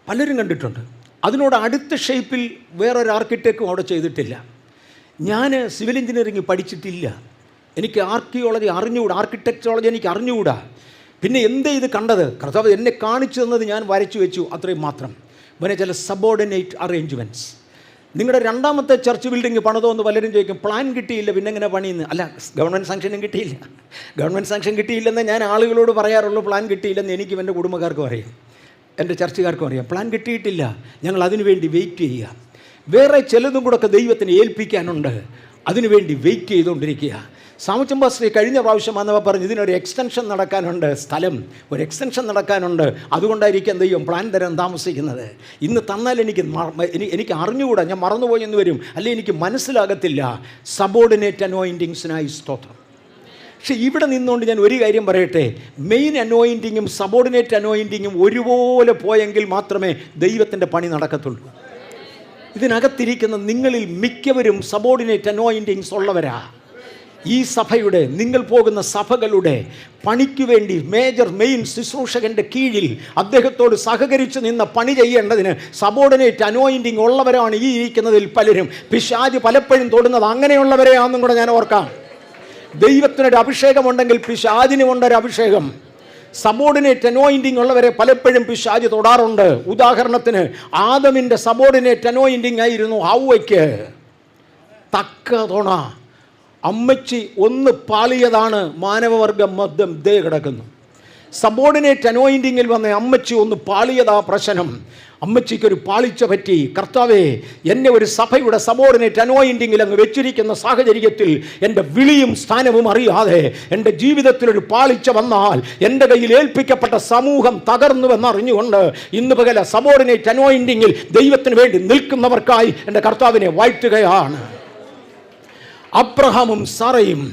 പലരും കണ്ടിട്ടുണ്ട്. അതിനോട് അടുത്ത ഷേപ്പിൽ വേറൊരു ആർക്കിടെക്റ്റും അവിടെ ചെയ്തിട്ടില്ല. ഞാൻ സിവിൽ എഞ്ചിനീയറിംഗ് പഠിച്ചിട്ടില്ല. എനിക്ക് ആർക്കിയോളജി അറിഞ്ഞുകൂടാ, ആർക്കിടെക്ചറോളജി എനിക്ക് അറിഞ്ഞുകൂടാ. പിന്നെ എന്തേ ഇത് കണ്ടത്? കർത്താവ് എന്നെ കാണിച്ചു തന്നത് ഞാൻ വരച്ചു വെച്ചു, അത്രയും മാത്രം. പിന്നെ ചില സബോർഡിനേറ്റ് അറേഞ്ച്മെൻറ്റ്സ്. നിങ്ങളുടെ 2ാമത്തെ ചർച്ച് ബിൽഡിംഗ് പണിതോ എന്ന് പലരും ചോദിക്കും. പ്ലാൻ കിട്ടിയില്ല, പിന്നെ എങ്ങനെ പണിയുന്നു? അല്ല, ഗവൺമെൻറ് സാങ്ഷനും കിട്ടിയില്ല. ഗവൺമെൻറ് സാങ്ഷൻ കിട്ടിയില്ലെന്ന് ഞാൻ ആളുകളോട് പറയാറുള്ളൂ. പ്ലാൻ കിട്ടിയില്ലെന്ന് എനിക്കും എൻ്റെ കുടുംബക്കാർക്കും അറിയാം, എൻ്റെ ചർച്ചുകാർക്കും അറിയാം. പ്ലാൻ കിട്ടിയിട്ടില്ല, ഞങ്ങൾ അതിനു വേണ്ടി വെയിറ്റ് ചെയ്യുക. വേറെ ചിലതും കൂടെ ഒക്കെ ദൈവത്തിന് ഏൽപ്പിക്കാനുണ്ട്, അതിനുവേണ്ടി വെയിറ്റ് ചെയ്തുകൊണ്ടിരിക്കുക. സാമുച്ചമ്പാശ്രീ കഴിഞ്ഞ പ്രാവശ്യം വന്നപ്പോൾ പറഞ്ഞു ഇതിനൊരു എക്സ്റ്റൻഷൻ നടക്കാനുണ്ട്, സ്ഥലം ഒരു എക്സ്റ്റൻഷൻ നടക്കാനുണ്ട്, അതുകൊണ്ടായിരിക്കും ദൈവം പ്ലാൻ തരാൻ താമസിക്കുന്നത്. ഇന്ന് തന്നാൽ എനിക്ക് അറിഞ്ഞുകൂടാ, ഞാൻ മറന്നുപോയി എന്ന് വരും, അല്ലെങ്കിൽ എനിക്ക് മനസ്സിലാകത്തില്ല. സബോർഡിനേറ്റ് അനോയിൻറ്റിങ്സിനായി സ്തോത്രം. പക്ഷേ ഇവിടെ നിന്നുകൊണ്ട് ഞാൻ ഒരു കാര്യം പറയട്ടെ, മെയിൻ അനോയിൻറ്റിങ്ങും സബോർഡിനേറ്റ് അനോയിൻറ്റിങ്ങും ഒരുപോലെ പോയെങ്കിൽ മാത്രമേ ദൈവത്തിൻ്റെ പണി നടക്കത്തുള്ളൂ. ഇതിനകത്തിരിക്കുന്ന നിങ്ങളിൽ മിക്കവരും സബോർഡിനേറ്റ് അനോയിൻറ്റിങ്സ് ഉള്ളവരാ. ഈ സഭയുടെ, നിങ്ങൾ പോകുന്ന സഭകളുടെ പണിക്ക് വേണ്ടി മെയിൻ ശുശ്രൂഷകൻ്റെ കീഴിൽ അദ്ദേഹത്തോട് സഹകരിച്ച് നിന്ന് പണി ചെയ്യേണ്ടതിന് സബോർഡിനേറ്റ് അനോയിൻറ്റിങ് ഉള്ളവരാണ് ഈ ഇരിക്കുന്നതിൽ പലരും. പിശാച് പലപ്പോഴും തൊടുന്നത് അങ്ങനെയുള്ളവരെയാണെന്നും കൂടെ ഞാൻ ഓർക്കാം. ദൈവത്തിനൊരു അഭിഷേകമുണ്ടെങ്കിൽ പിശാചിനുമുണ്ടൊരു അഭിഷേകം. സബോർഡിനേറ്റ് അനോയിൻറ്റിങ് ഉള്ളവരെ പലപ്പോഴും പിശാച് തൊടാറുണ്ട്. ഉദാഹരണത്തിന് ആദമിൻ്റെ സബോർഡിനേറ്റ് അനോയിൻറ്റിങ് ആയിരുന്നു ഹൗവയ്ക്ക് തക്ക തുണ. അമ്മച്ചി ഒന്ന് പാളിയതാണ് മാനവവർഗം മൊത്തം ദേ കിടക്കുന്നു. സബോർഡിനേറ്റ് അനോയിൻറ്റിങ്ങിൽ വന്ന അമ്മച്ചി ഒന്ന് പാളിയതാ പ്രശ്നം. അമ്മച്ചിക്കൊരു പാളിച്ച പറ്റി. കർത്താവേ, എന്നെ ഒരു സഭയുടെ സബോർഡിനേറ്റ് അനോയിൻറ്റിങ്ങിൽ അങ്ങ് വെച്ചിരിക്കുന്ന സാഹചര്യത്തിൽ എൻ്റെ വിളിയും സ്ഥാനവും അറിയാതെ എൻ്റെ ജീവിതത്തിലൊരു പാളിച്ച വന്നാൽ എൻ്റെ കയ്യിൽ ഏൽപ്പിക്കപ്പെട്ട സമൂഹം തകർന്നുവെന്നറിഞ്ഞുകൊണ്ട് ഇന്ന് പകല സബോർഡിനേറ്റ് അനോയിൻറ്റിങ്ങിൽ ദൈവത്തിന് വേണ്ടി നിൽക്കുന്നവർക്കായി എൻ്റെ കർത്താവിനെ വാഴ്ത്തുകയാണ്. അബ്രഹാമും സാറയും,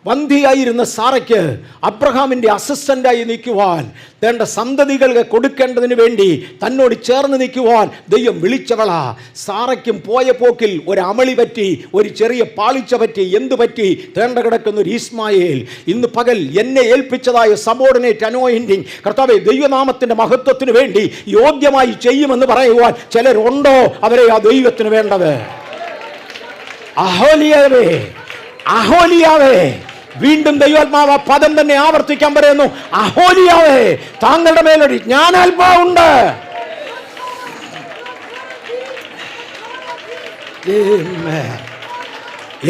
വന്ധിയായിരുന്ന സാറയ്ക്ക് അബ്രഹാമിൻ്റെ അസിസ്റ്റൻ്റായി നിൽക്കുവാൻ, തൻ്റെ സന്തതികൾക്ക് കൊടുക്കേണ്ടതിന് വേണ്ടി തന്നോട് ചേർന്ന് നിൽക്കുവാൻ ദൈവം വിളിച്ചവളാ. സാറയ്ക്കും പോയ പോക്കിൽ ഒരു അമളി പറ്റി, ഒരു ചെറിയ പാളിച്ച പറ്റി. എന്തു പറ്റി? തേണ്ട കിടക്കുന്ന ഒരു ഇസ്മായേൽ. ഇന്ന് പകൽ എന്നെ ഏൽപ്പിച്ചതായ സബോർഡിനേറ്റ് അനോയിൻറ്റിങ് കർത്താവേ, ദൈവനാമത്തിൻ്റെ മഹത്വത്തിന് വേണ്ടി യോഗ്യമായി ചെയ്യുമെന്ന് പറയുവാൻ ചിലരുണ്ടോ? അവരെ ആ ദൈവത്തിന് വേണ്ടത്. അഹോലിയാവേ, അഹോലിയാവേ, വീണ്ടും ദൈവാത്മാവ് ആ പദം തന്നെ ആവർത്തിക്കാൻ പറയുന്നു. അഹോലിയാവേ, താങ്കളുടെ മേലൊരു ജ്ഞാനാത്മാവുണ്ട്.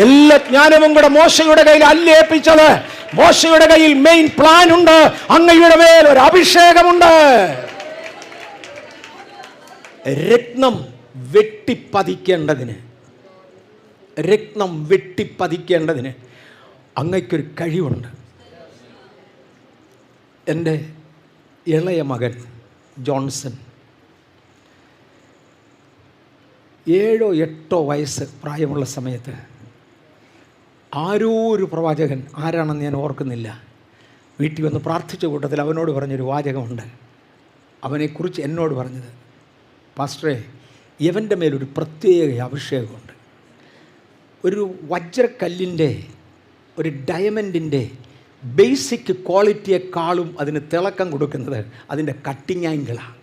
എല്ലാ ജ്ഞാനവും കൂടെ മോശയുടെ കയ്യിൽ അല്ലേൽപ്പിച്ചത്. മോശയുടെ കയ്യിൽ മെയിൻ പ്ലാൻ ഉണ്ട്. അങ്ങയുടെ മേൽ ഒരു അഭിഷേകമുണ്ട്. രത്നം വെട്ടിപ്പതിക്കേണ്ടതിന്, രത്നം വെട്ടിപ്പതിക്കേണ്ടതിന് അങ്ങയ്ക്കൊരു കഴിവുണ്ട്. എൻ്റെ ഇളയ മകൻ ജോൺസൺ 7 or 8 വയസ്സ് പ്രായമുള്ള സമയത്ത് ആരോ ഒരു പ്രവാചകൻ, ആരാണെന്ന് ഞാൻ ഓർക്കുന്നില്ല, വീട്ടിൽ വന്ന് പ്രാർത്ഥിച്ച കൂട്ടത്തിൽ അവനോട് പറഞ്ഞൊരു വാചകമുണ്ട്. അവനെക്കുറിച്ച് എന്നോട് പറഞ്ഞത്, പാസ്റ്ററേ, ഇവൻ്റെ മേലൊരു പ്രത്യേക അഭിഷേകമുണ്ട്. ഒരു വജ്രക്കല്ലിൻ്റെ, ഒരു ഡയമണ്ടിൻ്റെ ബേസിക് ക്വാളിറ്റിയെക്കാളും അതിന് തിളക്കം കൊടുക്കുന്നത് അതിൻ്റെ കട്ടിങ് ആംഗിളാണ്.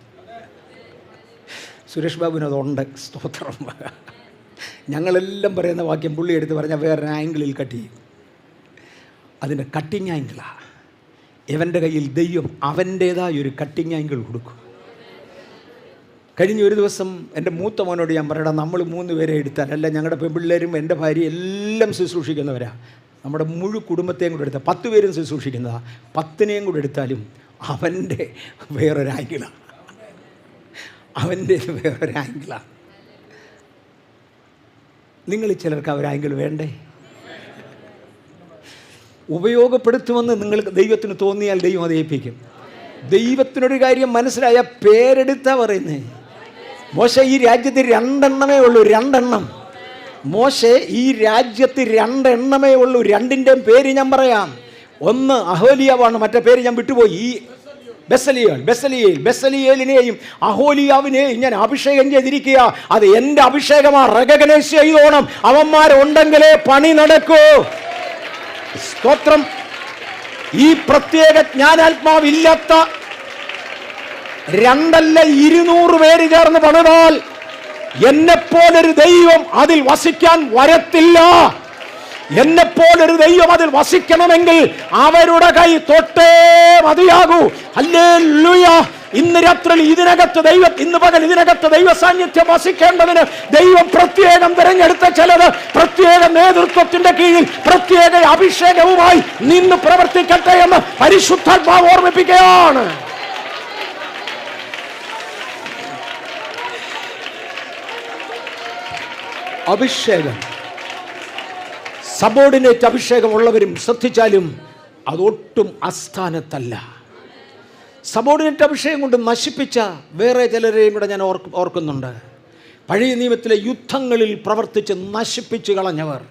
സുരേഷ് ബാബുവിന് അതുണ്ട്, സ്തോത്രം. ഞങ്ങളെല്ലാം പറയുന്ന വാക്യം പുള്ളി എടുത്ത് പറഞ്ഞാൽ വേറൊരു ആംഗിളിൽ കട്ട് ചെയ്യും. അതിൻ്റെ കട്ടിങ് ആംഗിളാണ്. ഇവൻ്റെ കയ്യിൽ ദൈവം അവൻ്റേതായൊരു കട്ടിങ് ആംഗിൾ കൊടുക്കും. കഴിഞ്ഞ ഒരു ദിവസം എൻ്റെ മൂത്ത മോനോട് ഞാൻ പറയടാ, നമ്മൾ 3 പേരെ എടുത്താൽ, അല്ല ഞങ്ങളുടെ പെൺപിള്ളേരും എൻ്റെ ഭാര്യ എല്ലാം ശുശ്രൂഷിക്കുന്നവരാണ്, നമ്മുടെ മുഴു കുടുംബത്തെയും കൂടെ എടുത്താൽ 10 പേരും ശുശ്രൂഷിക്കുന്നതാണ്, 10നെയും കൂടെ എടുത്താലും അവൻ്റെ വേറൊരാംഗിളാണ്, അവൻ്റെ വേറൊരാംഗിളാണ്. നിങ്ങൾ ചിലർക്ക് ആ ഒരു ആംഗിൾ വേണ്ടേ? ഉപയോഗപ്പെടുത്തുമെന്ന് നിങ്ങൾക്ക് ദൈവത്തിന് തോന്നിയാൽ ദൈവം അത് ഏൽപ്പിക്കും. ദൈവത്തിനൊരു കാര്യം മനസ്സിലായ പേരെടുത്താ പറയുന്നേ. മോശെ ഈ രാജ്യത്ത് 2 എണ്ണമേ ഉള്ളൂ, 2 എണ്ണം. മോശെ ഈ രാജ്യത്ത് 2 എണ്ണമേ ഉള്ളൂ. 2ൻ്റെയും പേര് ഞാൻ പറയാം. ഒന്ന് അഹോലിയാവാണ്, മറ്റേ പേര് ഞാൻ വിട്ടുപോയി. ഈ ബെസലിയേലിനെയും അഹോലിയാവിനെയും ഞാൻ അഭിഷേകം ചെയ്തിരിക്കുക. അത് എൻ്റെ അഭിഷേകമാണ്. റെക്കഗ്നൈസ് ചെയ്തോണം. അവന്മാരുണ്ടെങ്കിലേ പണി നടക്കൂ. സ്തോത്രം. ഈ പ്രത്യേക ജ്ഞാനാത്മാവില്ലാത്ത 2 അല്ല 200 പേര് ചേർന്ന് പണിതാൽ എന്നെപ്പോലൊരു ദൈവം അതിൽ വസിക്കാൻ വരത്തില്ല. എന്നെപ്പോലൊരു ദൈവം അതിൽ വസിക്കണമെങ്കിൽ അവരുടെ കൈ തൊട്ടേ മതിയാകൂ. ഹല്ലേലൂയ. ഇന്ന് രാത്രി ഇന്ന് പകൽ ഇതിനകത്ത് ദൈവ സാന്നിധ്യം വസിക്കേണ്ടതിന് ദൈവം പ്രത്യേകം തിരഞ്ഞെടുത്ത ചിലത് പ്രത്യേക നേതൃത്വത്തിന്റെ കീഴിൽ പ്രത്യേക അഭിഷേകവുമായി നിന്ന് പ്രവർത്തിക്കട്ടെ എന്ന് പരിശുദ്ധാത്മാവ് ഓർമ്മിപ്പിക്കുകയാണ്. അഭിഷേകം, സബോർഡിനേറ്റ് അഭിഷേകമുള്ളവരും ശ്രദ്ധിച്ചാലും അതൊട്ടും അസ്ഥാനത്തല്ല. സബോർഡിനേറ്റ് അഭിഷേകം കൊണ്ട് നശിപ്പിച്ച വേറെ ചിലരെയും കൂടെ ഞാൻ ഓർക്കുന്നുണ്ട്. പഴയ നിയമത്തിലെ യുദ്ധങ്ങളിൽ പ്രവർത്തിച്ച് നശിപ്പിച്ച് കളഞ്ഞവർ,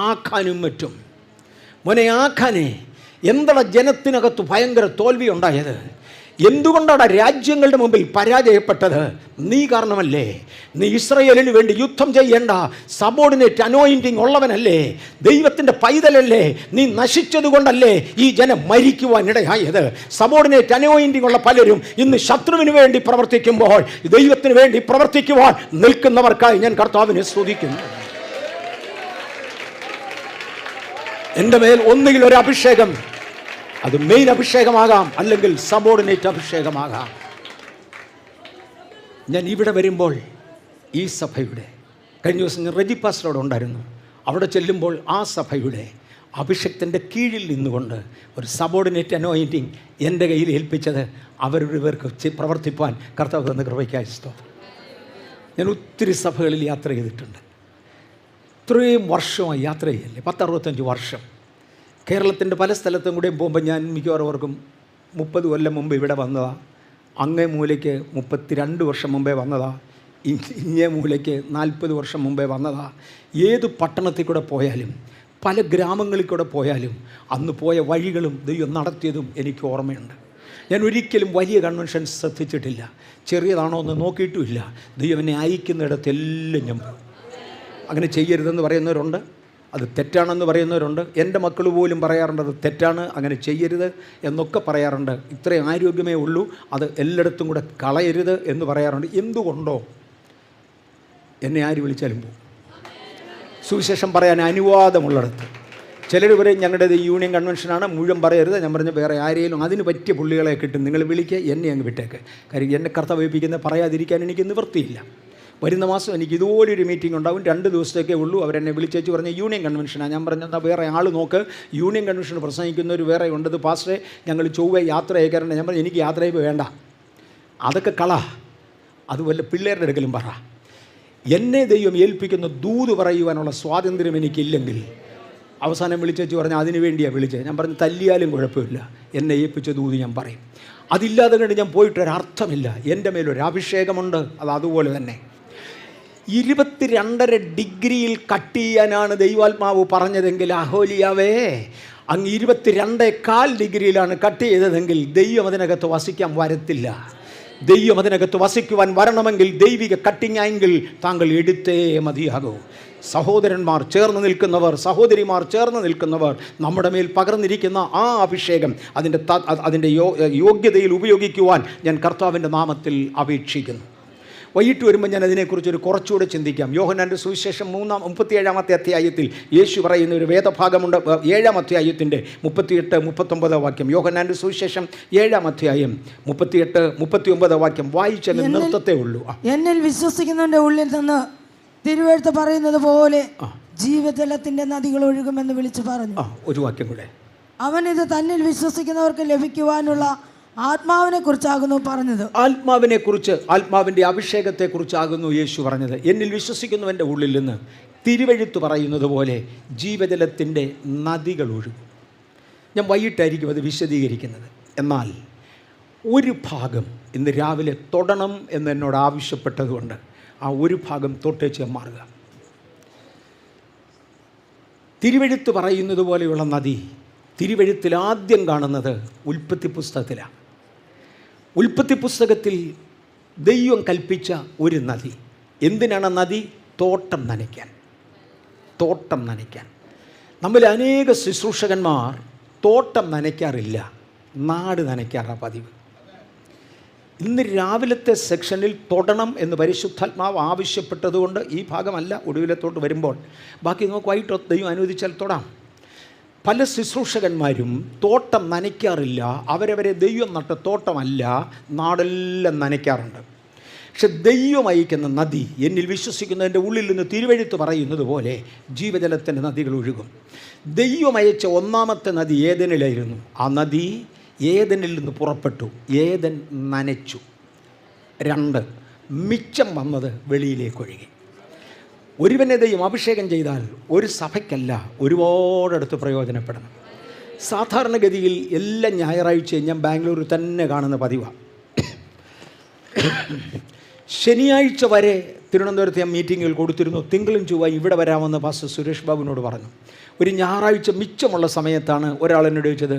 ആഖാനും മറ്റും. മോനെ ആഖാനെ, എന്താണ് ജനത്തിനകത്ത് ഭയങ്കര തോൽവി ഉണ്ടായത്? എന്തുകൊണ്ടാണ് രാജ്യങ്ങളുടെ മുമ്പിൽ പരാജയപ്പെട്ടത്? നീ കാരണമല്ലേ. നീ ഇസ്രായേലിന് വേണ്ടി യുദ്ധം ചെയ്യേണ്ട സബോർഡിനേറ്റ് അനോയിന്റിങ് ഉള്ളവനല്ലേ, ദൈവത്തിൻ്റെ പൈതലല്ലേ. നീ നശിച്ചതുകൊണ്ടല്ലേ ഈ ജനം മരിക്കുവാനിടയായത്. സബോർഡിനേറ്റ് അനോയിന്റിങ് ഉള്ള പലരും ഇന്ന് ശത്രുവിന് വേണ്ടി പ്രവർത്തിക്കുമ്പോൾ ദൈവത്തിന് വേണ്ടി പ്രവർത്തിക്കുവാൻ നിൽക്കുന്നവർക്കായി ഞാൻ കർത്താവിനെ സ്തുതിക്കുന്നു. എൻ്റെ മേൽ ഒന്നുകിൽ ഒരു അഭിഷേകം, അത് മെയിൻ അഭിഷേകമാകാം, അല്ലെങ്കിൽ സബോർഡിനേറ്റ് അഭിഷേകമാകാം. ഞാൻ ഇവിടെ വരുമ്പോൾ ഈ സഭയുടെ, കഴിഞ്ഞ ദിവസം ഞാൻ റെജി പാസ്റ്ററോട് ഉണ്ടായിരുന്നു, അവിടെ ചെല്ലുമ്പോൾ ആ സഭയുടെ അഭിഷേകത്തിൻ്റെ കീഴിൽ നിന്നുകൊണ്ട് ഒരു സബോർഡിനേറ്റ് അനോയിന്റിങ് എൻ്റെ കയ്യിൽ ഏൽപ്പിച്ചത് അവരുടെ പേർക്ക് പ്രവർത്തിപ്പാൻ കർത്താവ് തന്ന കൃപയ്ക്കായി സ്തോത്രം. ഞാൻ ഒത്തിരി സഭകളിൽ യാത്ര ചെയ്തിട്ടുണ്ട്. ഇത്രയും വർഷമായി യാത്ര ചെയ്യല്ലേ, 10-65 വർഷം. കേരളത്തിൻ്റെ പല സ്ഥലത്തും കൂടെയും പോകുമ്പോൾ ഞാൻ മിക്കവാറും ഓർക്കും 30 കൊല്ലം മുമ്പ് ഇവിടെ വന്നതാണ്, അങ്ങേ മൂലയ്ക്ക് 32 വർഷം മുമ്പേ വന്നതാണ്, ഇങ്ങേ മൂലയ്ക്ക് 40 വർഷം മുമ്പേ വന്നതാണ്. ഏത് പട്ടണത്തിൽ കൂടെ പോയാലും പല ഗ്രാമങ്ങളിൽ കൂടെ പോയാലും അന്ന് പോയ വഴികളും ദൈവം നടത്തിയതും എനിക്ക് ഓർമ്മയുണ്ട്. ഞാൻ ഒരിക്കലും വലിയ കൺവെൻഷൻസ് ശ്രദ്ധിച്ചിട്ടില്ല, ചെറിയതാണോ എന്ന് നോക്കിയിട്ടുമില്ല. ദൈവം എന്നെ അയക്കുന്നിടത്തെല്ലാം ഞാൻ പോകും. അങ്ങനെ ചെയ്യരുതെന്ന് പറയുന്നവരുണ്ട്, അത് തെറ്റാണെന്ന് പറയുന്നവരുണ്ട്. എൻ്റെ മക്കൾ പോലും പറയാറുണ്ട് അത് തെറ്റാണ്, അങ്ങനെ ചെയ്യരുത് എന്നൊക്കെ പറയാറുണ്ട്. ഇത്രയും ആരോഗ്യമേ ഉള്ളൂ, അത് എല്ലായിടത്തും കൂടെ കളയരുത് എന്ന് പറയാറുണ്ട്. എന്തുകൊണ്ടോ എന്നെ ആര് വിളിച്ചാലും പോകും. സുവിശേഷം പറയാൻ അനുവാദമുള്ളിടത്ത്. ചിലർ പറയും ഞങ്ങളുടേത് യൂണിയൻ കൺവെൻഷനാണ്, മുഴുവൻ പറയരുത്. ഞാൻ പറഞ്ഞ വേറെ ആരെയും അതിന് പറ്റിയ പുള്ളികളെ കിട്ടും, നിങ്ങൾ വിളിക്കുക, എന്നെ അങ്ങ് വിട്ടേക്ക്. കാര്യം എന്നെ കർത്താവ് ഏൽപ്പിക്കുന്നത് പറയാതിരിക്കാൻ എനിക്ക് നിവൃത്തിയില്ല. വരുന്ന മാസം എനിക്ക് ഇതുപോലൊരു മീറ്റിംഗ് ഉണ്ടാവും, 2 ദിവസത്തേക്കേ ഉള്ളൂ. അവരെന്നെ വിളിച്ചേച്ച് പറഞ്ഞ് യൂണിയൻ കൺവെൻഷനാണ്. ഞാൻ പറഞ്ഞാൽ വേറെ ആൾ നോക്ക്, യൂണിയൻ കൺവെൻഷൻ പ്രസംഗിക്കുന്നവർ വേറെ ഉണ്ടത് പാസ്റ്ററെ, ഞങ്ങൾ ചൊവ്വ യാത്ര അയക്കാറുണ്ട്. ഞാൻ പറഞ്ഞു എനിക്ക് യാത്ര ചെയ്യുമ്പോൾ വേണ്ട, അതൊക്കെ കള, അതുപോലെ പിള്ളേരുടെ അടുക്കലും പറ. എന്നെ ദൈവം ഏൽപ്പിക്കുന്ന ദൂത് പറയുവാനുള്ള സ്വാതന്ത്ര്യം എനിക്കില്ലെങ്കിൽ അവസാനം വിളിച്ചേച്ച് പറഞ്ഞാൽ അതിനു വേണ്ടിയാണ് വിളിച്ചത്. ഞാൻ പറഞ്ഞു തല്ലിയാലും കുഴപ്പമില്ല, എന്നെ ഏൽപ്പിച്ച ദൂത് ഞാൻ പറയും. അതില്ലാതെ കണ്ട് ഞാൻ പോയിട്ടൊരർത്ഥമില്ല. എൻ്റെ മേലൊരു അഭിഷേകമുണ്ട്, അത് അതുപോലെ തന്നെ. 22.5 ഡിഗ്രിയിൽ കട്ട് ചെയ്യാനാണ് ദൈവാത്മാവ് പറഞ്ഞതെങ്കിൽ അഹോലിയാവേ അങ്ങ് 22.25 ഡിഗ്രിയിലാണ് കട്ട് ചെയ്തതെങ്കിൽ ദൈവം അതിനകത്ത് വസിക്കാൻ വരത്തില്ല. ദൈവം അതിനകത്ത് വസിക്കുവാൻ വരണമെങ്കിൽ ദൈവിക കട്ടിങ് ആംഗിൾ താങ്കൾ എടുത്തേ മതിയാകൂ. സഹോദരന്മാർ ചേർന്ന് നിൽക്കുന്നവർ, സഹോദരിമാർ ചേർന്ന് നിൽക്കുന്നവർ, നമ്മുടെ മേൽ പകർന്നിരിക്കുന്ന ആ അഭിഷേകം അതിൻ്റെ യോഗ്യതയിൽ ഉപയോഗിക്കുവാൻ ഞാൻ കർത്താവിൻ്റെ നാമത്തിൽ അപേക്ഷിക്കുന്നു. വൈകിട്ട് വരുമ്പോൾ ഞാൻ അതിനെക്കുറിച്ചൊരു കുറച്ചുകൂടെ ചിന്തിക്കാം. യോഹന്നാൻ്റെ സുവിശേഷം 37-ാമത്തെ അധ്യായത്തിൽ യേശു പറയുന്ന ഒരു വേദഭാഗമുണ്ട്. 7-ാം അധ്യായത്തിൻ്റെ 38-39 വാക്യം. യോഹന്നാൻ്റെ സുവിശേഷം 7-ാം അധ്യായം 38-39 വാക്യം വായിച്ചാൽ നിർത്തത്തേ ഉള്ളൂ. എന്നിൽ വിശ്വസിക്കുന്നവൻ്റെ ഉള്ളിൽ നിന്ന് തിരുവെഴുത്ത് പറയുന്നത് പോലെ ജീവജലത്തിന്റെ നദികൾ ഒഴുകുമെന്ന് വിളിച്ചു പറഞ്ഞു. ഒരു വാക്യം കൂടെ. അവൻ ഇത് തന്നിൽ വിശ്വസിക്കുന്നവർക്ക് ലഭിക്കുവാനുള്ള ആത്മാവിനെ കുറിച്ചാകുന്നു പറഞ്ഞത്. ആത്മാവിനെ കുറിച്ച്, ആത്മാവിൻ്റെ അഭിഷേകത്തെ കുറിച്ചാകുന്നു യേശു പറഞ്ഞത്. എന്നിൽ വിശ്വസിക്കുന്നവൻ്റെ ഉള്ളിൽ നിന്ന് തിരുവെഴുത്ത് പറയുന്നത് പോലെ ജീവജലത്തിൻ്റെ നദികൾ ഒഴുകും. ഞാൻ വൈകിട്ടായിരിക്കും അത് വിശദീകരിക്കുന്നത്. എന്നാൽ ഒരു ഭാഗം ഇന്ന് രാവിലെ തൊടണം എന്ന് എന്നോട് ആവശ്യപ്പെട്ടതുകൊണ്ട് ആ ഒരു ഭാഗം തൊട്ടേച്ച് മാറുക. തിരുവെഴുത്ത് പറയുന്നത് പോലെയുള്ള നദി തിരുവെഴുത്തിൽ ആദ്യം കാണുന്നത് ഉൽപ്പത്തി പുസ്തകത്തിലാണ്. ഉൽപ്പത്തി പുസ്തകത്തിൽ ദൈവം കൽപ്പിച്ച ഒരു നദി. എന്തിനാണ് നദി? തോട്ടം നനയ്ക്കാൻ. തോട്ടം നനയ്ക്കാൻ. നമ്മൾ അനേക ശുശ്രൂഷകന്മാർ തോട്ടം നനയ്ക്കാറില്ല, നാട് നനയ്ക്കാറാണ് പതിവ്. ഇന്ന് രാവിലത്തെ സെക്ഷനിൽ തൊടണം എന്ന് പരിശുദ്ധാത്മാവ് ആവശ്യപ്പെട്ടതുകൊണ്ട് ഈ ഭാഗമല്ല, ഒടുവിലത്തോട്ട് വരുമ്പോൾ ബാക്കി നമുക്ക് വൈകിട്ട് ദൈവം അനുവദിച്ചാൽ തൊടാം. പല ശുശ്രൂഷകന്മാരും തോട്ടം നനയ്ക്കാറില്ല. അവരവരെ ദൈവം നട്ട തോട്ടമല്ല, നാടെല്ലാം നനയ്ക്കാറുണ്ട്. പക്ഷെ ദൈവം അയക്കുന്ന നദി, എന്നിൽ വിശ്വസിക്കുന്നതിൻ്റെ ഉള്ളിൽ നിന്ന് തിരുവെഴുത്ത് പറയുന്നത് പോലെ ജീവജലത്തിൻ്റെ നദികൾ ഒഴുകും. ദൈവം അയച്ച ഒന്നാമത്തെ നദി ഏദനിലായിരുന്നു. ആ നദി ഏദനിൽ നിന്ന് പുറപ്പെട്ടു, ഏദൻ നനച്ചു. 2, മിച്ചം വന്നത് വെളിയിലേക്ക് ഒഴുകി. ഒരുവനെ ദൈവം അഭിഷേകം ചെയ്താൽ ഒരു സഭയ്ക്കല്ല, ഒരുപാടടുത്ത് പ്രയോജനപ്പെടണം. സാധാരണഗതിയിൽ എല്ലാ ഞായറാഴ്ചയും ഞാൻ ബാംഗ്ലൂരിൽ തന്നെ കാണുന്ന പതിവാണ്. ശനിയാഴ്ച വരെ തിരുവനന്തപുരത്ത് ഞാൻ മീറ്റിങ്ങുകൾ കൊടുത്തിരുന്നു. തിങ്കളും ചൊവ്വയും ഇവിടെ വരാമെന്ന് പാസ്റ്റർ സുരേഷ് ബാബുവിനോട് പറഞ്ഞു. ഒരു ഞായറാഴ്ച മിച്ചമുള്ള സമയത്താണ് ഒരാൾ എന്നോട് ചോദിച്ചത്,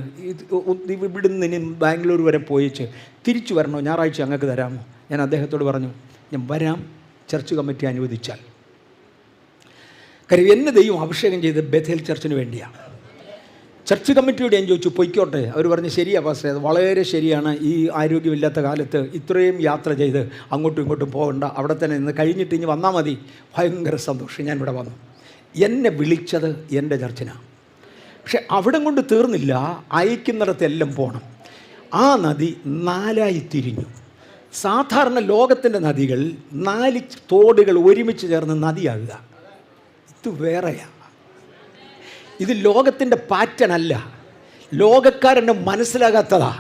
ഇവിടുന്ന് ഇനി ബാംഗ്ലൂർ വരെ പോയിച്ച് തിരിച്ചു വരണോ, ഞായറാഴ്ച അങ്ങക്ക് തരാമോ? ഞാൻ അദ്ദേഹത്തോട് പറഞ്ഞു, ഞാൻ വരാം, ചർച്ച് കമ്മിറ്റി അനുവദിച്ചാൽ. കാര്യം എന്നെ ദൈവം അഭിഷേകം ചെയ്ത് ബഥേൽ ചർച്ചിന് വേണ്ടിയാണ്. ചർച്ച് കമ്മിറ്റിയോട് ഞാൻ ചോദിച്ചു, പൊയ്ക്കോട്ടെ. അവർ പറഞ്ഞു, ശരിയാ പാസ്റ്ററെ, അത് വളരെ ശരിയാണ്. ഈ ആരോഗ്യമില്ലാത്ത കാലത്ത് ഇത്രയും യാത്ര ചെയ്ത് അങ്ങോട്ടും ഇങ്ങോട്ടും പോകണ്ട, അവിടെ തന്നെ നിന്ന് കഴിഞ്ഞിട്ട് ഇനി വന്നാൽ മതി. ഭയങ്കര സന്തോഷം, ഞാനിവിടെ വന്നു. എന്നെ വിളിച്ചത് എൻ്റെ ചർച്ചിനാണ്. പക്ഷെ അവിടെ കൊണ്ട് തീർന്നില്ല, അയക്കുന്നിടത്തെല്ലാം പോകണം. ആ നദി 4ആയി തിരിഞ്ഞു. സാധാരണ ലോകത്തിൻ്റെ നദികൾ 4 തോടുകൾ ഒരുമിച്ച് ചേർന്ന് നദിയാകുക. ഇത് വേറെയാണ്. ഇത് ലോകത്തിൻ്റെ പാറ്റേൺ അല്ല, ലോകക്കാരന് മനസ്സിലാകാത്തതാ.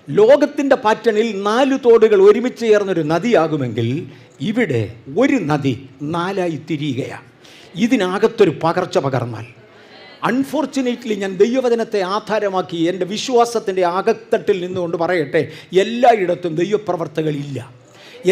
ലോകത്തിൻ്റെ പാറ്റേണിൽ 4 തോടുകൾ ഒരുമിച്ച് ചേർന്നൊരു നദിയാകുമെങ്കിൽ ഇവിടെ ഒരു നദി 4ആയി തിരിയുകയാണ്. ഇതിനകത്തൊരു പകർച്ച പകർന്നാൽ, അൺഫോർച്ചുനേറ്റ്ലി ഞാൻ ദൈവവചനത്തെ ആധാരമാക്കി എൻ്റെ വിശ്വാസത്തിൻ്റെ അകത്തട്ടിൽ നിന്നുകൊണ്ട് പറയട്ടെ, എല്ലായിടത്തും ദൈവപ്രവർത്തകളില്ല,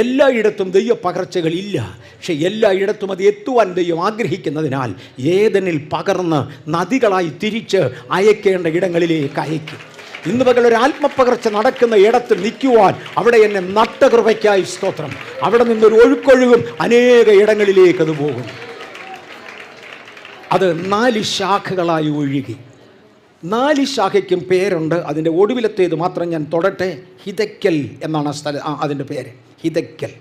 എല്ലായിടത്തും ദൈവ പകർച്ചകളില്ല. പക്ഷെ എല്ലായിടത്തും അത് എത്തുവാൻ ദൈവം ആഗ്രഹിക്കുന്നതിനാൽ ഏദനിൽ പകർന്ന് നദികളായി തിരിച്ച് അയക്കേണ്ട ഇടങ്ങളിലേക്ക് അയക്കും. ഇന്ന് പകൽ ഒരു ആത്മപകർച്ച നടക്കുന്ന ഇടത്ത് നിൽക്കുവാൻ അവിടെ എന്നെ നട്ടകൃപയ്ക്കായി സ്തോത്രം. അവിടെ നിന്നൊരു ഒഴുക്കൊഴുകും, അനേക ഇടങ്ങളിലേക്ക് അത് പോകും. അത് 4 ശാഖകളായി ഒഴുകി. 4 ശാഖയ്ക്കും പേരുണ്ട്. അതിൻ്റെ ഒടുവിലത്തേത് മാത്രം ഞാൻ തൊടട്ടെ. ഹിദക്കൽ എന്നാണ് അതിൻ്റെ പേര്. ഹിദക്കൽ.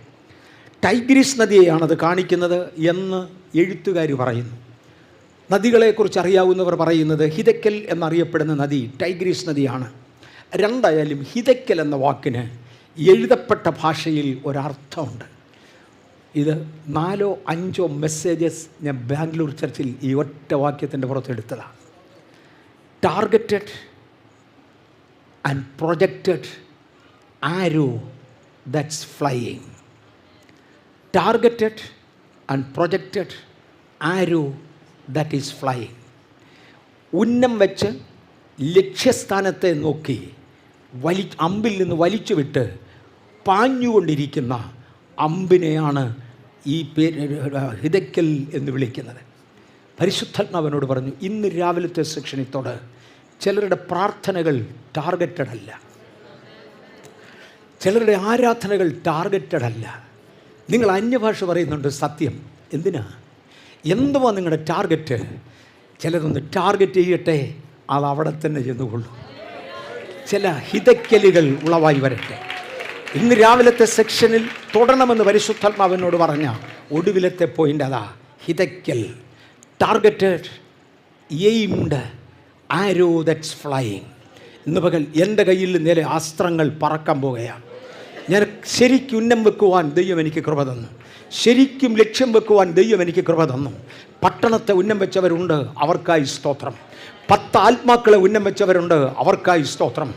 ടൈഗ്രിസ് നദിയെയാണത് കാണിക്കുന്നത് എന്ന് എഴുത്തുകാർ പറയുന്നു. നദികളെക്കുറിച്ച് അറിയാവുന്നവർ പറയുന്നത് ഹിദക്കൽ എന്നറിയപ്പെടുന്ന നദി ടൈഗ്രിസ് നദിയാണ്. 2 ഹിദക്കൽ എന്ന വാക്കിന് എഴുതപ്പെട്ട ഭാഷയിൽ ഒരർത്ഥമുണ്ട്. ഇത് 4 or 5 മെസ്സേജസ് ഞാൻ ബാംഗ്ലൂർ ചർച്ചിൽ ഈ ഒറ്റ വാക്യത്തിൻ്റെ പുറത്തെടുത്തതാണ്. Targeted and projected arrow that's flying. Targeted and projected arrow that is flying. ഉന്നം വെച്ച് ലക്ഷ്യസ്ഥാനത്തെ നോക്കി അമ്പിൽ നിന്ന് വലിച്ചു വിട്ട് പാഞ്ഞുകൊണ്ടിരിക്കുന്ന അമ്പിനെയാണ് ഈ പേര് ഹിദക്കൽ എന്ന് വിളിക്കുന്നത്. പരിശുദ്ധാത്മാവിനോട് പറഞ്ഞു, ഇന്ന് രാവിലത്തെ സെക്ഷനിത്തോട് ചിലരുടെ പ്രാർത്ഥനകൾ ടാർഗറ്റഡ് അല്ല. ചിലരുടെ ആരാധനകൾ ടാർഗറ്റഡ് അല്ല. നിങ്ങൾ അന്യഭാഷ പറയുന്നുണ്ട്, സത്യം. എന്തിനാ? എന്തുവാ നിങ്ങളുടെ ടാർഗറ്റ്? ചിലരൊന്ന് ടാർഗറ്റ് ചെയ്യട്ടെ, അത് അവിടെ തന്നെ ചെന്നുകൊള്ളൂ. ചില ഹിതയ്ക്കലുകൾ ഉളവായി വരട്ടെ. ഇന്ന് രാവിലത്തെ സെക്ഷനിൽ തുടരണമെന്ന് പരിശുദ്ധാത്മാവിനോട് പറഞ്ഞ ഒടുവിലത്തെ പോയിൻ്റ് അതാ, ഹിതയ്ക്കൽ. Targeted, aimed, arrow that's flying. ഇന്ന് പകൽ എൻ്റെ കയ്യിൽ നില അസ്ത്രങ്ങൾ പറക്കാൻ പോകുകയാണ്. ഞാൻ ശരിക്കും ഉന്നം വെക്കുവാൻ ദൈവം എനിക്ക് കൃപ തന്നു. ശരിക്കും ലക്ഷ്യം വെക്കുവാൻ ദൈവം എനിക്ക് കൃപ തന്നു. പട്ടണത്തെ ഉന്നം വെച്ചവരുണ്ട്, അവർക്കായി സ്തോത്രം. 10 ആത്മാക്കളെ ഉന്നം വെച്ചവരുണ്ട്, അവർക്കായി സ്തോത്രം.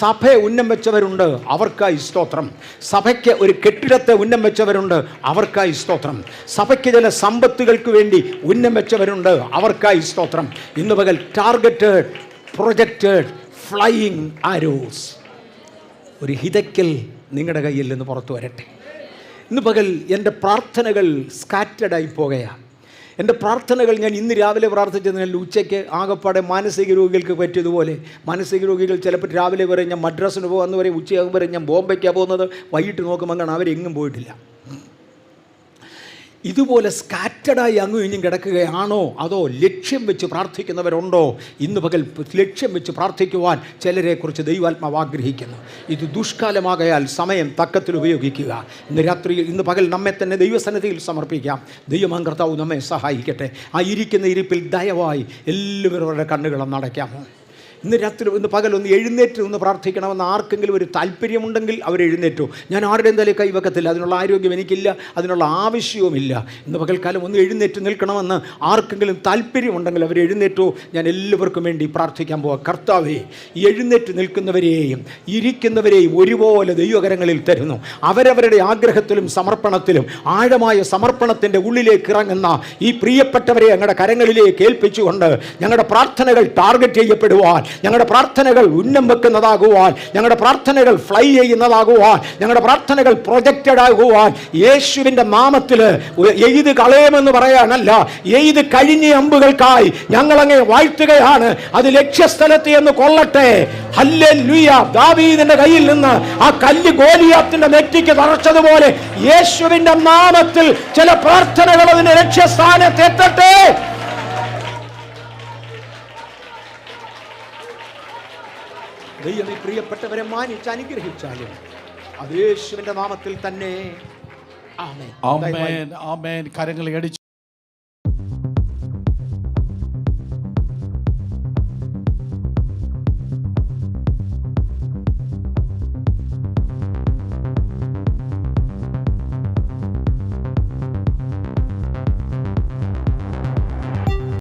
സഭയെ ഉന്നം വെച്ചവരുണ്ട്, അവർക്കായി സ്തോത്രം. സഭയ്ക്ക് ഒരു കെട്ടിടത്തെ ഉന്നം വെച്ചവരുണ്ട്, അവർക്കായി സ്തോത്രം. സഭയ്ക്ക് ചില സമ്പത്തുകൾക്ക് വേണ്ടി ഉന്നം വെച്ചവരുണ്ട്, അവർക്കായി സ്തോത്രം. ഇന്ന് പകൽ ടാർഗറ്റഡ്, പ്രൊജക്റ്റഡ്, ഫ്ലൈയിങ് ആരോസ്, ഒരു ഹിതയ്ക്കൽ നിങ്ങളുടെ കയ്യിൽ നിന്ന് പുറത്തു വരട്ടെ. ഇന്ന് പകൽ എൻ്റെ പ്രാർത്ഥനകൾ സ്കാറ്റഡായി പോകുകയാണ്. എൻ്റെ പ്രാർത്ഥനകൾ ഞാൻ ഇന്ന് രാവിലെ പ്രാർത്ഥിച്ചതിനാൽ ഉച്ചയ്ക്ക് ആകപ്പാടെ മാനസിക രോഗികൾക്ക് പറ്റിയതുപോലെ, മാനസിക രോഗികൾ ചിലപ്പോൾ രാവിലെ പറയും ഞാൻ മദ്രാസിന് പോകാമെന്ന് പറയും, ഉച്ചയാകും പറയും ഞാൻ ബോംബെക്കാണ് പോകുന്നത്, വൈകിട്ട് നോക്കുമ്പോൾ കാണാൻ അവരെങ്ങും പോയിട്ടില്ല. ഇതുപോലെ സ്കാറ്റഡായി അങ്ങും ഇനിയും കിടക്കുകയാണോ, അതോ ലക്ഷ്യം വെച്ച് പ്രാർത്ഥിക്കുന്നവരുണ്ടോ? ഇന്ന് പകൽ ലക്ഷ്യം വെച്ച് പ്രാർത്ഥിക്കുവാൻ ചിലരെക്കുറിച്ച് ദൈവാത്മാവ് ആഗ്രഹിക്കുന്നു. ഇത് ദുഷ്കാലമാകയാൽ സമയം തക്കത്തിൽ ഉപയോഗിക്കുക. ഇന്ന് രാത്രിയിൽ, ഇന്ന് പകൽ നമ്മെ തന്നെ ദൈവസന്നിധിയിൽ സമർപ്പിക്കാം. ദൈവമാം കർത്താവ് നമ്മെ സഹായിക്കട്ടെ. ആ ഇരിക്കുന്ന ഇരിപ്പിൽ ദയവായി എല്ലാവരുടെ കണ്ണുകളും അടയ്ക്കാമോ? ഇന്ന് രാത്രി, ഇന്ന് പകലൊന്ന് എഴുന്നേറ്റ് ഒന്ന് പ്രാർത്ഥിക്കണമെന്ന് ആർക്കെങ്കിലും ഒരു താല്പര്യമുണ്ടെങ്കിൽ അവരെഴുന്നേറ്റു. ഞാൻ ആരുടെയും തലയിൽ കൈവക്കത്തില്ല, അതിനുള്ള ആരോഗ്യം എനിക്കില്ല, അതിനുള്ള ആവശ്യവുമില്ല. ഇന്ന് പകൽക്കാലം ഒന്ന് എഴുന്നേറ്റ് നിൽക്കണമെന്ന് ആർക്കെങ്കിലും താല്പര്യമുണ്ടെങ്കിൽ അവരെഴുന്നേറ്റു. ഞാൻ എല്ലാവർക്കും വേണ്ടി പ്രാർത്ഥിക്കാൻ പോവാം. കർത്താവേ, എഴുന്നേറ്റ് നിൽക്കുന്നവരെയും ഇരിക്കുന്നവരെയും ഒരുപോലെ ദൈവകരങ്ങളിൽ തരുന്നു. അവരവരുടെ ആഗ്രഹത്തിലും സമർപ്പണത്തിലും ആഴമായ സമർപ്പണത്തിൻ്റെ ഉള്ളിലേക്ക് ഇറങ്ങുന്ന ഈ പ്രിയപ്പെട്ടവരെ ഞങ്ങളുടെ കരങ്ങളിലേക്ക് ഏൽപ്പിച്ചുകൊണ്ട് ഞങ്ങളുടെ പ്രാർത്ഥനകൾ ടാർഗറ്റ് ചെയ്യപ്പെടുവാൻ, ഞങ്ങളുടെ പ്രാർത്ഥനകൾ ഉന്നം വെക്കുന്നതാകുവാൻ, ഞങ്ങളുടെ പ്രാർത്ഥനകൾ ഫ്ലൈ ചെയ്യുന്നതാകുവാൻ, ഞങ്ങളുടെ പ്രാർത്ഥനകൾ പ്രൊജക്റ്റഡ് ആകുവാൻ യേശുവിൻ്റെ നാമത്തിൽ എഴുതി കളയുമെന്ന് പറയാനല്ല, എഴുതി കഴിഞ്ഞ അമ്പുകൾക്കായി ഞങ്ങളങ്ങേ വാഴ്ത്തുകയാണ്. അത് ലക്ഷ്യസ്ഥലത്ത് എന്ന് കൊള്ളട്ടെ. ഹല്ലേലൂയ. ദാവീദിന്റെ കയ്യിൽ നിന്ന് ആ കല്ല് ഗോലിയാത്തിന്റെ നെറ്റിക്ക് തറച്ചതുപോലെ യേശുവിന്റെ നാമത്തിൽ ചില പ്രാർത്ഥനകൾ അതിന്റെ ലക്ഷ്യസ്ഥാനത്ത് എത്തട്ടെ. ദൈവമേ, പ്രിയപ്പെട്ടവരെ മാനിച്ച് അനുഗ്രഹിച്ചാലും അത് യേശുവിന്റെ നാമത്തിൽ തന്നെ. ആമേൻ. ആമേൻ. ആമേൻ. കരങ്ങൾ അടിച്ചു.